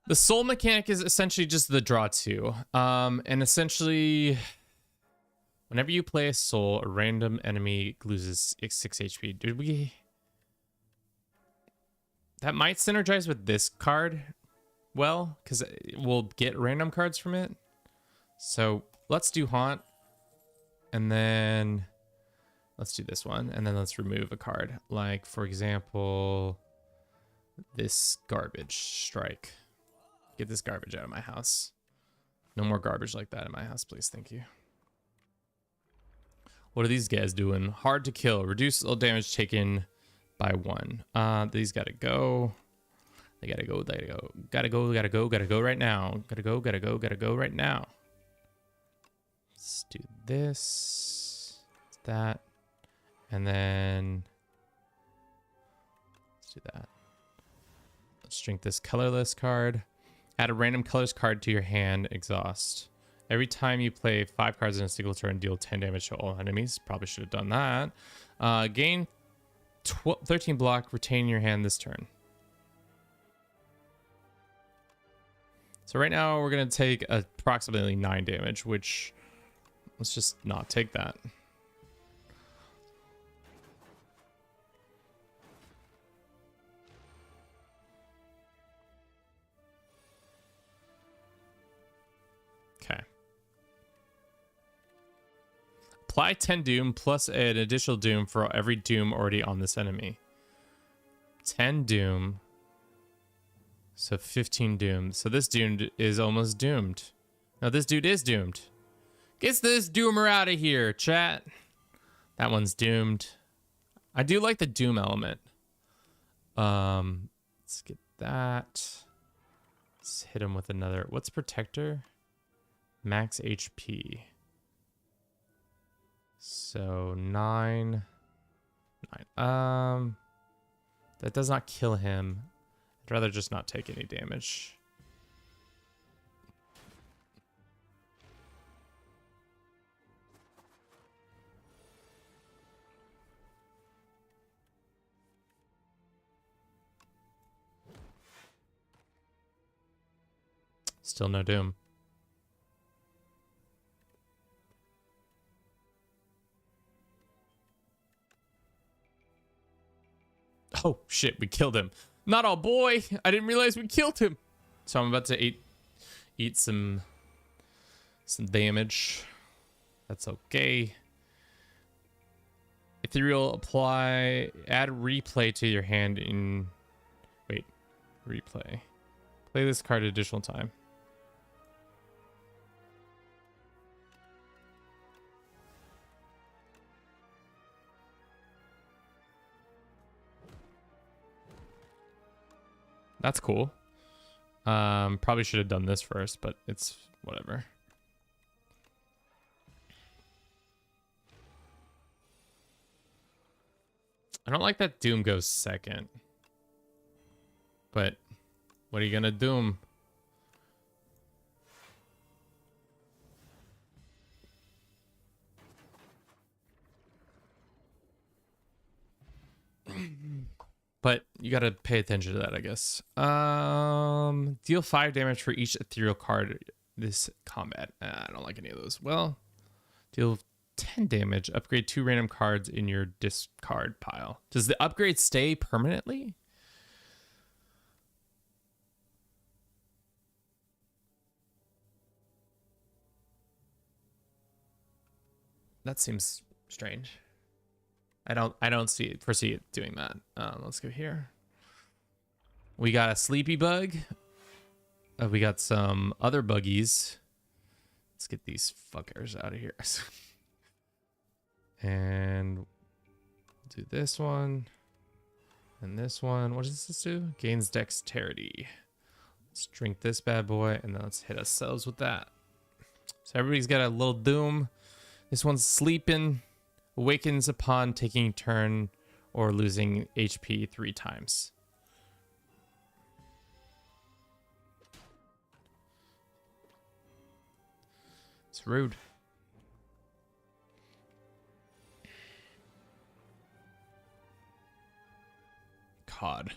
The soul mechanic is essentially just the draw 2. And essentially, whenever you play a soul, a random enemy loses 6 HP. Did we? That might synergize with this card well, because we'll get random cards from it. So let's do Haunt. And then let's do this one. And then let's remove a card. Like, for example, this garbage strike. Get this garbage out of my house. No more garbage like that in my house, please. Thank you. What are these guys doing? Hard to kill. Reduce all damage taken by 1. These gotta go. They gotta go. They gotta go. Gotta go. Gotta go. Gotta go right now. Gotta go. Gotta go. Gotta go right now. Let's do this. That. And then let's do that. Let's drink this colorless card. Add a random colors card to your hand. Exhaust. Every time you play 5 cards in a single turn, deal 10 damage to all enemies. Probably should have done that. Gain 13 block. Retain your hand this turn. So right now we're going to take approximately 9 damage, which let's just not take that. Okay. Apply 10 doom plus an additional doom for every doom already on this enemy. 10 doom. So 15 doom. So this dude is almost doomed. No, this dude is doomed. Get this doomer out of here, chat. That one's doomed. I do like the doom element. Let's get that. Let's hit him with another. What's protector? Max HP. So 9. That does not kill him. I'd rather just not take any damage. Still no doom. Oh shit, we killed him. Not all boy. I didn't realize we killed him. So I'm about to eat some damage. That's okay. Ethereal apply. Add replay to your hand in. Wait, replay. Play this card additional time. That's cool. Probably should have done this first, but it's whatever. I don't like that Doom goes second. But what are you gonna Doom? But you gotta pay attention to that, I guess. Deal 5 damage for each ethereal card this combat. I don't like any of those. Well, deal 10 damage. Upgrade 2 random cards in your discard pile. Does the upgrade stay permanently? That seems strange. I don't foresee it doing that. Let's go here. We got a sleepy bug. We got some other buggies. Let's get these fuckers out of here. And do this one. And this one. What does this do? Gains dexterity. Let's drink this bad boy. And then let's hit ourselves with that. So everybody's got a little doom. This one's sleeping. Awakens upon taking a turn or losing HP 3 times. It's rude. COD.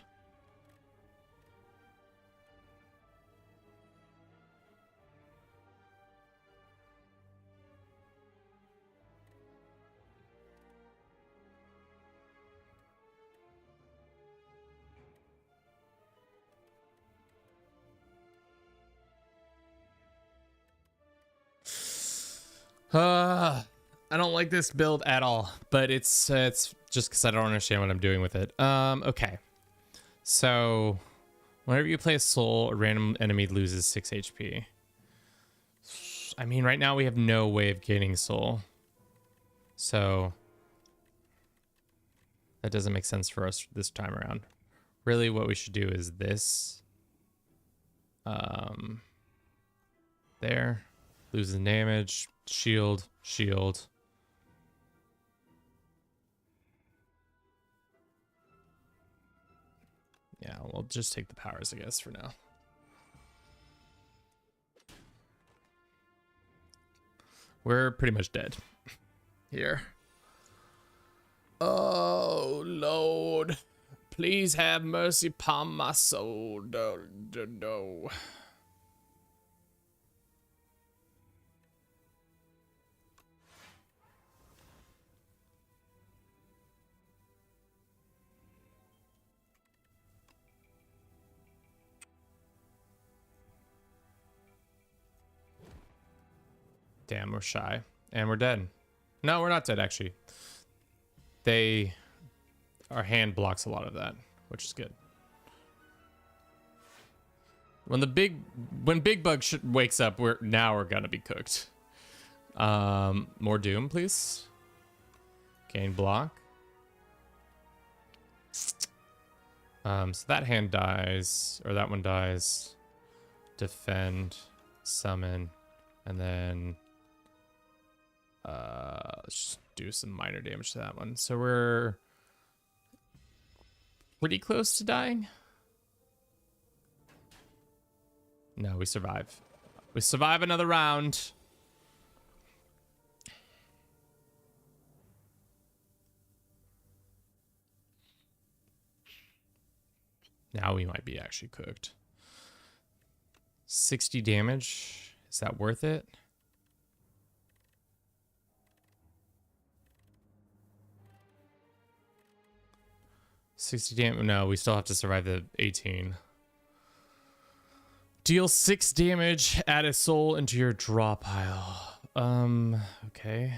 I don't like this build at all, but it's just because I don't understand what I'm doing with it. Okay. So, whenever you play a soul, a random enemy loses 6 HP. I mean, right now we have no way of gaining soul. So, that doesn't make sense for us this time around. Really, what we should do is this. There. Loses damage. Shield. Shield. Yeah, we'll just take the powers, I guess, for now. We're pretty much dead here. Oh, Lord. Please have mercy upon my soul. No. Damn, we're shy. And we're dead. No, we're not dead, actually. Our hand blocks a lot of that, which is good. When Big Bug wakes up, we're gonna be cooked. More Doom, please. Gain block. So that hand dies, or that one dies. defend, summon, and then let's just do some minor damage to that one. So we're pretty close to dying. No, we survive. We survive another round. Now we might be actually cooked. 60 damage. Is that worth it? No, we still have to survive the 18. Deal 6 damage, add a soul into your draw pile. Okay.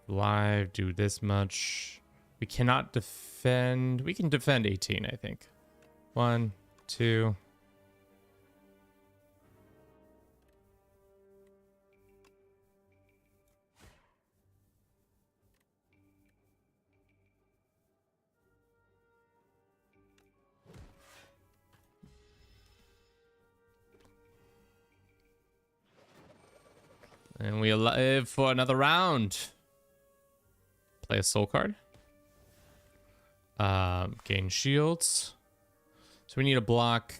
Live, do this much. We cannot defend. We can defend 18, I think. 1, 2. And we live for another round. Play a soul card. Gain shields. So we need a block.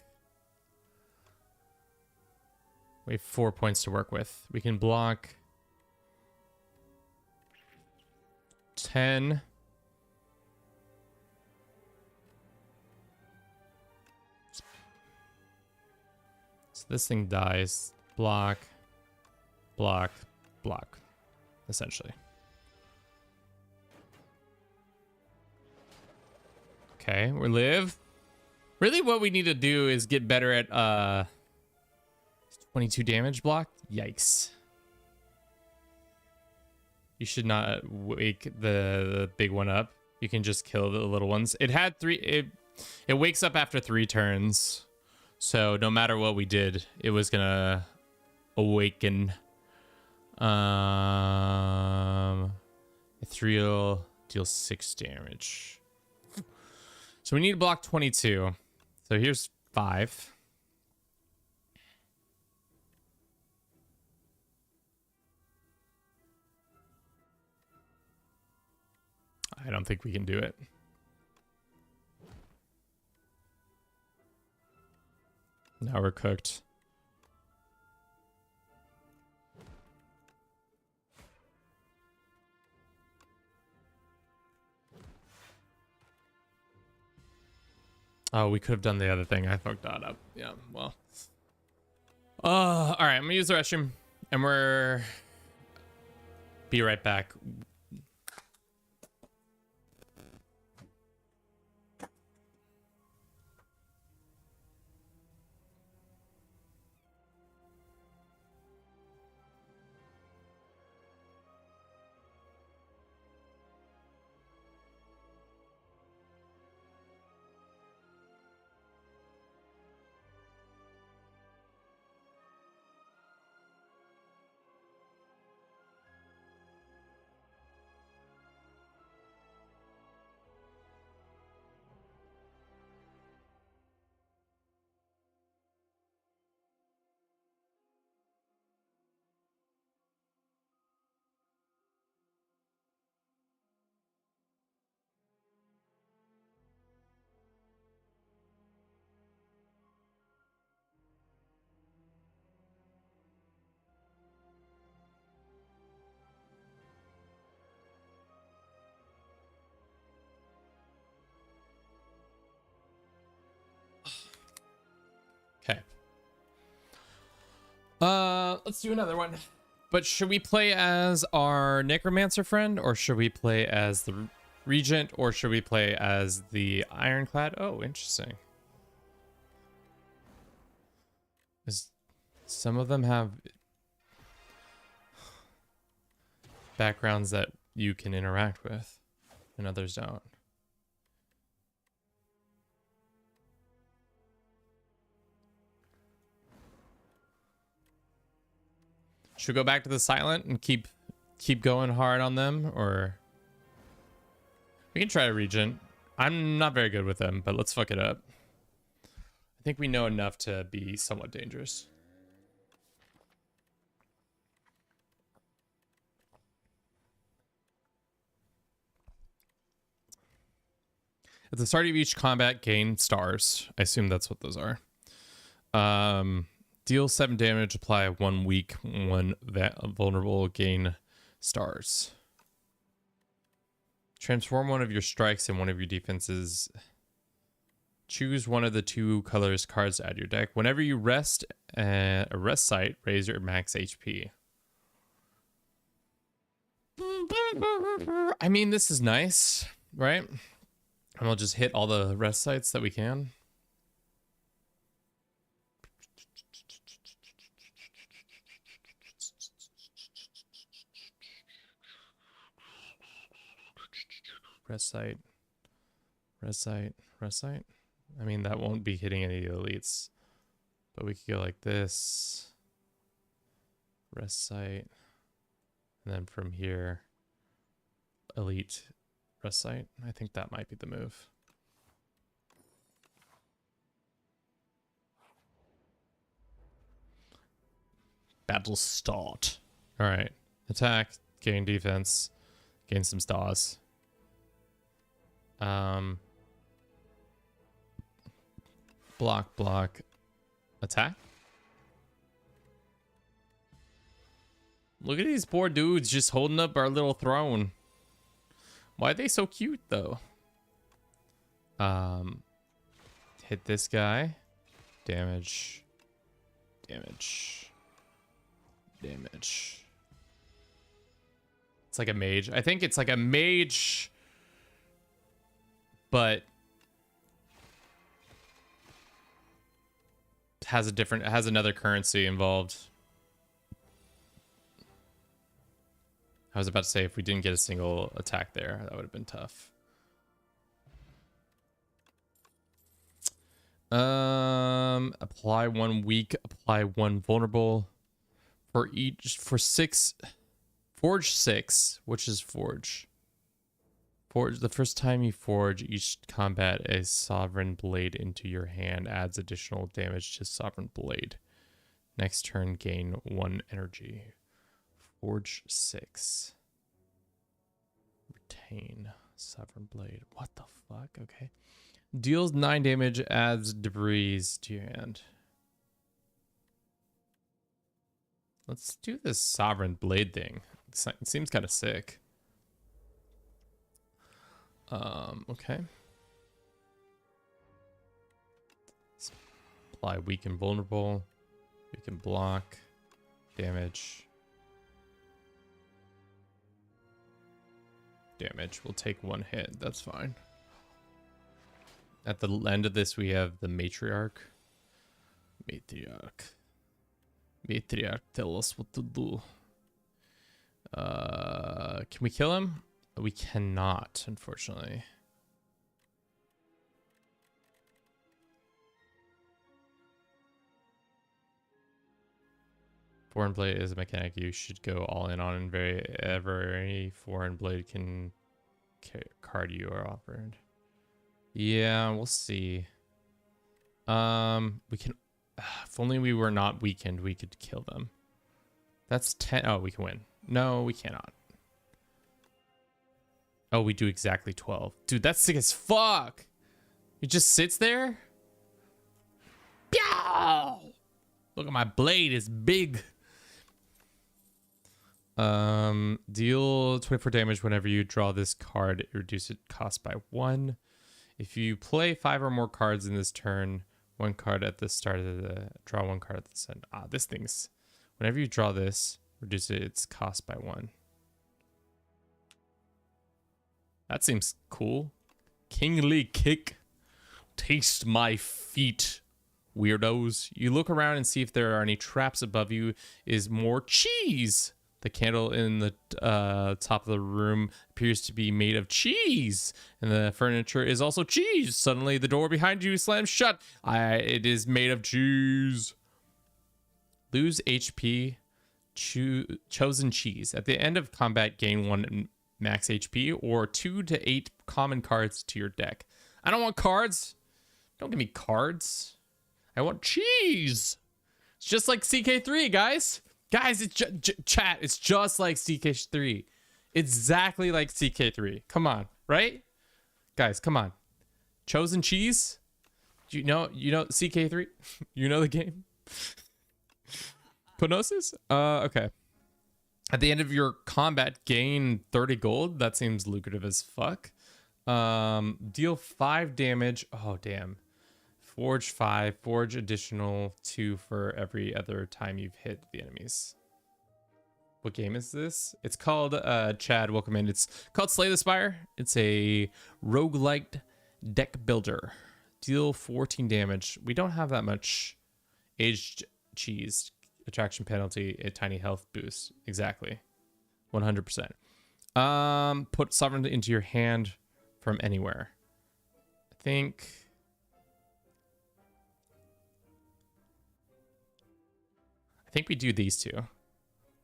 We have 4 points to work with. We can block 10. So this thing dies. Block. Block, block, essentially. Okay, we live. Really what we need to do is get better at 22 damage block. Yikes. You should not wake the big one up. You can just kill the little ones. It had 3, it wakes up after 3 turns. So no matter what we did, it was gonna awaken. 3 will deal 6 damage. So we need to block 22. So here's 5. I don't think we can do it. Now we're cooked. Oh, we could have done the other thing. I fucked that up. Yeah, well. All right, I'm gonna use the restroom, and we're be right back. Okay. Let's do another one. But should we play as our necromancer friend, or should we play as the regent, or should we play as the ironclad? Oh, interesting. Some of them have backgrounds that you can interact with, and others don't. Should we go back to the silent and keep going hard on them, or we can try a regent. I'm not very good with them, but let's fuck it up. I think we know enough to be somewhat dangerous. At the start of each combat, gain stars. I assume that's what those are. Deal 7 damage, apply 1 weak, 1 vulnerable, gain stars. Transform one of your strikes and one of your defenses. Choose one of the 2 colors cards to add to your deck. Whenever you rest a rest site, raise your max HP. I mean, this is nice, right? And we'll just hit all the rest sites that we can. Rest site. Rest site. Rest site. I mean, that won't be hitting any of the elites. But we could go like this. Rest site. And then from here, elite rest site. I think that might be the move. Battle start. All right. Attack, gain defense, gain some stars. Block, attack. Look at these poor dudes just holding up our little throne. Why are they so cute though? Hit this guy. Damage. Damage. Damage. It's like a mage. I think it's like a mage, but has another currency involved. I was about to say if we didn't get a single attack there, that would have been tough. Apply 1 weak, apply 1 vulnerable for each for 6. Forge 6, which is forge. Forge, the first time you forge each combat a sovereign blade into your hand adds additional damage to sovereign blade. Next turn gain 1 energy. Forge 6. Retain sovereign blade. What the fuck? Okay. Deals 9 damage, adds debris to your hand. Let's do this sovereign blade thing. It seems kind of sick. Okay. Let's apply weak and vulnerable. We can block. Damage. Damage. We'll take 1 hit. That's fine. At the end of this, we have the matriarch. Matriarch. Matriarch, tell us what to do. Can we kill him? We cannot, unfortunately. Foreign blade is a mechanic you should go all in on, and every foreign blade can card you are offered. Yeah, we'll see. We can. If only we were not weakened, we could kill them. That's 10. Oh, we can win. No, we cannot. Oh, we do exactly 12. Dude, that's sick as fuck. It just sits there. Pow! Look at my blade, it's big. Deal 24 damage whenever you draw this card. Reduce it cost by 1. If you play 5 or more cards in this turn, 1 card at the start of the draw 1 card at the end. This thing's whenever you draw this, reduce its cost by 1. That seems cool. Kingly kick. Taste my feet, weirdos. You look around and see if there are any traps above you. Is more cheese. The candle in the top of the room appears to be made of cheese, and the furniture is also cheese. Suddenly, the door behind you slams shut. It is made of cheese. Lose HP. Chosen cheese. At the end of combat, gain 1 max HP or 2 to 8 common cards to your deck. I don't want cards. Don't give me cards. I want cheese. It's just like CK3, guys. Guys, it's chat. It's just like CK3. Exactly like CK3. Come on, right? Guys, come on. Chosen cheese? You know CK3? You know the game? Ponosis? Okay. At the end of your combat, gain 30 gold. That seems lucrative as fuck. Deal 5 damage. Oh, damn. Forge 5. Forge additional 2 for every other time you've hit the enemies. What game is this? It's called, Chad, welcome in. It's called Slay the Spire. It's a roguelike deck builder. Deal 14 damage. We don't have that much aged cheese. Attraction penalty, a tiny health boost. Exactly. 100%. Put sovereignty into your hand from anywhere. I think we do these two.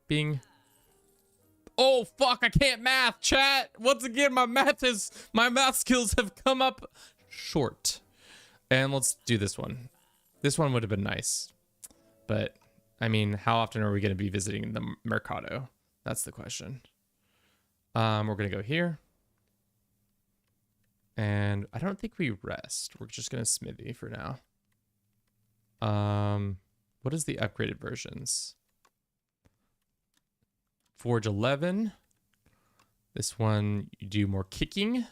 Bing. Oh fuck, I can't math, chat. Once again, my math skills have come up short. And let's do this one. This one would have been nice. But I mean, how often are we going to be visiting the Mercado? That's the question. We're going to go here. And I don't think we rest. We're just going to smithy for now. What is the upgraded versions? Forge 11. This one, you do more kicking.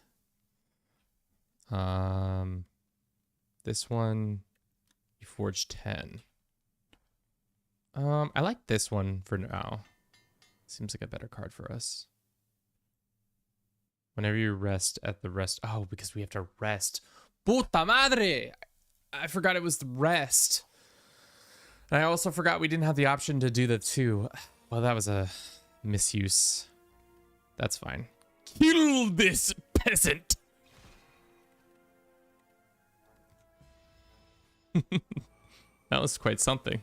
This one, you forge 10. I like this one for now. Seems like a better card for us. Whenever you rest at the rest. Oh, because we have to rest. Puta madre! I forgot it was the rest. And I also forgot we didn't have the option to do the 2. Well, that was a misuse. That's fine. Kill this peasant! That was quite something.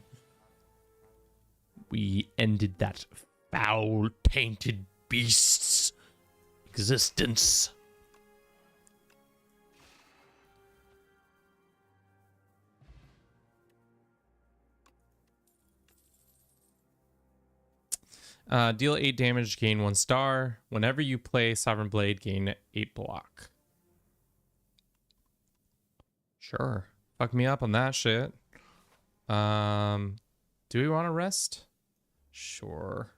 We ended that foul, tainted beast's existence. Deal 8 damage, gain 1 star. Whenever you play Sovereign Blade, gain 8 block. Sure. Fuck me up on that shit. Do we want to rest? Sure.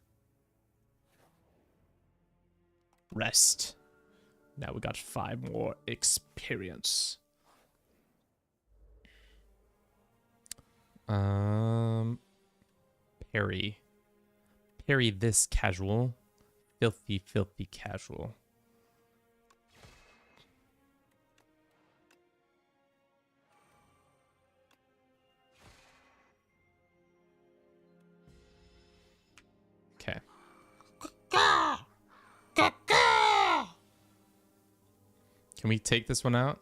Rest. Now we got 5 more experience. Parry. Parry this casual. Filthy, filthy casual. Okay. Can we take this one out?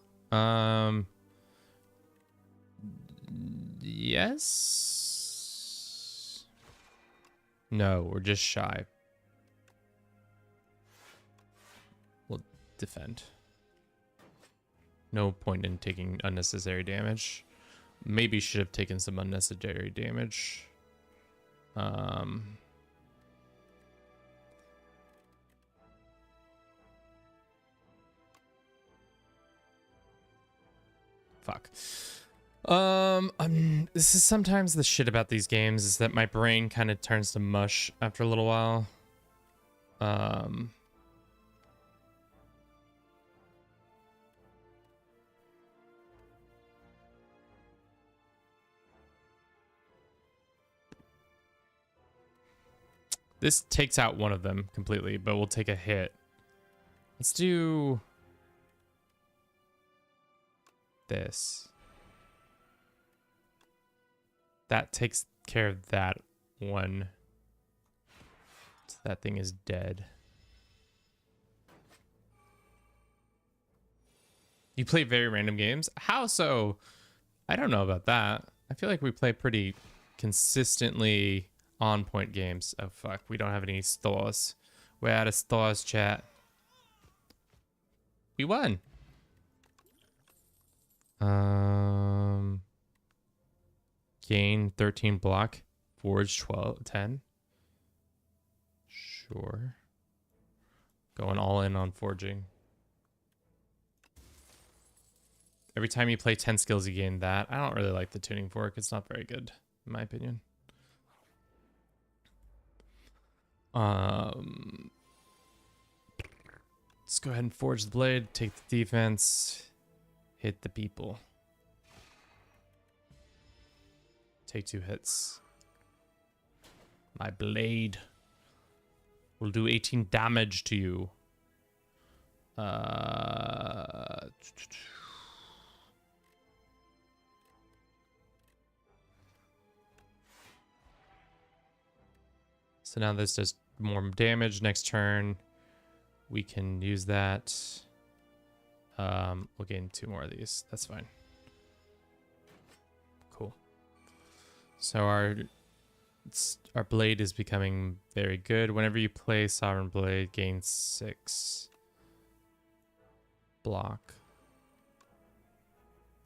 Yes. No, we're just shy. We'll defend. No point in taking unnecessary damage. Maybe should have taken some unnecessary damage. Fuck. This is sometimes the shit about these games is that my brain kind of turns to mush after a little while. This takes out one of them completely, but we'll take a hit. Let's do this. That takes care of that one. So that thing is dead. You play very random games? How so? I don't know about that. I feel like we play pretty consistently on point games. Oh fuck, we don't have any stores. We're out of stores, chat. We won. Gain 13 block. Forge 10. Sure. Going all in on forging. Every time you play 10 skills, you gain that. I don't really like the tuning fork. It's not very good, in my opinion. Let's go ahead and forge the blade, take the defense, hit the people. Take 2 hits. My blade will do 18 damage to you. So now this does more damage next turn. We can use that. We'll gain 2 more of these. That's fine. Cool. So our blade is becoming very good. Whenever you play Sovereign Blade, gain 6 block.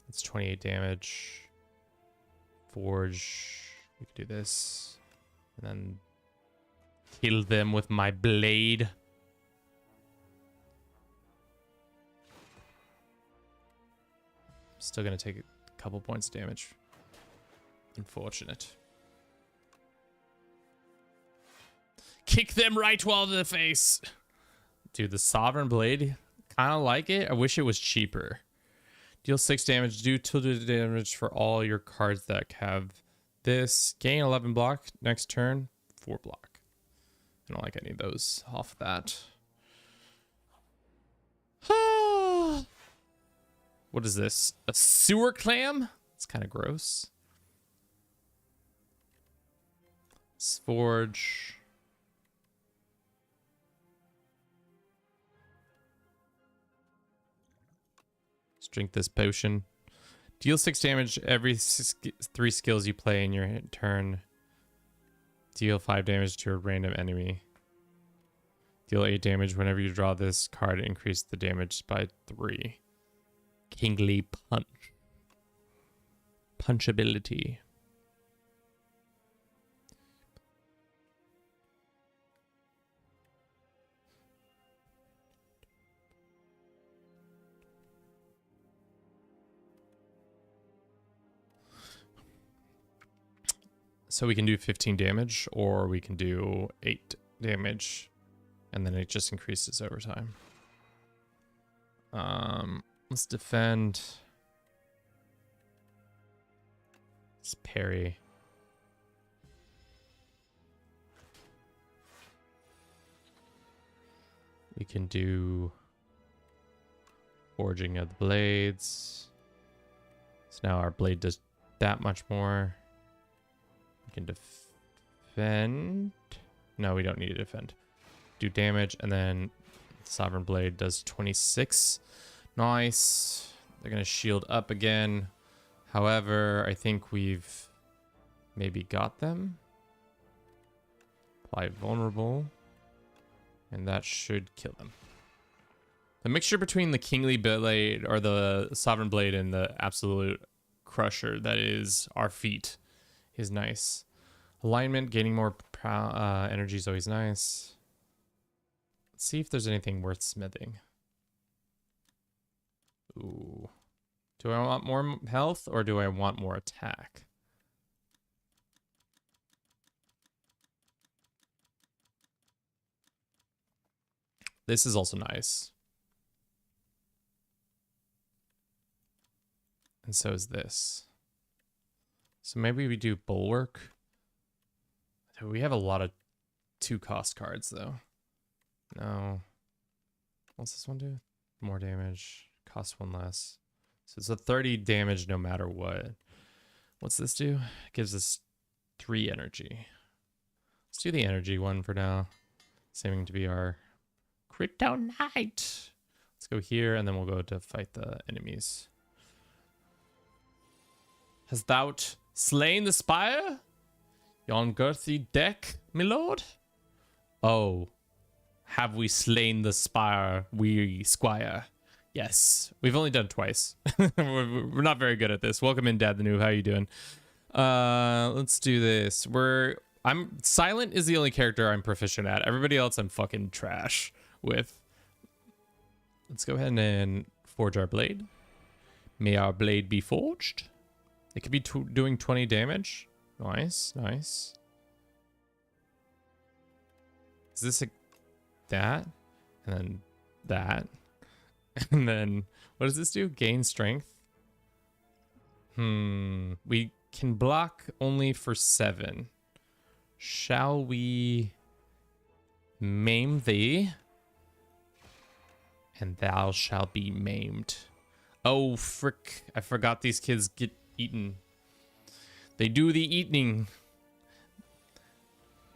It's 28 damage. Forge. We can do this. And then kill them with my blade. Still gonna take a couple points of damage. Unfortunate. Kick them right while to the face. Dude, the Sovereign Blade, kind of like it. I wish it was cheaper. Deal 6 damage. Do 2 damage for all your cards that have this. Gain 11 block. Next turn, 4 block. I don't like any of those off of that. What is this? A sewer clam? It's kind of gross. Forge. Let's drink this potion. Deal 6 damage every 3 skills you play in your turn. Deal 5 damage to a random enemy. Deal 8 damage whenever you draw this card. Increase the damage by 3. Kingly punch. Punchability. So we can do 15 damage, or we can do 8 damage, and then it just increases over time. Let's defend. Let's parry. We can do forging of the blades. So now our blade does that much more. We can defend. No, we don't need to defend. Do damage, and then Sovereign Blade does 26. Nice. They're going to shield up again. However, I think we've maybe got them. Apply vulnerable. And that should kill them. The mixture between the Kingly Blade, or the Sovereign Blade, and the Absolute Crusher that is our feet is nice. Alignment, gaining more energy is always nice. Let's see if there's anything worth smithing. Ooh. Do I want more health, or do I want more attack? This is also nice. And so is this. So maybe we do Bulwark. We have a lot of 2-cost cards, though. No. What's this one do? More damage. Cost 1 less. So it's a 30 damage no matter what. What's this do? It gives us 3 energy. Let's do the energy one for now. Seeming to be our Kryptonite. Let's go here, and then we'll go to fight the enemies. Hast thou slain the spire? Yon girthy deck, my lord? Oh, have we slain the spire, we squire? Yes, we've only done twice. We're not very good at this. Welcome in, Dad the Noob. How you doing? Let's do this. I'm Silent is the only character I'm proficient at. Everybody else I'm fucking trash with. Let's go ahead and forge our blade. May our blade be forged. It could be doing 20 damage. Nice, nice. Is this that? And then that. And then what does this do? Gain strength. We can block only for 7. Shall we maim thee? And thou shalt be maimed. Oh, frick. I forgot these kids get eaten. They do the eating.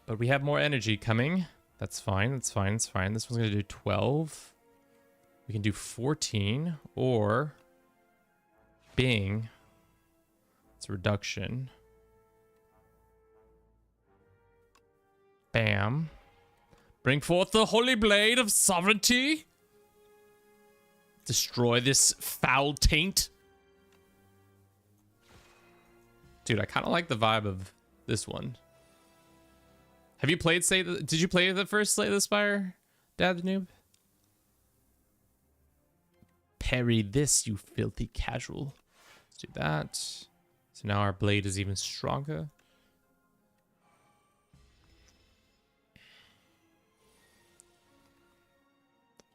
But we have more energy coming. That's fine. That's fine. It's fine. This one's going to do 12. We can do 14 or Bing. It's a reduction. Bam. Bring forth the holy blade of sovereignty. Destroy this foul taint. Dude, I kind of like the vibe of this one. Have you played did you play the first Slay the Spire, Dad the Noob? Parry this, you filthy casual. Let's do that. So now our blade is even stronger.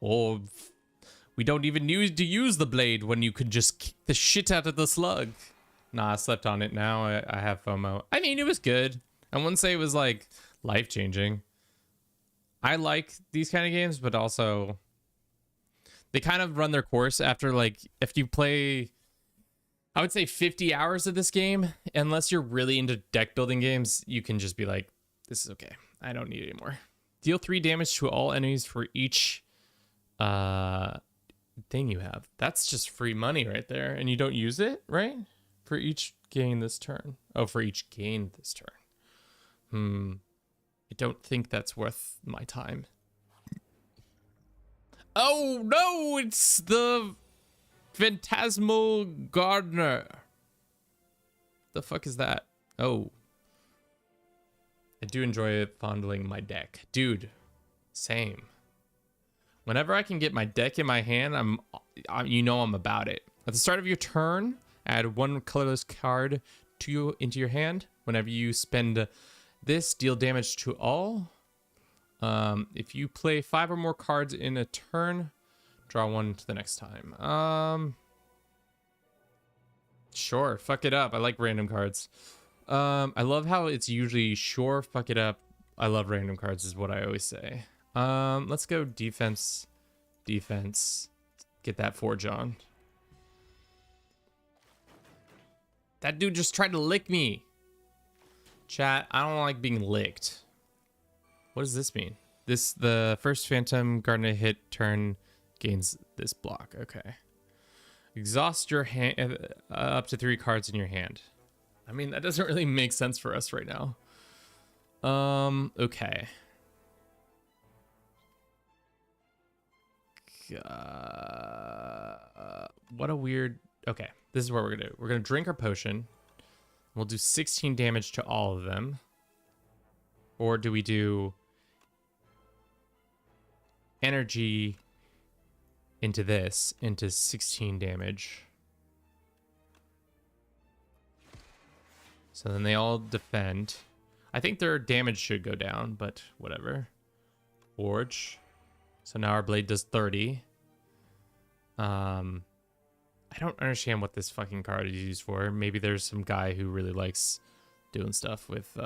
Or we don't even need to use the blade when you could just kick the shit out of the slug. Nah, I slept on it now. I have FOMO. I mean, it was good. I wouldn't say it was like life-changing. I like these kind of games, but also they kind of run their course after, like, if you play, I would say 50 hours of this game, unless you're really into deck building games, you can just be like, this is okay. I don't need it anymore. Deal 3 damage to all enemies for each thing you have. That's just free money right there, and you don't use it, right? For each gain this turn. Oh, for each gain this turn. I don't think that's worth my time. Oh no, it's the Phantasmal Gardener. The fuck is that? Oh. I do enjoy fondling my deck. Dude, same. Whenever I can get my deck in my hand, I'm you know I'm about it. At the start of your turn, add 1 colorless card into your hand. Whenever you spend this, deal damage to all. If you play 5 or more cards in a turn, draw 1 to the next time. Sure, fuck it up. I like random cards. I love how it's usually sure, fuck it up. I love random cards is what I always say. Let's go defense. Defense. Get that forge on. That dude just tried to lick me. Chat, I don't like being licked. What does this mean? The first Phantom Gardener hit turn gains this block. Okay. Exhaust your hand up to 3 cards in your hand. I mean, that doesn't really make sense for us right now. Okay. What a weird... Okay, this is what we're gonna do. We're gonna drink our potion. We'll do 16 damage to all of them. Or do we do energy into this, into 16 damage? So then they all defend. I think their damage should go down, but whatever. Forge. So now our blade does 30. I don't understand what this fucking card is used for. Maybe there's some guy who really likes doing stuff with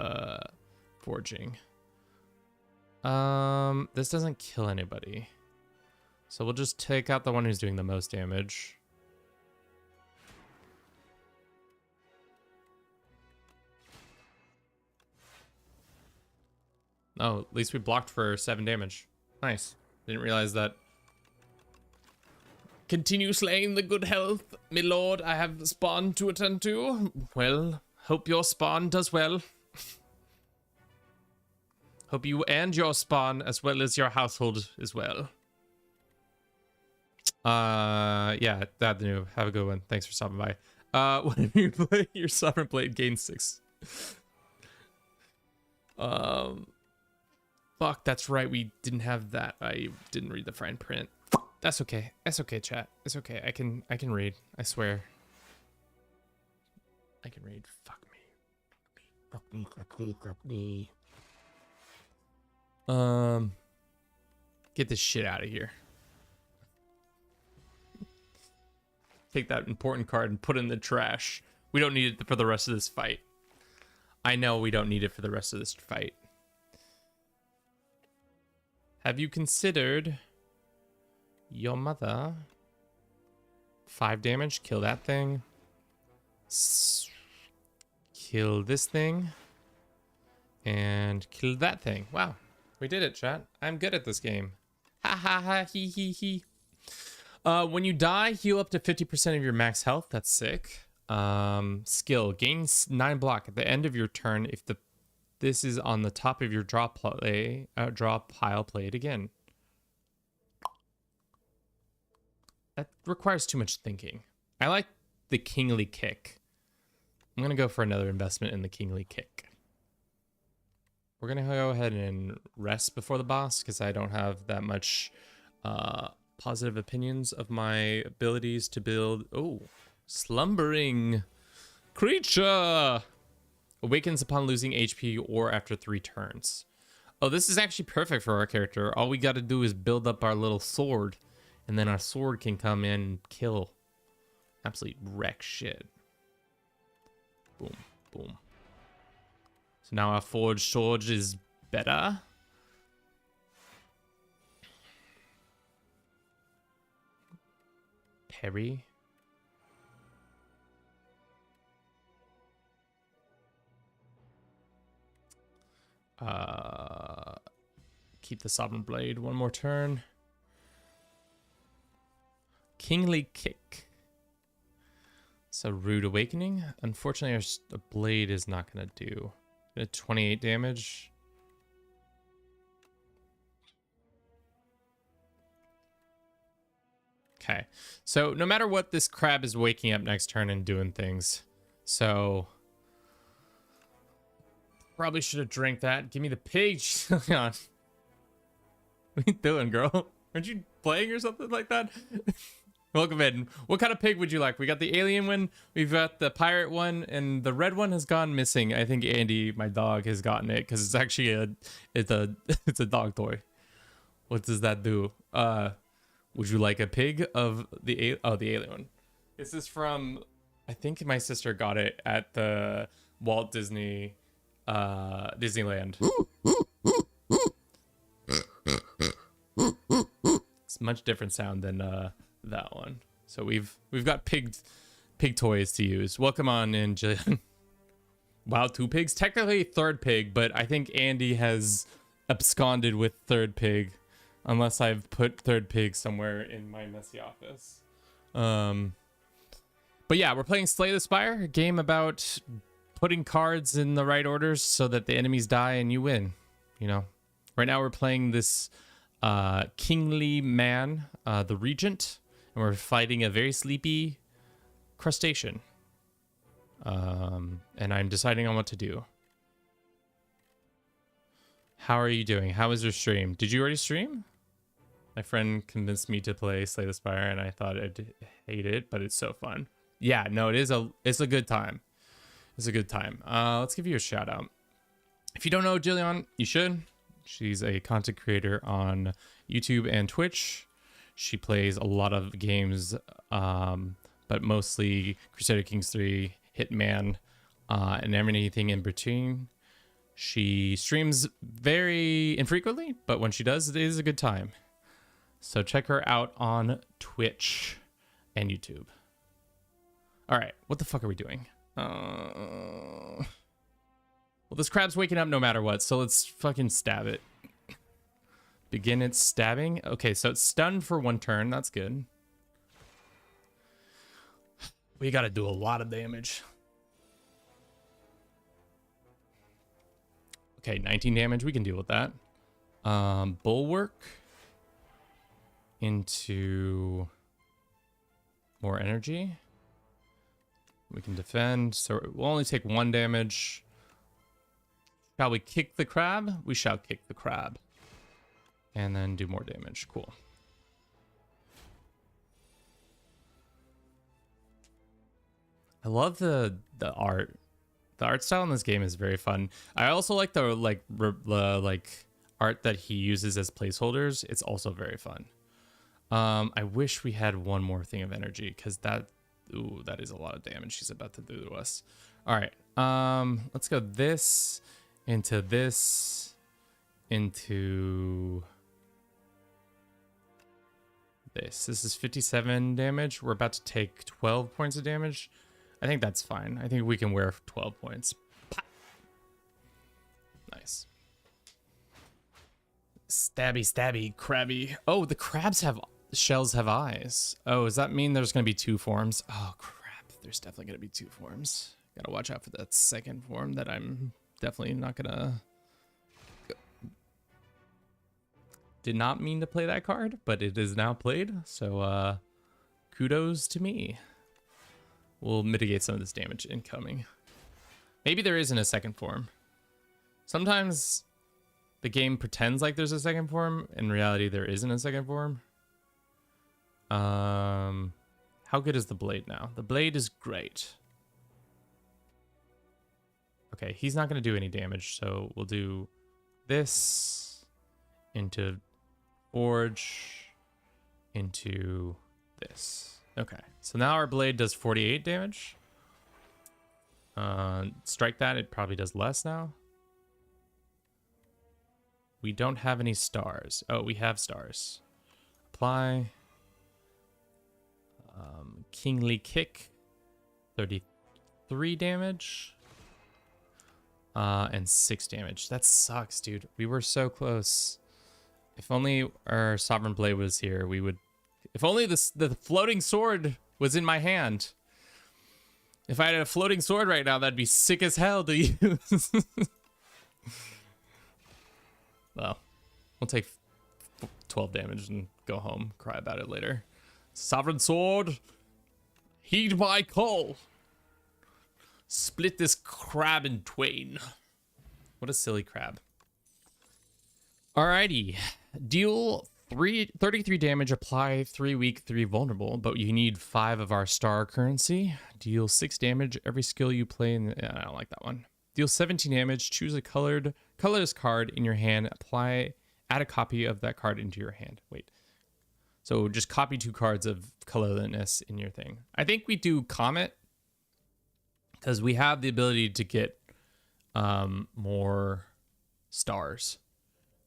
forging. This doesn't kill anybody. So we'll just take out the one who's doing the most damage. Oh, at least we blocked for 7 damage. Nice. Didn't realize that. Continue slaying the good health, my lord. I have spawn to attend to. Well, hope your spawn does well. Hope you and your spawn, as well as your household, as well. Yeah, that new. Have a good one. Thanks for stopping by. Whenever you play your Sovereign Blade, gain 6. Fuck, that's right. We didn't have that. I didn't read the fine print. That's okay. That's okay, chat. It's okay. I can read. I swear. I can read. Fuck me. Fuck me. Fuck me. Fuck me. Get this shit out of here. Take that important card and put it in the trash. We don't need it for the rest of this fight. I know we don't need it for the rest of this fight. Have you considered your mother? 5 damage. Kill that thing. Kill this thing. And kill that thing. Wow. We did it, chat. I'm good at this game. Ha ha ha he he he. When you die, heal up to 50% of your max health. That's sick. Skill. Gains 9 block at the end of your turn if this is on the top of your draw pile, play it again. That requires too much thinking. I like the Kingly Kick. I'm going to go for another investment in the Kingly Kick. We're going to go ahead and rest before the boss because I don't have that much positive opinions of my abilities to build. Oh, slumbering creature. Awakens upon losing HP or after 3 turns. Oh, this is actually perfect for our character. All we got to do is build up our little sword, and then our sword can come in and kill. Absolute wreck shit. Boom, boom. So now our forged sword is better. Parry. Keep the Sovereign Blade one more turn. Kingly Kick. So Rude Awakening. Unfortunately, our blade is not going to do 28 damage. Okay. So no matter what, this crab is waking up next turn and doing things. So probably should have drank that. Give me the pig. Hang on. What are you doing, girl? Aren't you playing or something like that? Welcome in. What kind of pig would you like? We got the alien one, we've got the pirate one, and the red one has gone missing. I think Andy, my dog, has gotten it because it's actually it's a dog toy. What does that do? Would you like a pig of the alien one? This is from, I think my sister got it at the Walt Disney Disneyland. It's a much different sound than that one. So we've got pig toys to use. Welcome on in, Jillian. Wow, 2 pigs? Technically 3rd pig, but I think Andy has absconded with 3rd pig, unless I've put 3rd pig somewhere in my messy office. But yeah, we're playing Slay the Spire, a game about putting cards in the right orders so that the enemies die and you win. You know, right now we're playing this kingly man, the regent, and we're fighting a very sleepy crustacean. And I'm deciding on what to do. How are you doing? How was your stream? Did you already stream? My friend convinced me to play Slay the Spire, and I thought I'd hate it, but it's so fun. Yeah, no, it's a good time. It's a good time. Let's give you a shout out. If you don't know Jillian, you should. She's a content creator on YouTube and Twitch. She plays a lot of games, but mostly Crusader Kings 3, Hitman, and everything in between. She streams very infrequently, but when she does, it is a good time. So check her out on Twitch and YouTube. All right, what the fuck are we doing? Well, this crab's waking up no matter what, so let's fucking stab it. Begin its stabbing. Okay, so it's stunned for 1 turn. That's good. We gotta do a lot of damage. Okay, 19 damage. We can deal with that. Bulwark into more energy. We can defend, so we'll only take 1 damage. Shall we kick the crab? We shall kick the crab. And then do more damage. Cool. I love the art. The art style in this game is very fun. I also like the art that he uses as placeholders. It's also very fun. I wish we had one more thing of energy, because that is a lot of damage he's about to do to us. All right. Let's go this into this into this. This is 57 damage. We're about to take 12 points of damage. I think that's fine. I think we can wear 12 points. Pop. Nice. Stabby, stabby, crabby. Oh, the crabs have shells have eyes. Oh, does that mean there's going to be 2 forms? Oh, crap. There's definitely going to be 2 forms. Gotta watch out for that second form that I'm definitely not going to... Did not mean to play that card, but it is now played. So, kudos to me. We'll mitigate some of this damage incoming. Maybe there isn't a second form. Sometimes the game pretends like there's a second form. In reality, there isn't a second form. How good is the blade now? The blade is great. Okay, he's not going to do any damage, so we'll do this into Forge into this. Okay, so now our blade does 48 damage. Strike that, it probably does less now. We don't have any stars. Oh, we have stars. Apply. Kingly Kick, 33 damage. And 6 damage. That sucks, dude. We were so close. If only our Sovereign Blade was here, we would... If only the floating sword was in my hand. If I had a floating sword right now, that'd be sick as hell to use. Well, we'll take 12 damage and go home. Cry about it later. Sovereign Sword, heed my call. Split this crab in twain. What a silly crab. Alrighty. Deal 33 damage, apply 3 weak, 3 vulnerable, but you need 5 of our star currency. Deal 6 damage every skill you play in the, I don't like that one. Deal 17 damage, choose a colorless card in your hand, add a copy of that card into your hand. Wait. So just copy 2 cards of colorlessness in your thing. I think we do Comet, because we have the ability to get more stars.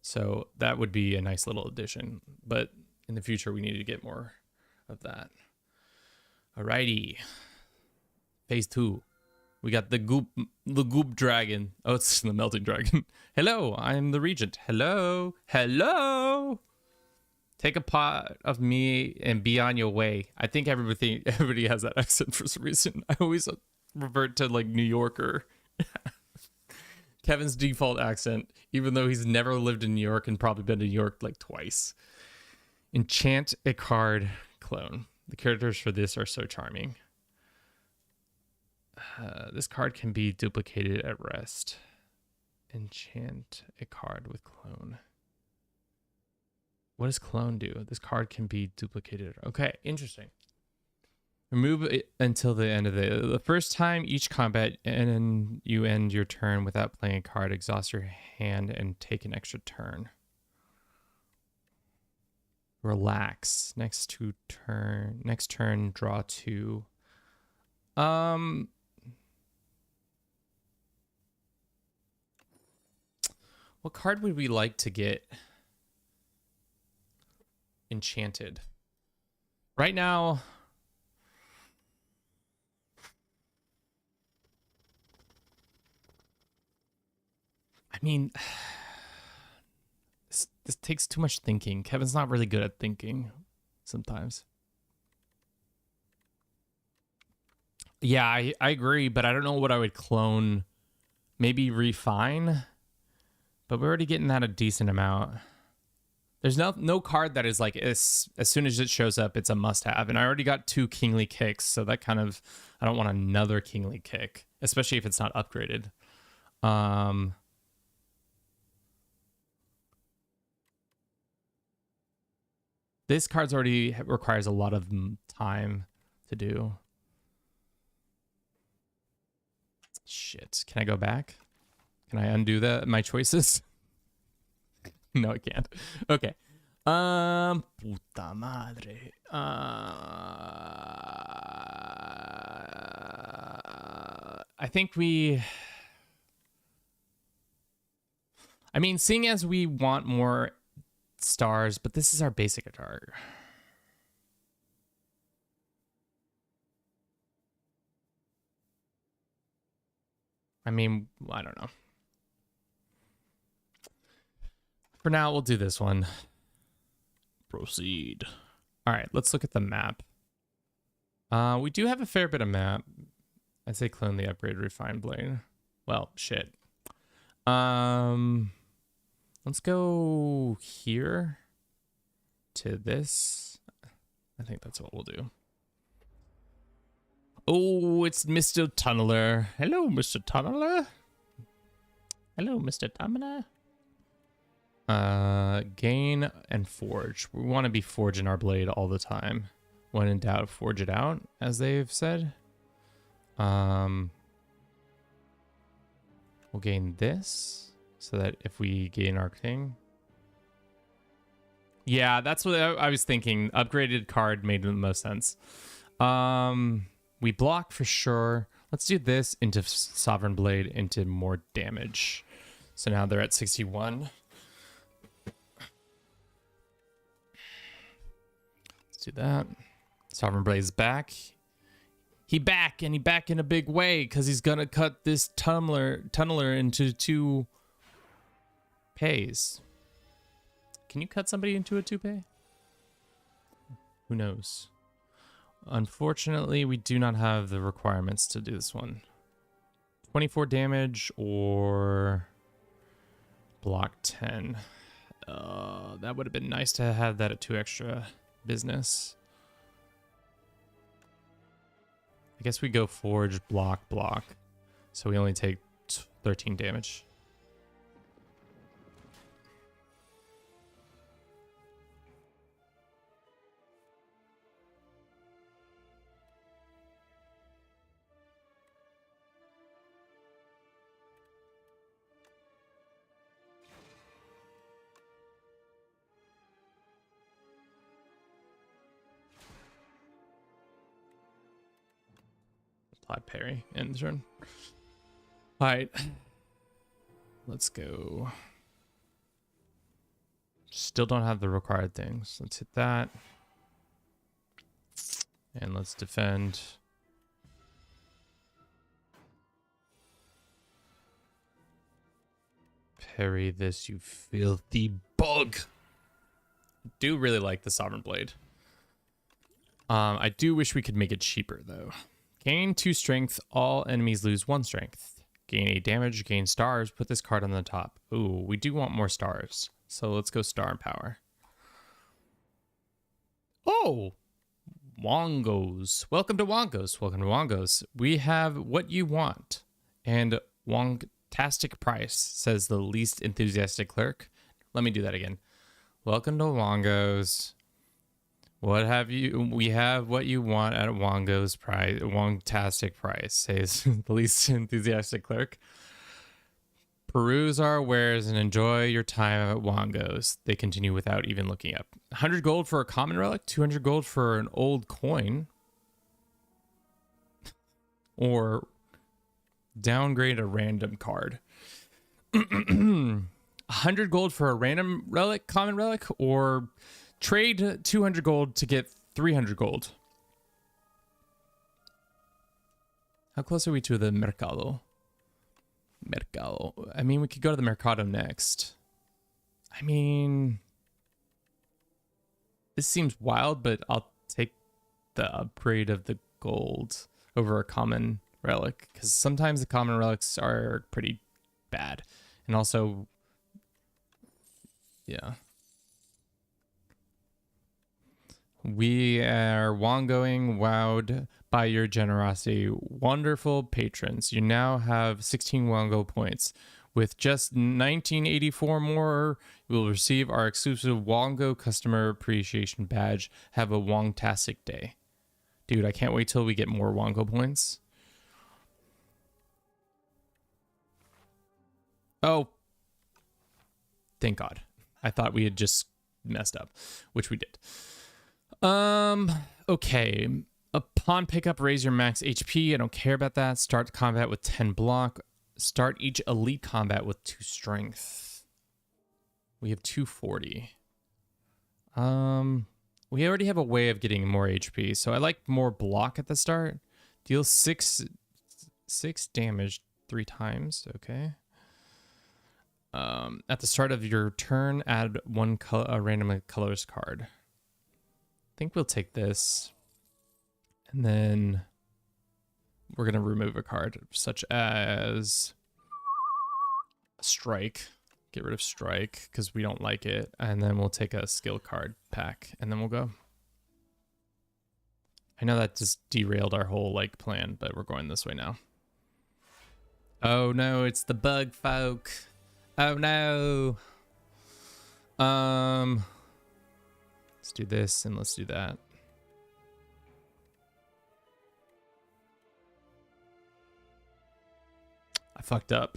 So that would be a nice little addition. But in the future, we need to get more of that. Alrighty. Phase 2. We got the goop dragon. Oh, it's the melting dragon. Hello, I'm the regent. Hello. Hello. Take a pot of me and be on your way. I think everybody has that accent for some reason. I always revert to like New Yorker. Kevin's default accent, even though he's never lived in New York and probably been to New York like twice. Enchant a card clone. The characters for this are so charming. This card can be duplicated at rest. Enchant a card with clone. What does clone do? This card can be duplicated. Okay, interesting. Remove it until the end of the first time each combat, and you end your turn without playing a card. Exhaust your hand and take an extra turn. Relax. Next turn, draw 2. What card would we like to get enchanted? Right now, I mean, this takes too much thinking. Kevin's not really good at thinking sometimes. Yeah, I agree, but I don't know what I would clone. Maybe refine, but we're already getting that a decent amount. There's no card that is like as soon as it shows up, it's a must-have. And I already got 2 Kingly Kicks, so that kind of, I don't want another Kingly Kick, especially if it's not upgraded. This card's already requires a lot of time to do. Shit. Can I go back? Can I undo my choices? No, I can't. Okay. Puta madre. I think I mean, seeing as we want more stars, but this is our basic attack. I mean, I don't know. For now, we'll do this one. Proceed. All right, let's look at the map. We do have a fair bit of map. I'd say clone the upgrade refined blade. Well, shit. Let's go here to this. I think that's what we'll do. Oh, it's Mr. Tunneler. Hello, Mr. Tunneler. Hello, Mr. Tunneler. Gain and forge. We want to be forging our blade all the time. When in doubt, forge it out, as they've said. We'll gain this, so that if we gain our thing. Yeah, that's what I was thinking. Upgraded card made the most sense. We block for sure. Let's do this into Sovereign Blade into more damage. So now they're at 61. Let's do that. Sovereign Blade's back. He back in a big way because he's gonna cut this tunneler into 2 pays. Can you cut somebody into a 2-pay? Who knows? Unfortunately, we do not have the requirements to do this one. 24 damage or block 10. That would have been nice to have that at 2 extra business. I guess we go forge, block, block. So we only take 13 damage. Apply parry, end turn. All right, let's go. Still don't have the required things. Let's hit that. And let's defend. Parry this, you filthy bug. I do really like the Sovereign Blade. I do wish we could make it cheaper though. Gain 2 strength, all enemies lose 1 strength. Gain 8 damage, gain stars, put this card on the top. Ooh, we do want more stars. So let's go star and power. Oh! Wongos. Welcome to Wongos. Welcome to Wongos. We have what you want. And Wongtastic price, says the least enthusiastic clerk. Let me do that again. Welcome to Wongos. What have you? We have what you want at Wongo's price. Wongtastic price, says the least enthusiastic clerk. Peruse our wares and enjoy your time at Wongo's. They continue without even looking up. 100 gold for a common relic, 200 gold for an old coin. Or downgrade a random card. 100 gold for a random relic, common relic, or trade 200 gold to get 300 gold. How close are we to the Mercado? Mercado. I mean, we could go to the Mercado next. I mean, this seems wild, but I'll take the upgrade of the gold over a common relic, because sometimes the common relics are pretty bad. And also, yeah. We are wongoing, wowed by your generosity. Wonderful patrons. You now have 16 Wongo points. With just 1984 more, you will receive our exclusive Wongo customer appreciation badge. Have a Wongtastic day. Dude, I can't wait till we get more Wongo points. Oh. Thank God. I thought we had just messed up, which we did. Okay. Upon pickup, raise your max HP. I don't care about that. Start combat with 10 block. Start each elite combat with 2 strength. We have 240. We already have a way of getting more HP, so I like more block at the start. Deal 6 damage 3 times. Okay. At the start of your turn, add one random colors card. I think we'll take this, and then we're gonna remove a card such as Strike. Get rid of Strike because we don't like it, and then we'll take a skill card pack, and then we'll go. I know that just derailed our whole like plan, but we're going this way now. Oh no, it's the bug folk. Oh no. Let's do this and let's do that. I fucked up.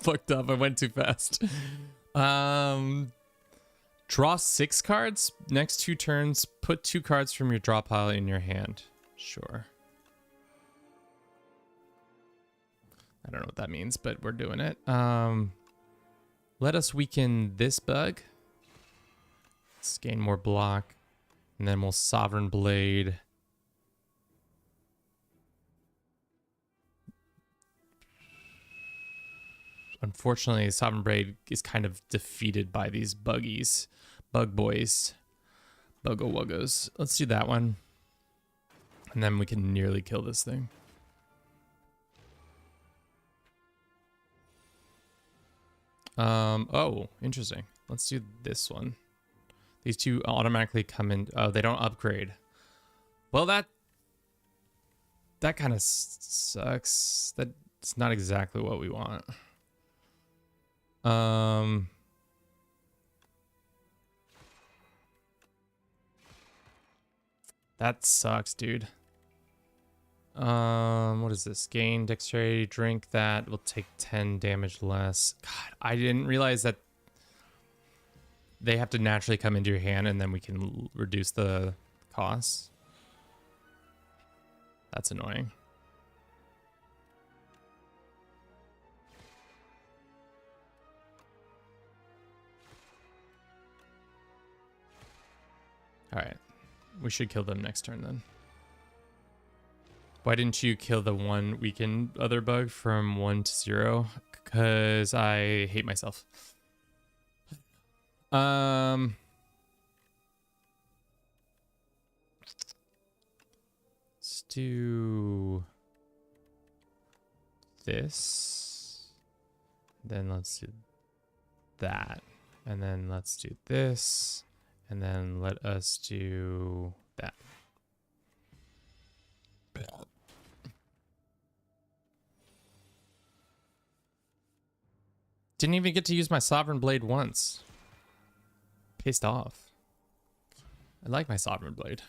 Fucked up. I went too fast. Draw 6 cards. Next 2 turns, put 2 cards from your draw pile in your hand. Sure. I don't know what that means, but we're doing it. Let us weaken this bug. Let's gain more block. And then we'll Sovereign Blade. Unfortunately, Sovereign Blade is kind of defeated by these buggies. Bug boys. Buggo wuggos. Let's do that one. And then we can nearly kill this thing. Oh, interesting. Let's do this one. These 2 automatically come in. Oh, they don't upgrade. Well, that kind of sucks. That's not exactly what we want. That sucks, dude. What is this? Gain dexterity, drink that. Will take 10 damage less. God, I didn't realize that they have to naturally come into your hand and then we can reduce the costs. That's annoying. All right. We should kill them next turn then. Why didn't you kill the one weakened other bug from 1 to 0? Because I hate myself. Let's do this. Then let's do that. And then let's do this. And then let us do that. Didn't even get to use my Sovereign Blade once. Pissed off. I like my Sovereign Blade.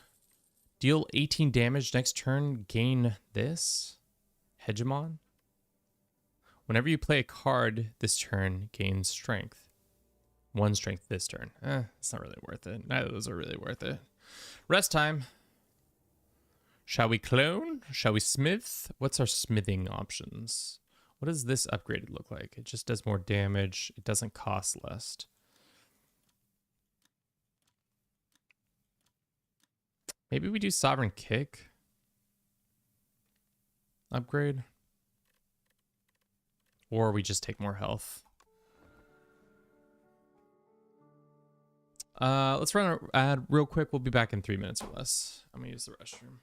Deal 18 damage next turn. Gain this. Hegemon. Whenever you play a card this turn, gain strength. 1 strength this turn. It's not really worth it. Neither of those are really worth it. Rest time. Shall we clone? Shall we smith? What's our smithing options? What does this upgraded look like? It just does more damage. It doesn't cost less. Maybe we do Sovereign Kick. Upgrade. Or we just take more health. Let's run an ad real quick. We'll be back in 3 minutes or less. I'm gonna use the restroom.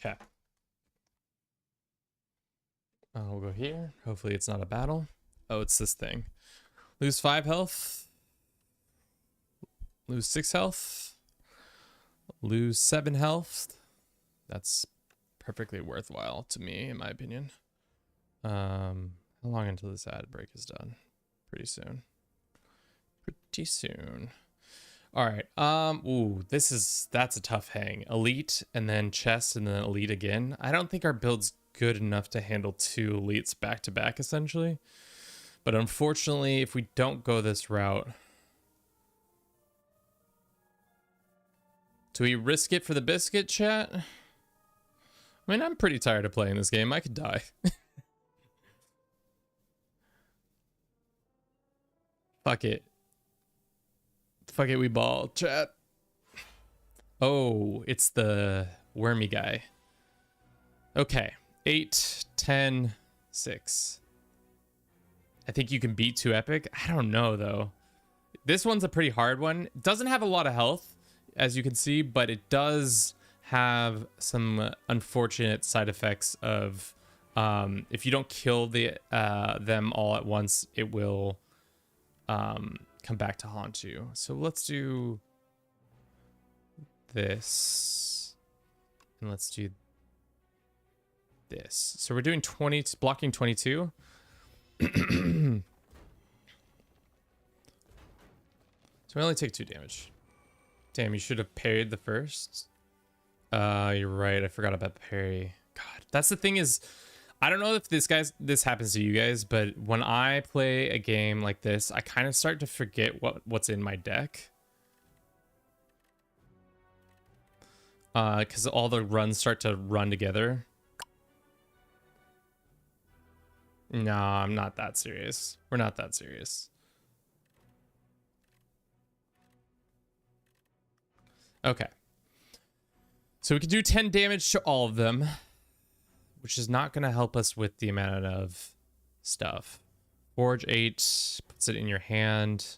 Okay. We'll go here. Hopefully it's not a battle. Oh, it's this thing. Lose 5 health. Lose 6 health. Lose 7 health. That's perfectly worthwhile to me, in my opinion. How long until this ad break is done? Pretty soon. Pretty soon. All right. Ooh, that's a tough hang. Elite and then chest and then elite again. I don't think our build's good enough to handle 2 elites back to back, essentially. But unfortunately, if we don't go this route, do we risk it for the biscuit, chat? I mean, I'm pretty tired of playing this game. I could die. Fuck it. Fuck it, we ball, chat. Oh, it's the wormy guy. Okay. 8, 10, 6. I think you can beat 2 epic. I don't know, though. This one's a pretty hard one. It doesn't have a lot of health, as you can see, but it does have some unfortunate side effects of if you don't kill them all at once, it will come back to haunt you. So let's do this, and let's do this. So we're doing 20, blocking 22. So we only take 2 damage. Damn, you should have parried the first. You're right. I forgot about the parry. God, that's the thing is, I don't know if this happens to you guys, but when I play a game like this, I kind of start to forget what's in my deck. Because all the runs start to run together. No, I'm not that serious. We're not that serious. Okay. So we can do 10 damage to all of them, which is not going to help us with the amount of stuff. Forge 8, puts it in your hand.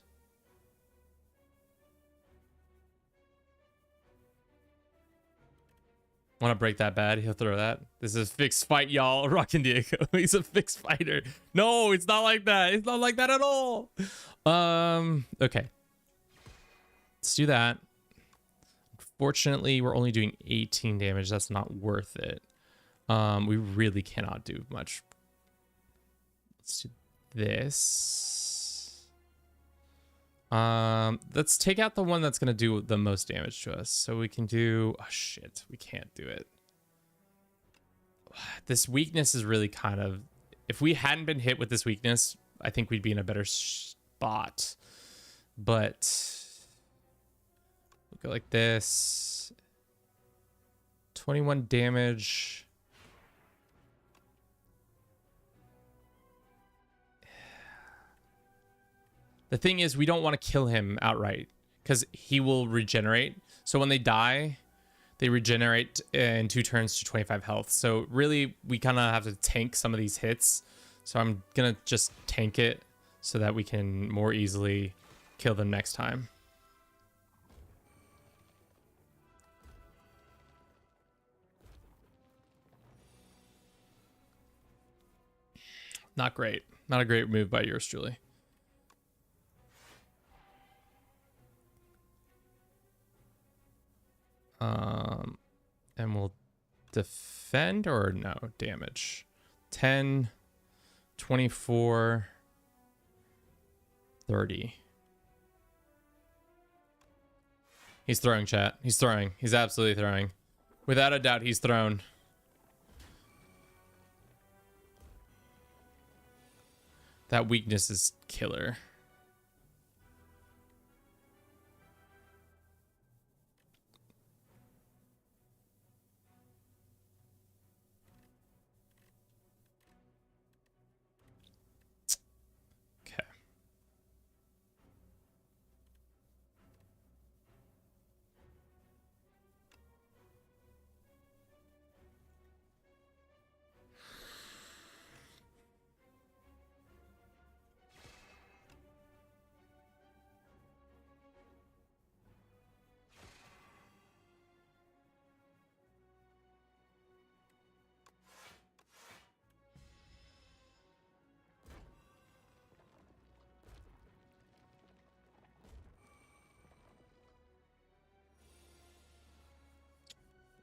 Want to break that bad? He'll throw that. This is a fixed fight, y'all. Rockin' Diego. He's a fixed fighter. No, it's not like that. It's not like that at all. Okay. Let's do that. Unfortunately, we're only doing 18 damage. That's not worth it. We really cannot do much. Let's do this. Let's take out the one that's going to do the most damage to us. So we can do... Oh, shit. We can't do it. This weakness is really kind of... If we hadn't been hit with this weakness, I think we'd be in a better spot. But... We'll go like this. 21 damage. The thing is, we don't want to kill him outright because he will regenerate. So when they die, they regenerate in 2 turns to 25 health. So really, we kind of have to tank some of these hits. So I'm going to just tank it so that we can more easily kill them next time. Not great. Not a great move by yours truly. And we'll defend or no damage. 10, 24, 30. He's throwing, chat. He's throwing. He's absolutely throwing. Without a doubt, he's thrown. That weakness is killer. Okay.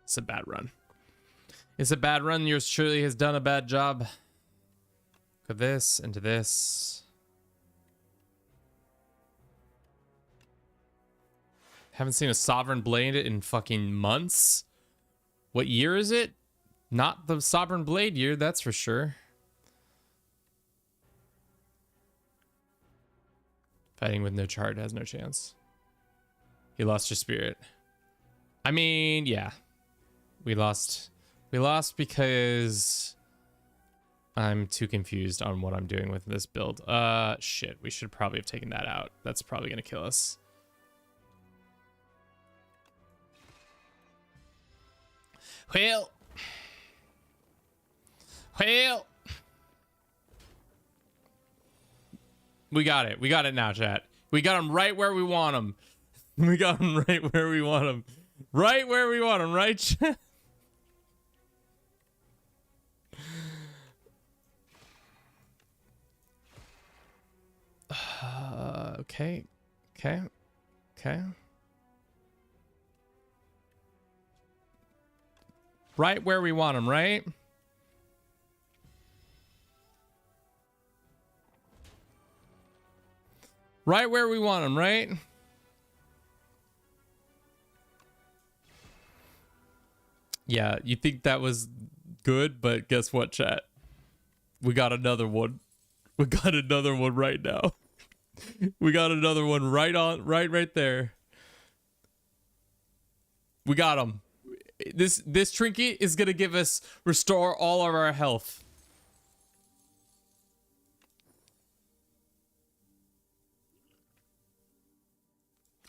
It's a bad run. It's a bad run. Yours surely has done a bad job. Go this into this. Haven't seen a Sovereign Blade in fucking months. What year is it? Not the Sovereign Blade year, that's for sure. Fighting with no chart has no chance. He lost your spirit. I mean, yeah. We lost because I'm too confused on what I'm doing with this build. Shit, we should probably have taken that out. That's probably gonna kill us. Well. We got it. We got it now, chat. We got him right where we want him. We got him right where we want him. Right where we want him, right, chat? Okay. Okay. Okay. Right where we want him, right? Right where we want him, right? Yeah, you think that was good, but guess what, chat? We got another one. We got another one right now. We got another one right there. We got him. This trinket is gonna give us restore all of our health.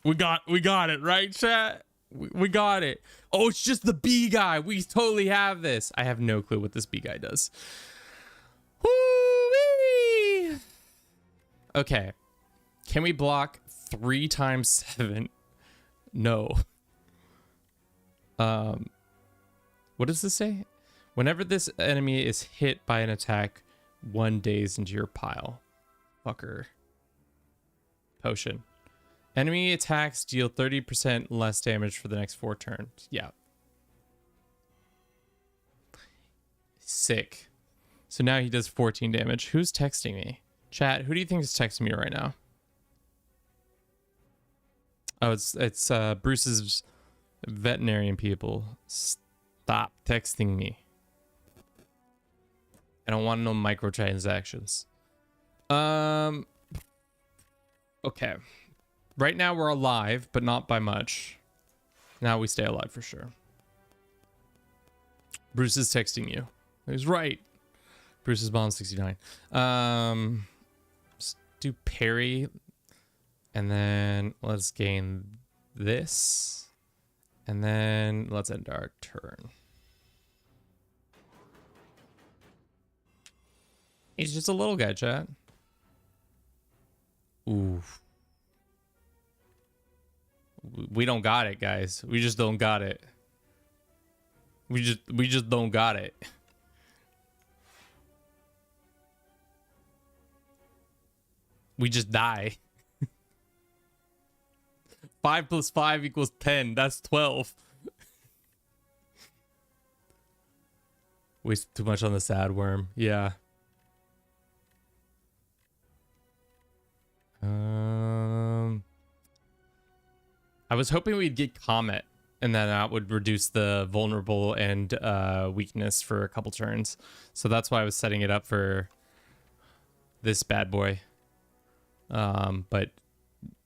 We got it, right, chat? We got it. Oh, it's just the bee guy. We totally have this. I have no clue what this bee guy does. Woo-wee! Okay. Can we block 3 times 7? No. What does this say? Whenever this enemy is hit by an attack, 1 days into your pile. Fucker. Potion. Enemy attacks deal 30% less damage for the next 4 turns. Yeah. Sick. So now he does 14 damage. Who's texting me? Chat, who do you think is texting me right now? Oh, it's Bruce's veterinarian people. Stop texting me. I don't want no microtransactions. Okay. Right now we're alive, but not by much. Now we stay alive for sure. Bruce is texting you. He's right. Bruce is bomb 69. Let's do parry. And then let's gain this. And then let's end our turn. He's just a little guy, chat. Ooh. We don't got it, guys. We just don't got it. We just don't got it. We just die. 5 + 5 = 10. That's 12. Waste too much on the sad worm. Yeah. I was hoping we'd get Comet, and then that would reduce the vulnerable and weakness for a couple turns. So that's why I was setting it up for this bad boy. But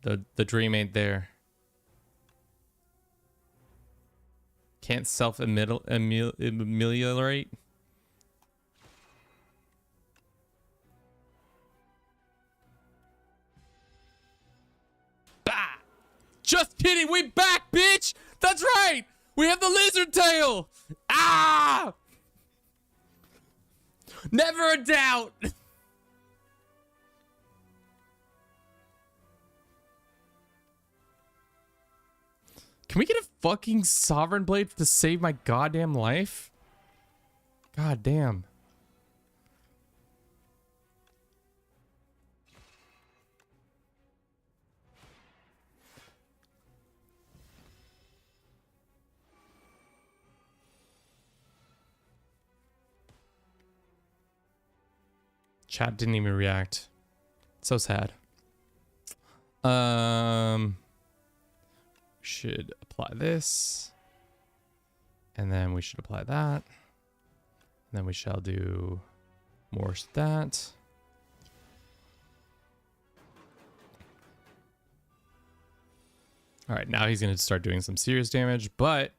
the dream ain't there. Can't self-ameliorate. Just kidding, we back, bitch! That's right! We have the lizard tail! Ah! Never a doubt! Can we get a fucking Sovereign Blade to save my goddamn life? God damn. Chat didn't even react. So sad. Should apply this. And then we should apply that. And then we shall do more that. All right, now he's going to start doing some serious damage, but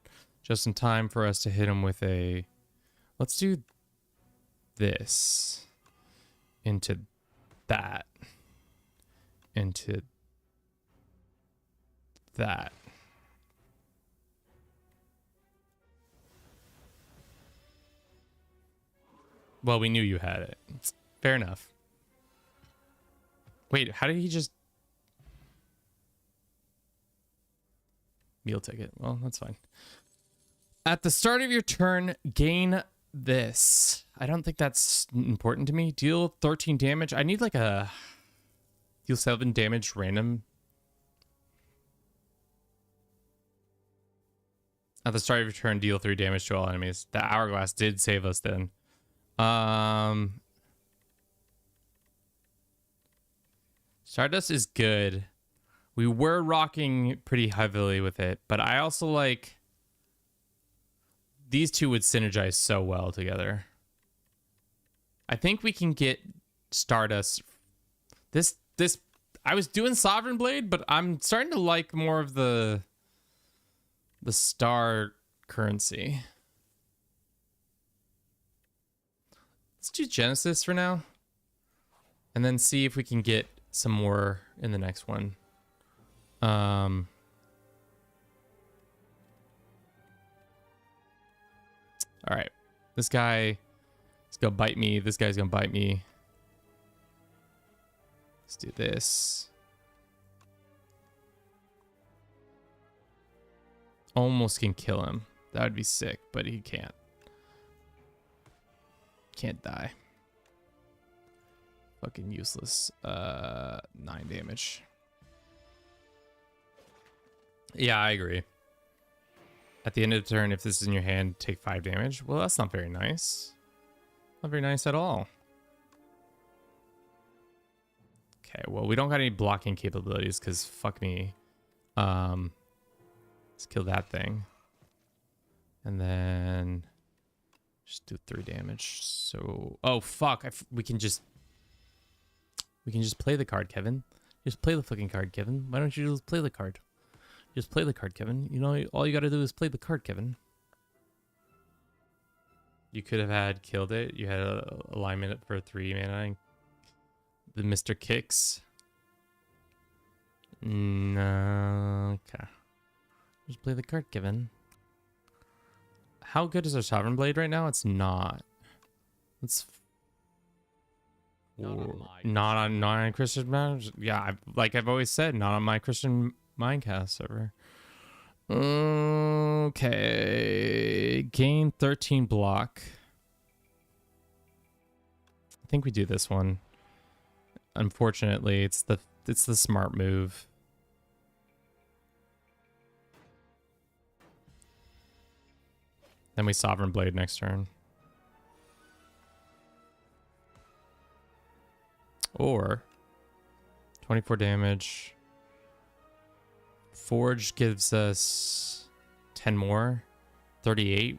just in time for us to hit him with a... Let's do this into that. Into that. Well, we knew you had it. Fair enough. Wait, how did he just... Meal ticket. Well, that's fine. At the start of your turn, gain this. I don't think that's important to me. Deal 13 damage. I need like a... Deal 7 damage random. At the start of your turn, deal 3 damage to all enemies. The hourglass did save us then. Stardust is good. We were rocking pretty heavily with it, but I also like... These two would synergize so well together. I think we can get Stardust. This I was doing Sovereign Blade, but I'm starting to like more of the star currency. Let's do Genesis for now. And then see if we can get some more in the next one. All right. This guy is gonna bite me. This guy's gonna bite me. Let's do this. Almost can kill him. That would be sick, but he can't. Can't die. Fucking useless. 9 damage. Yeah, I agree. At the end of the turn, if this is in your hand, take 5 damage. Well, that's not very nice. Not very nice at all. Okay, well, we don't got any blocking capabilities because fuck me. Let's kill that thing. And then just do 3 damage. So, oh fuck, we can just play the card, Kevin. Just play the fucking card, Kevin. Why don't you just play the card? Just play the card, Kevin. You know, all you gotta do is play the card, Kevin. You could have had killed it. You had a alignment for 3 mana. The Mr. Kicks. No, okay. Just play the card, Kevin. How good is our Sovereign Blade right now? It's not. It's not on Christian Minecast. Yeah, I've always said, not on my Christian Minecast server. Okay, gain 13 block. I think we do this one. Unfortunately, it's the smart move. Then we Sovereign Blade next turn. Or 24 damage. Forge gives us 10 more. 38.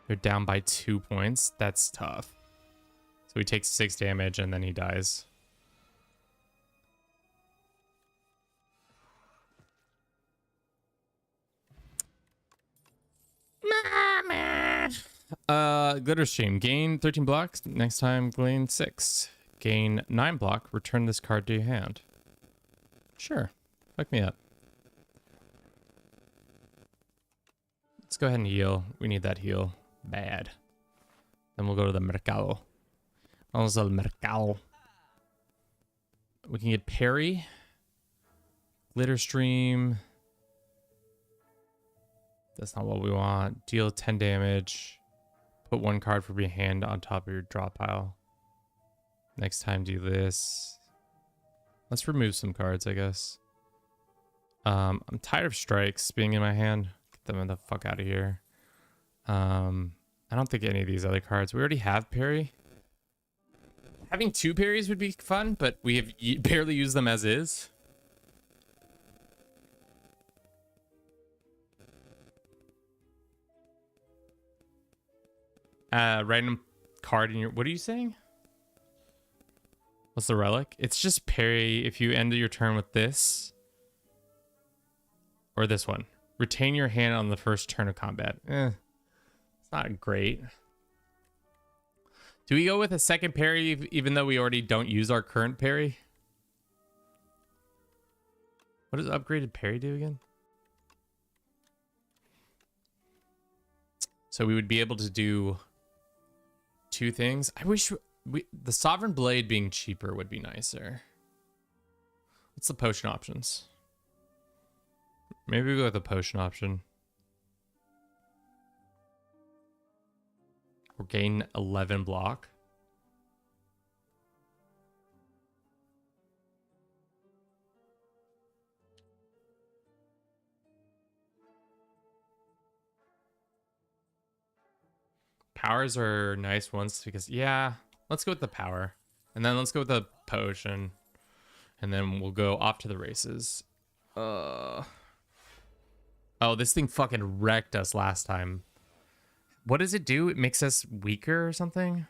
They're down by 2 points. That's tough. So he takes 6 damage and then he dies. Glitter Stream. Gain 13 blocks. Next time, gain 6. Gain 9 block. Return this card to your hand. Sure. Fuck me up. Let's go ahead and heal. We need that heal. Bad. Then we'll go to the Mercado. Vamos al Mercado. We can get Parry. Glitter Stream. That's not what we want. Deal 10 damage. Put 1 card from your hand on top of your draw pile. Next time, do this. Let's remove some cards, I guess. I'm tired of strikes being in my hand. Get them the fuck out of here. I don't think any of these other cards. We already have parry. Having 2 parries would be fun, but we have barely used them as is. Random card in your... What are you saying? What's the relic? It's just parry if you end your turn with this. Or this one. Retain your hand on the first turn of combat. It's not great. Do we go with a second parry even though we already don't use our current parry? What does upgraded parry do again? So we would be able to do 2 things. I wish the Sovereign Blade being cheaper would be nicer. What's the potion options? Maybe we go with the potion option. We'll gain 11 block. Powers are nice ones because, yeah, let's go with the power. And then let's go with the potion. And then we'll go off to the races. Oh, this thing fucking wrecked us last time. What does it do? It makes us weaker or something?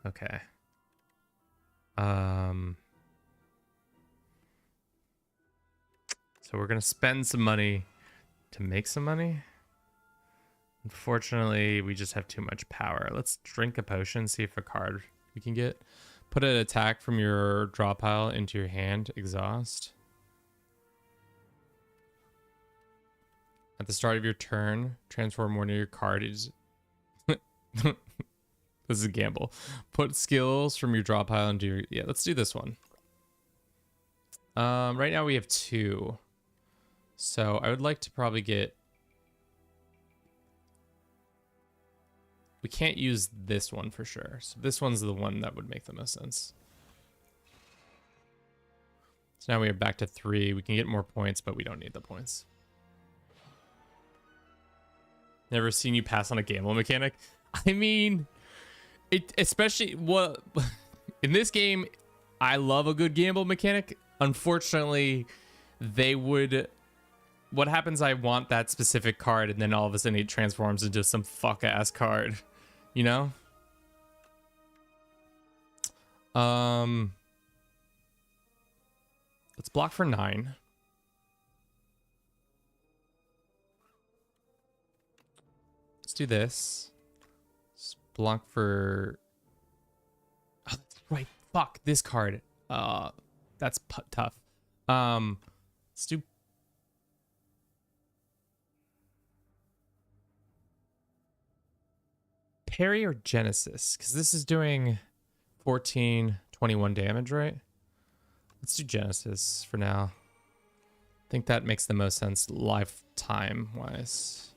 Okay. So we're gonna spend some money to make some money. Unfortunately, we just have too much power. Let's drink a potion, see if a card we can get. Put an attack from your draw pile into your hand. Exhaust. At the start of your turn, transform one of your cards. This is a gamble. Put skills from your draw pile into your... Yeah, let's do this one. Right now we have 2. So I would like to probably get... We can't use this one for sure. So this one's the one that would make the most sense. So now we are back to 3. We can get more points, but we don't need the points. Never seen you pass on a gamble mechanic. I mean, it especially what in this game, I love a good gamble mechanic. Unfortunately, they would. What happens? I want that specific card, and then all of a sudden it transforms into some fuck ass card. You know. Let's block for 9. Let's do this. Let's block for... Oh, that's right. Fuck, this card. That's tough. Let's do... Parry or Genesis? Because this is doing 14, 21 damage, right? Let's do Genesis for now. I think that makes the most sense lifetime-wise.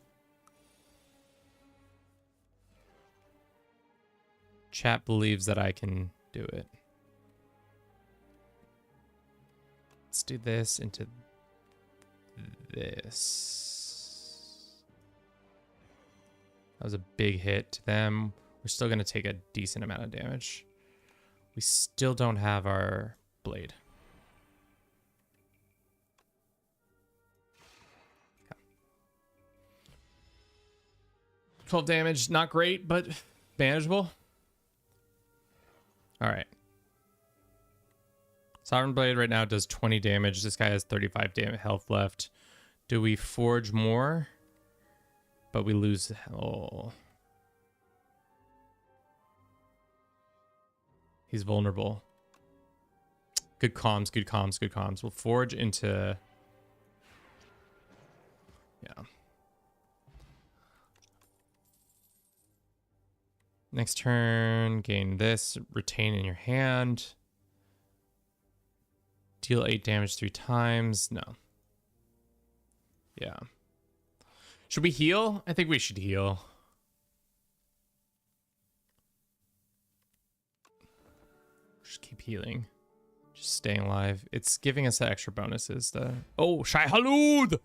Chat believes that I can do it. Let's do this into this. That was a big hit to them. We're still going to take a decent amount of damage. We still don't have our blade. Okay. 12 damage, not great, but manageable. All right. Sovereign Blade right now does 20 damage. This guy has 35 health left. Do we forge more? But we lose... Oh. He's vulnerable. Good comms, good comms, good comms. We'll forge into... Yeah. Next turn, gain this. Retain in your hand. Deal 8 damage 3 times. No. Yeah. Should we heal? I think we should heal. Just keep healing. Just staying alive. It's giving us the extra bonuses. Oh, Shai Halud!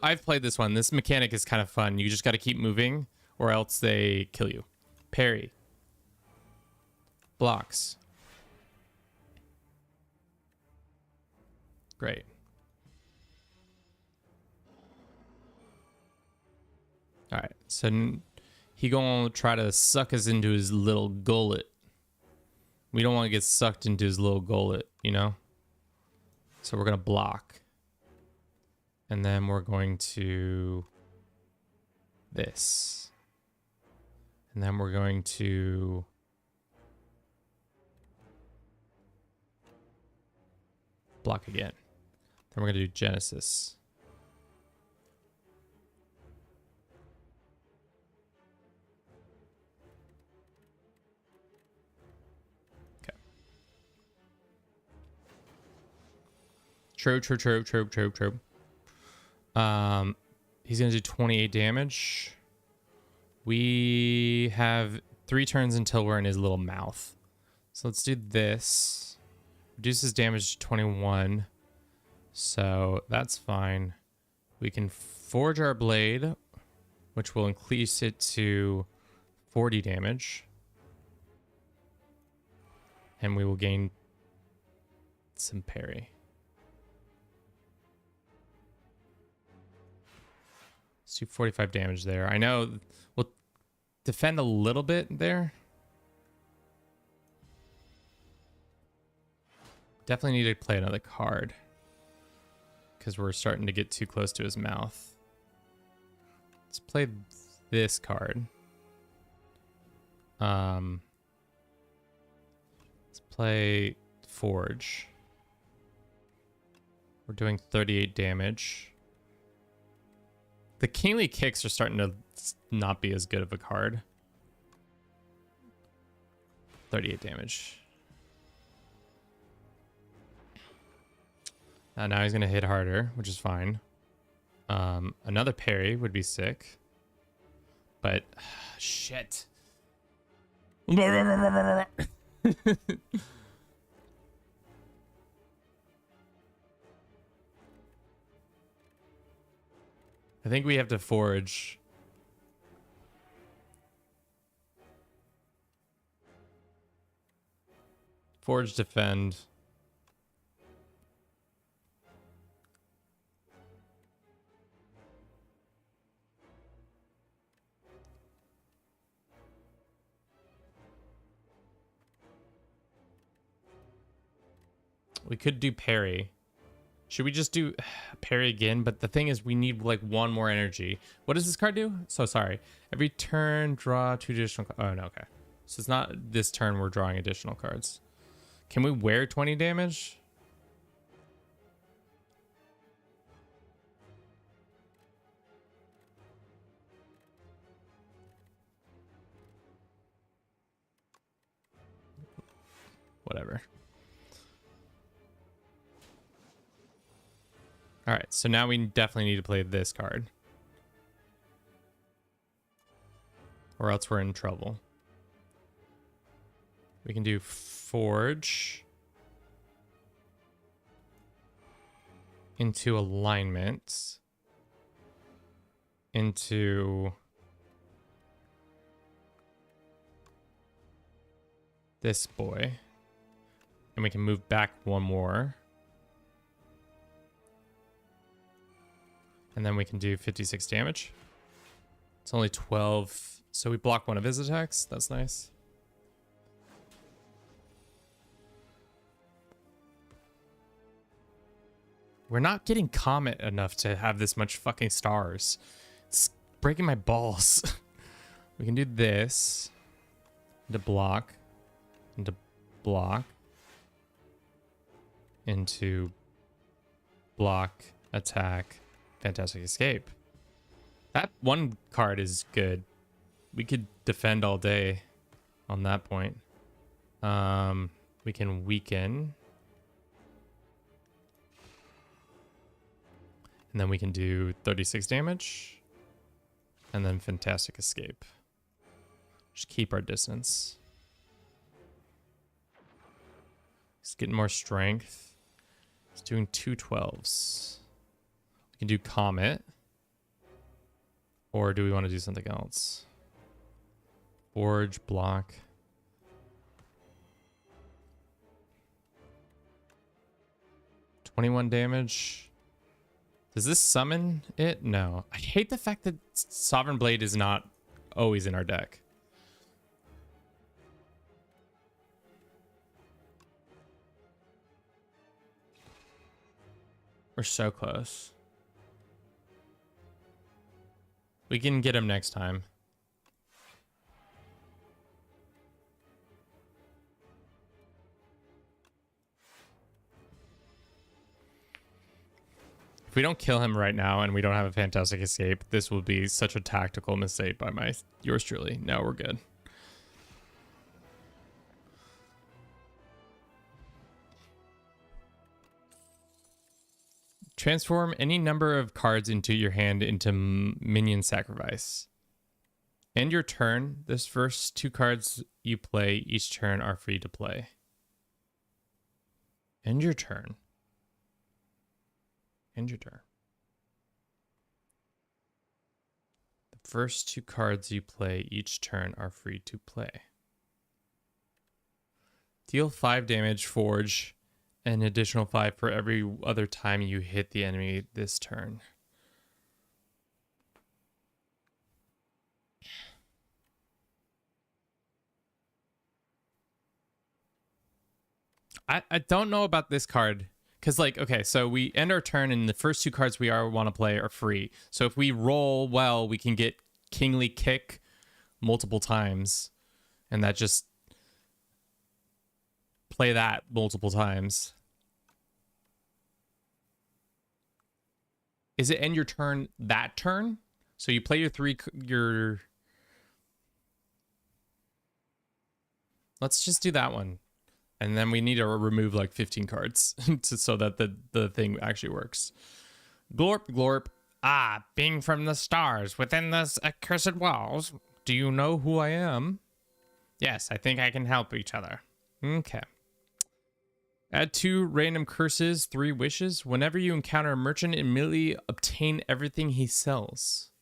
I've played this one. This mechanic is kind of fun. You just got to keep moving or else they kill you. Parry. Blocks. Great. All right. So he gonna try to suck us into his little gullet. We don't want to get sucked into his little gullet, you know? So we're gonna block. And then we're going to this. And then we're going to block again. Then we're going to do Genesis. Okay. True. He's going to do 28 damage. We have 3 turns until we're in his little mouth. So let's do this. Reduces damage to 21. So that's fine. We can forge our blade, which will increase it to 40 damage. And we will gain some parry. Let's do 45 damage there. I know we'll defend a little bit there. Definitely need to play another card because we're starting to get too close to his mouth. Let's play this card. Let's play Forge. We're doing 38 damage. The Kingly Kicks are starting to not be as good of a card. 38 damage. Now he's going to hit harder, which is fine. Another parry would be sick. But, shit. I think we have to forge. Forge, defend. We could do parry. Should we just do parry again? But the thing is, we need like 1 more energy. What does this card do? So sorry. Every turn, draw 2 additional. Oh no, okay. So it's not this turn we're drawing additional cards. Can we wear 20 damage? Whatever. All right, so now we definitely need to play this card. Or else we're in trouble. We can do Forge into alignment into this boy. And we can move back 1 more. And then we can do 56 damage. It's only 12. So we block 1 of his attacks. That's nice. We're not getting Comet enough to have this much fucking stars. It's breaking my balls. We can do this. Into block. Into block. Into block. Attack. Fantastic escape. That 1 card is good. We could defend all day on that point. We can weaken. And then we can do 36 damage. And then fantastic escape. Just keep our distance. He's getting more strength. He's doing 2 12s. We can do Comet. Or do we want to do something else? Forge, block. $21 damage. Does this summon it? No. I hate the fact that Sovereign Blade is not always in our deck. We're so close. We can get him next time. If we don't kill him right now and we don't have a fantastic escape, this will be such a tactical mistake by yours truly. No, we're good. Transform any number of cards into your hand into minion sacrifice. End your turn. This first 2 cards you play each turn are free to play. End your turn. End your turn. The first 2 cards you play each turn are free to play. Deal 5 damage, forge, an additional 5 for every other time you hit the enemy this turn. I don't know about this card. Because, like, okay, so we end our turn, and the first 2 cards we want to play are free. So if we roll well, we can get Kingly Kick multiple times. And that just... play that multiple times. Is it end your turn that turn? So you play your... Let's just do that one. And then we need to remove like 15 cards so that the thing actually works. Glorp, glorp. Ah, being from the stars within this accursed walls. Do you know who I am? Yes, I think I can help each other. Okay. Add 2 random curses, 3 wishes. Whenever you encounter a merchant, immediately obtain everything he sells.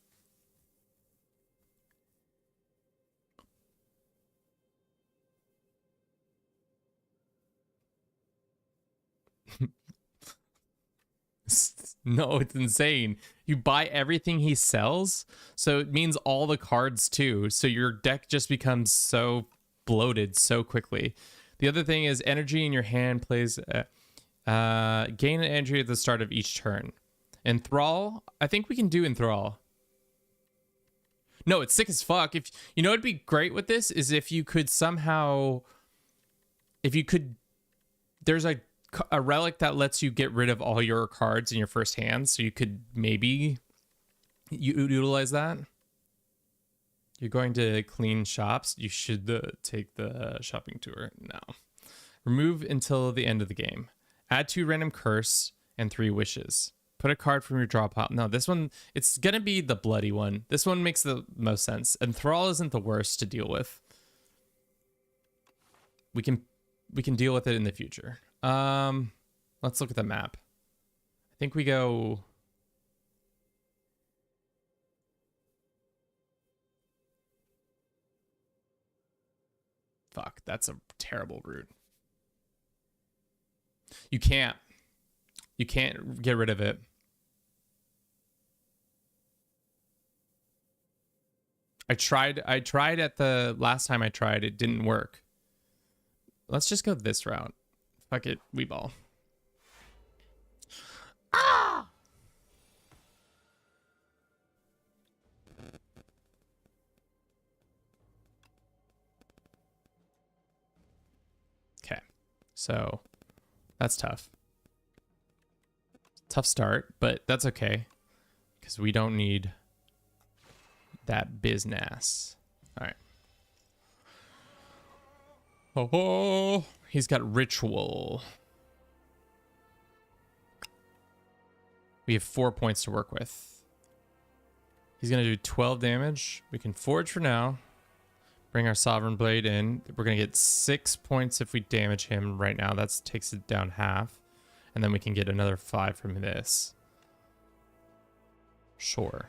No, it's insane. You buy everything he sells, so it means all the cards too. So your deck just becomes so bloated so quickly. The other thing is energy in your hand plays gain an energy at the start of each turn. Enthrall, I think we can do Enthrall. No, it's sick as fuck. If you know, it'd be great with this is if you could somehow, there's a relic that lets you get rid of all your cards in your first hand, so you could maybe utilize that. You're going to clean shops. You should take the shopping tour now. Remove until the end of the game. Add 2 random curse and 3 wishes. Put a card from your draw pile. No, this one, it's gonna be the bloody one. This one makes the most sense. And Thrall isn't the worst to deal with. We can deal with it in the future. Let's look at the map. I think we go... Fuck, that's a terrible route. You can't get rid of it. I tried at the last time I tried, it didn't work. Let's just go this route. Fuck it, we ball. Ah! Okay, so that's tough. Tough start, but that's okay because we don't need that business. All right. Oh, he's got ritual. We have 4 points to work with. He's gonna do 12 damage. We can forge for now. Bring our Sovereign Blade in. We're gonna get 6 points if we damage him right now. That takes it down half. And then we can get another 5 from this. Sure.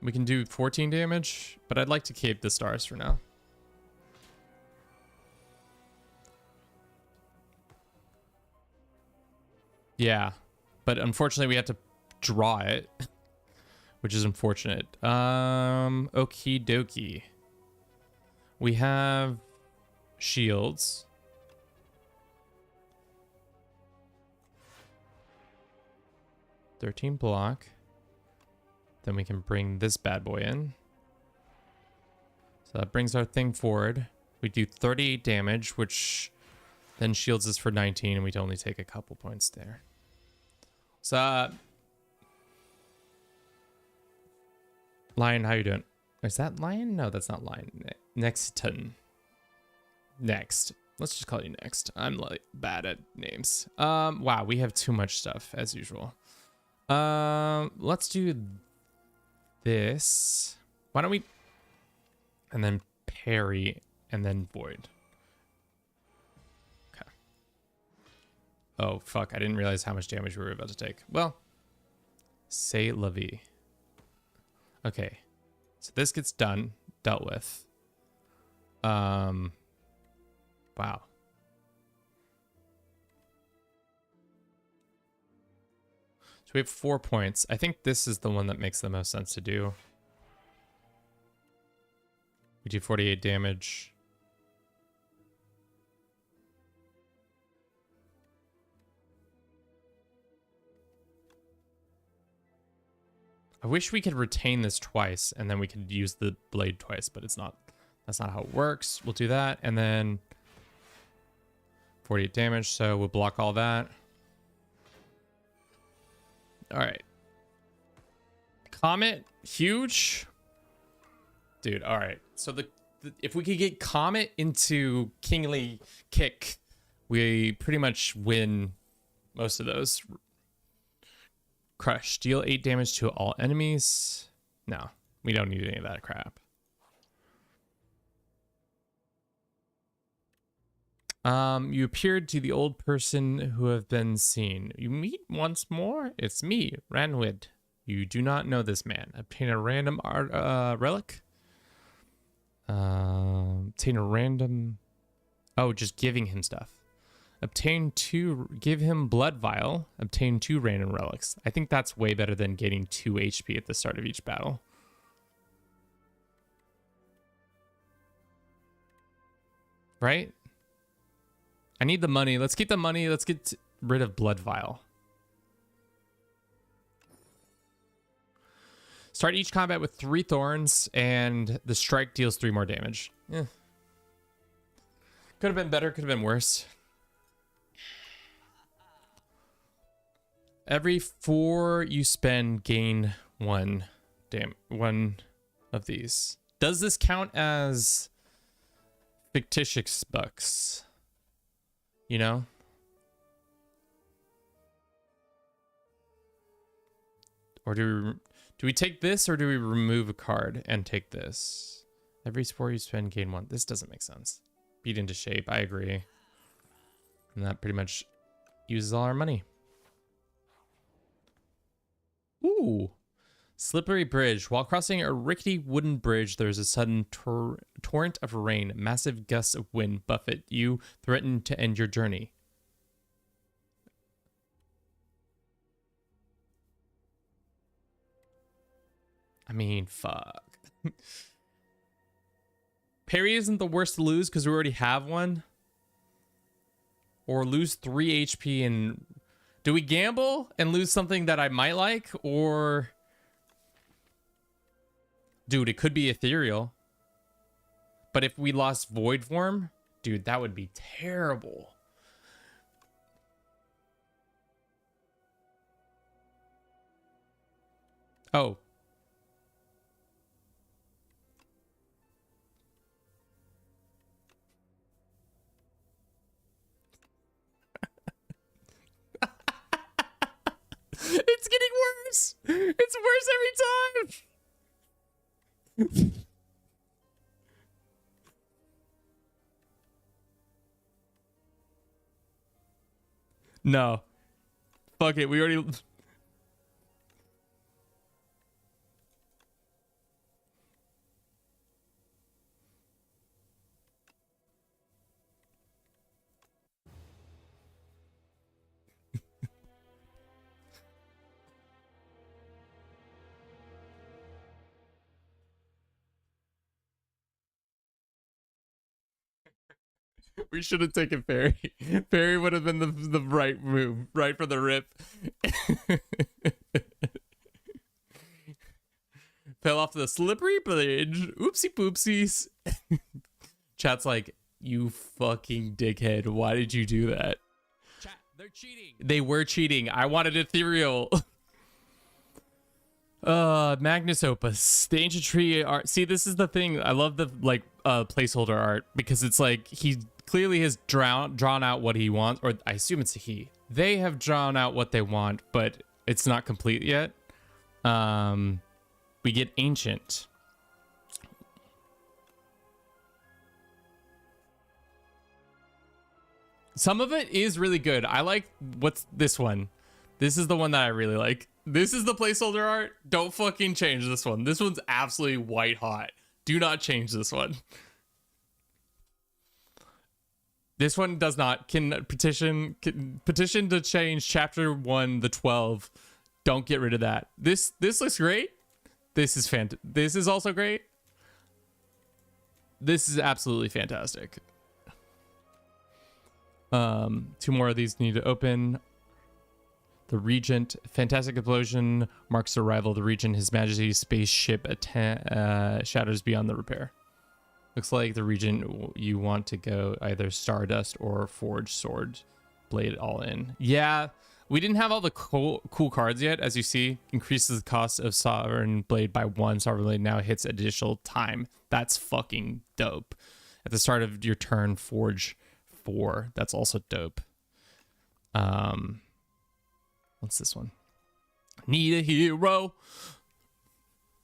We can do 14 damage, but I'd like to keep the stars for now. Yeah, but unfortunately we have to draw it, which is unfortunate. Okie dokie. We have shields. $13 block. Then we can bring this bad boy in. So that brings our thing forward. We do 38 damage, which then shields us for 19, and we'd only take a couple points there. So, Lion, how you doing? Is that Lion? No, that's not Lion. Nexton. Next. Let's just call you Next. I'm like bad at names. Wow, we have too much stuff as usual. Let's do this. Why don't we? And then parry, and then void. Okay. Oh fuck! I didn't realize how much damage we were about to take. Well, c'est la vie. Okay, so this gets dealt with. Wow. So we have 4 points. I think this is the one that makes the most sense to do. We do 48 damage. I wish we could retain this twice and then we could use the blade twice, but it's not. That's not how it works. We'll do that and then 48 damage, so we'll block all that. All right. Comet, huge. Dude, all right. So the if we could get Comet into Kingly Kick, we pretty much win most of those. Crush, deal 8 damage to all enemies. No, we don't need any of that crap. You appeared to the old person who have been seen. You meet once more? It's me, Ranwid. You do not know this man. Obtain a random relic. Obtain a random... Oh, just giving him stuff. Obtain 2... Give him blood vial. Obtain 2 random relics. I think that's way better than getting 2 HP at the start of each battle. Right? I need the money. Let's keep the money. Let's get rid of blood vial. Start each combat with 3 thorns, and the strike deals 3 more damage. Yeah. Could have been better. Could have been worse. Every 4 you spend, gain 1 of these. Does this count as fictitious bucks? You know? Or do we take this, or do we remove a card and take this? Every 4 you spend, gain 1. This doesn't make sense. Beat into shape. I agree. And that pretty much uses all our money. Ooh. Slippery bridge. While crossing a rickety wooden bridge, there is a sudden torrent of rain. Massive gusts of wind buffet you, threaten to end your journey. I mean, fuck. Parry isn't the worst to lose because we already have one. Or lose 3 HP and... Do we gamble and lose something that I might like? Or... Dude, it could be ethereal. But if we lost void form, dude, that would be terrible. Oh. It's getting worse. It's worse every time. No. Fuck it. We already... We should have taken Fairy. Fairy would have been the right move, right for the rip. Fell off the slippery bridge. Oopsie poopsies. Chat's like, you fucking dickhead. Why did you do that?
Chat, they're cheating.
They were cheating. I wanted ethereal. Magnus Opus, the ancient tree art. See, this is the thing. I love the like placeholder art because it's like he clearly has drawn out what he wants, or I assume it's a he. They have drawn out what they want, but it's not complete yet. We get ancient. Some of it is really good. I like what's this one. This is the one that I really like. This is the placeholder art. Don't fucking change this one. This one's absolutely white hot. Do not change this one. This one does not. Can petition to change chapter 1 the 12. Don't get rid of that. This looks great. This is also great. This is absolutely fantastic. 2 more of these need to open. The Regent, fantastic explosion marks the arrival of the Regent. His Majesty's spaceship shatters beyond the repair. Looks like the Regent, you want to go either Stardust or Forge Sword Blade all in. Yeah, we didn't have all the cool cards yet. As you see, increases the cost of Sovereign Blade by 1. Sovereign Blade now hits additional time. That's fucking dope. At the start of your turn, Forge 4. That's also dope. What's this one? Need a hero.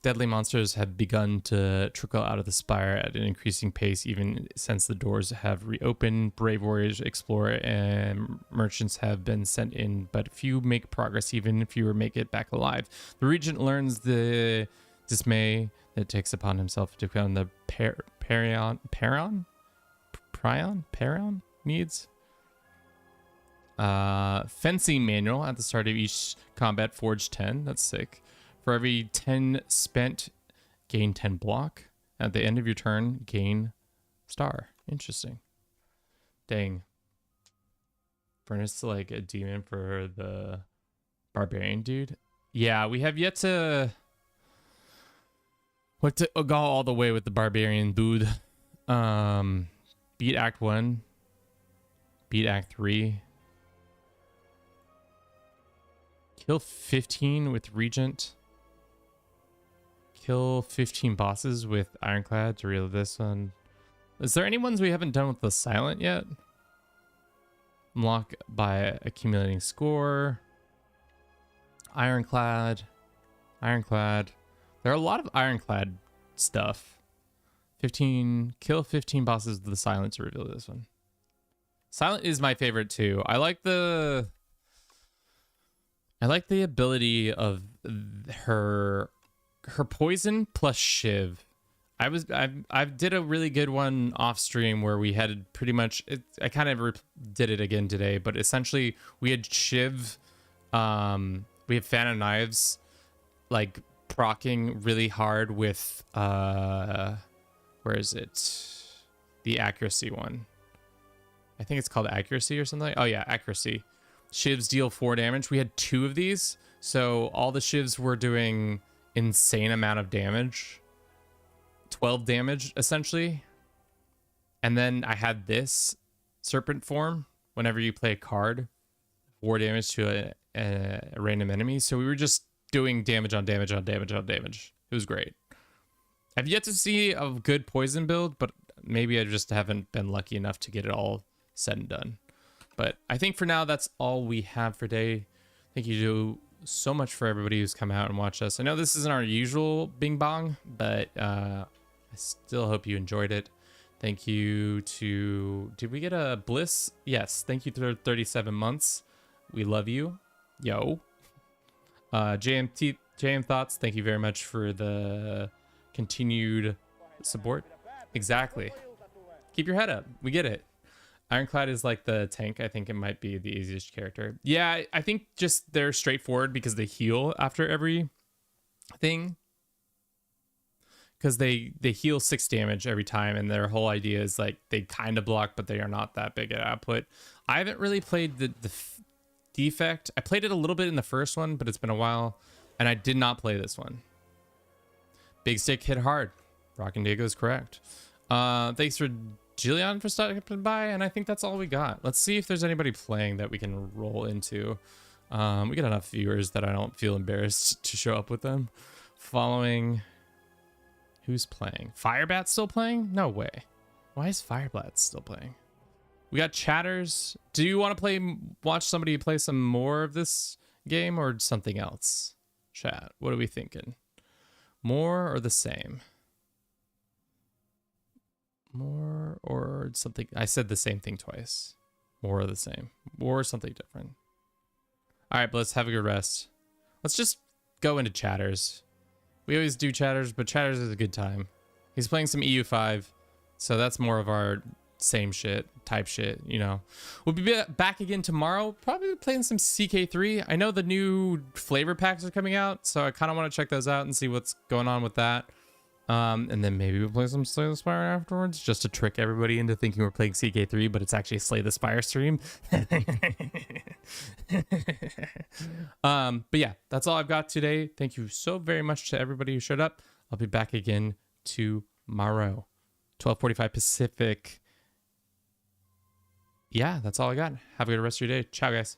Deadly monsters have begun to trickle out of the spire at an increasing pace, even since the doors have reopened. Brave warriors, explorer, and merchants have been sent in, but few make progress, even fewer make it back alive. The regent learns the dismay that it takes upon himself to become the Perion needs. Fencing manual at the start of each combat, forge 10. That's sick. For every 10 spent, gain 10 block. At the end of your turn, gain star. Interesting. Dang. Furnace to like a demon for the barbarian dude. Yeah, we have yet to go all the way with the barbarian dude. Beat Act 1. Beat Act 3. Kill 15 with Regent. Kill 15 bosses with Ironclad to reel this one. Is there any ones we haven't done with the Silent yet? Unlock by accumulating score. Ironclad. Ironclad. There are a lot of Ironclad stuff. 15. Kill 15 bosses with the Silent to reveal this one. Silent is my favorite too. I like the ability of her poison plus shiv. I did a really good one off stream where we had pretty much I kind of did it again today, but essentially we had shiv, we have fan of knives like proccing really hard with where is it, the accuracy one. I think it's called accuracy or something. Oh yeah, accuracy. Shivs deal 4 damage. We had 2 of these, so all the shivs were doing insane amount of damage. 12 damage essentially. And then I had this serpent form. Whenever you play a card, 4 damage to a random enemy. So we were just doing damage on damage on damage on damage. It was great. I've yet to see a good poison build, but maybe I just haven't been lucky enough to get it all said and done. But I think for now, that's all we have for today. Thank you so much for everybody who's come out and watched us. I know this isn't our usual Bing Bong, but I still hope you enjoyed it. Thank you to... Did we get a Bliss? Yes. Thank you for 37 months. We love you. Yo. JM Thoughts, thank you very much for the continued support. Exactly. Keep your head up. We get it. Ironclad is like the tank. I think it might be the easiest character. Yeah, I think just they're straightforward because they heal after every thing. because they heal 6 damage every time, and their whole idea is like they kind of block, but they are not that big at output. I haven't really played the defect. I played it a little bit in the first one, but it's been a while, and I did not play this one. Big stick hit hard. Rockin' Diego is correct. Thanks for Jillian for stopping by, and I think that's all we got. Let's see if there's anybody playing that we can roll into. We get enough viewers that I don't feel embarrassed to show up with them. Following, who's playing? Firebat still playing? No way. Why is Firebat still playing? We got chatters. Do you want to watch somebody play some more of this game or something else? Chat, what are we thinking? More or the same? More or something. I said the same thing twice. More or the same. Or something different. All right, but let's have a good rest. Let's just go into chatters. We always do chatters, but chatters is a good time. He's playing some EU5, so that's more of our same shit, type shit, you know. We'll be back again tomorrow, probably playing some CK3. I know the new flavor packs are coming out, so I kind of want to check those out and see what's going on with that. And then maybe we'll play some Slay the Spire afterwards, just to trick everybody into thinking we're playing CK3, but it's actually a Slay the Spire stream. But yeah, that's all I've got today. Thank you so very much to everybody who showed up. I'll be back again tomorrow, 12:45 Pacific. Yeah, that's all I got. Have a good rest of your day. Ciao, guys.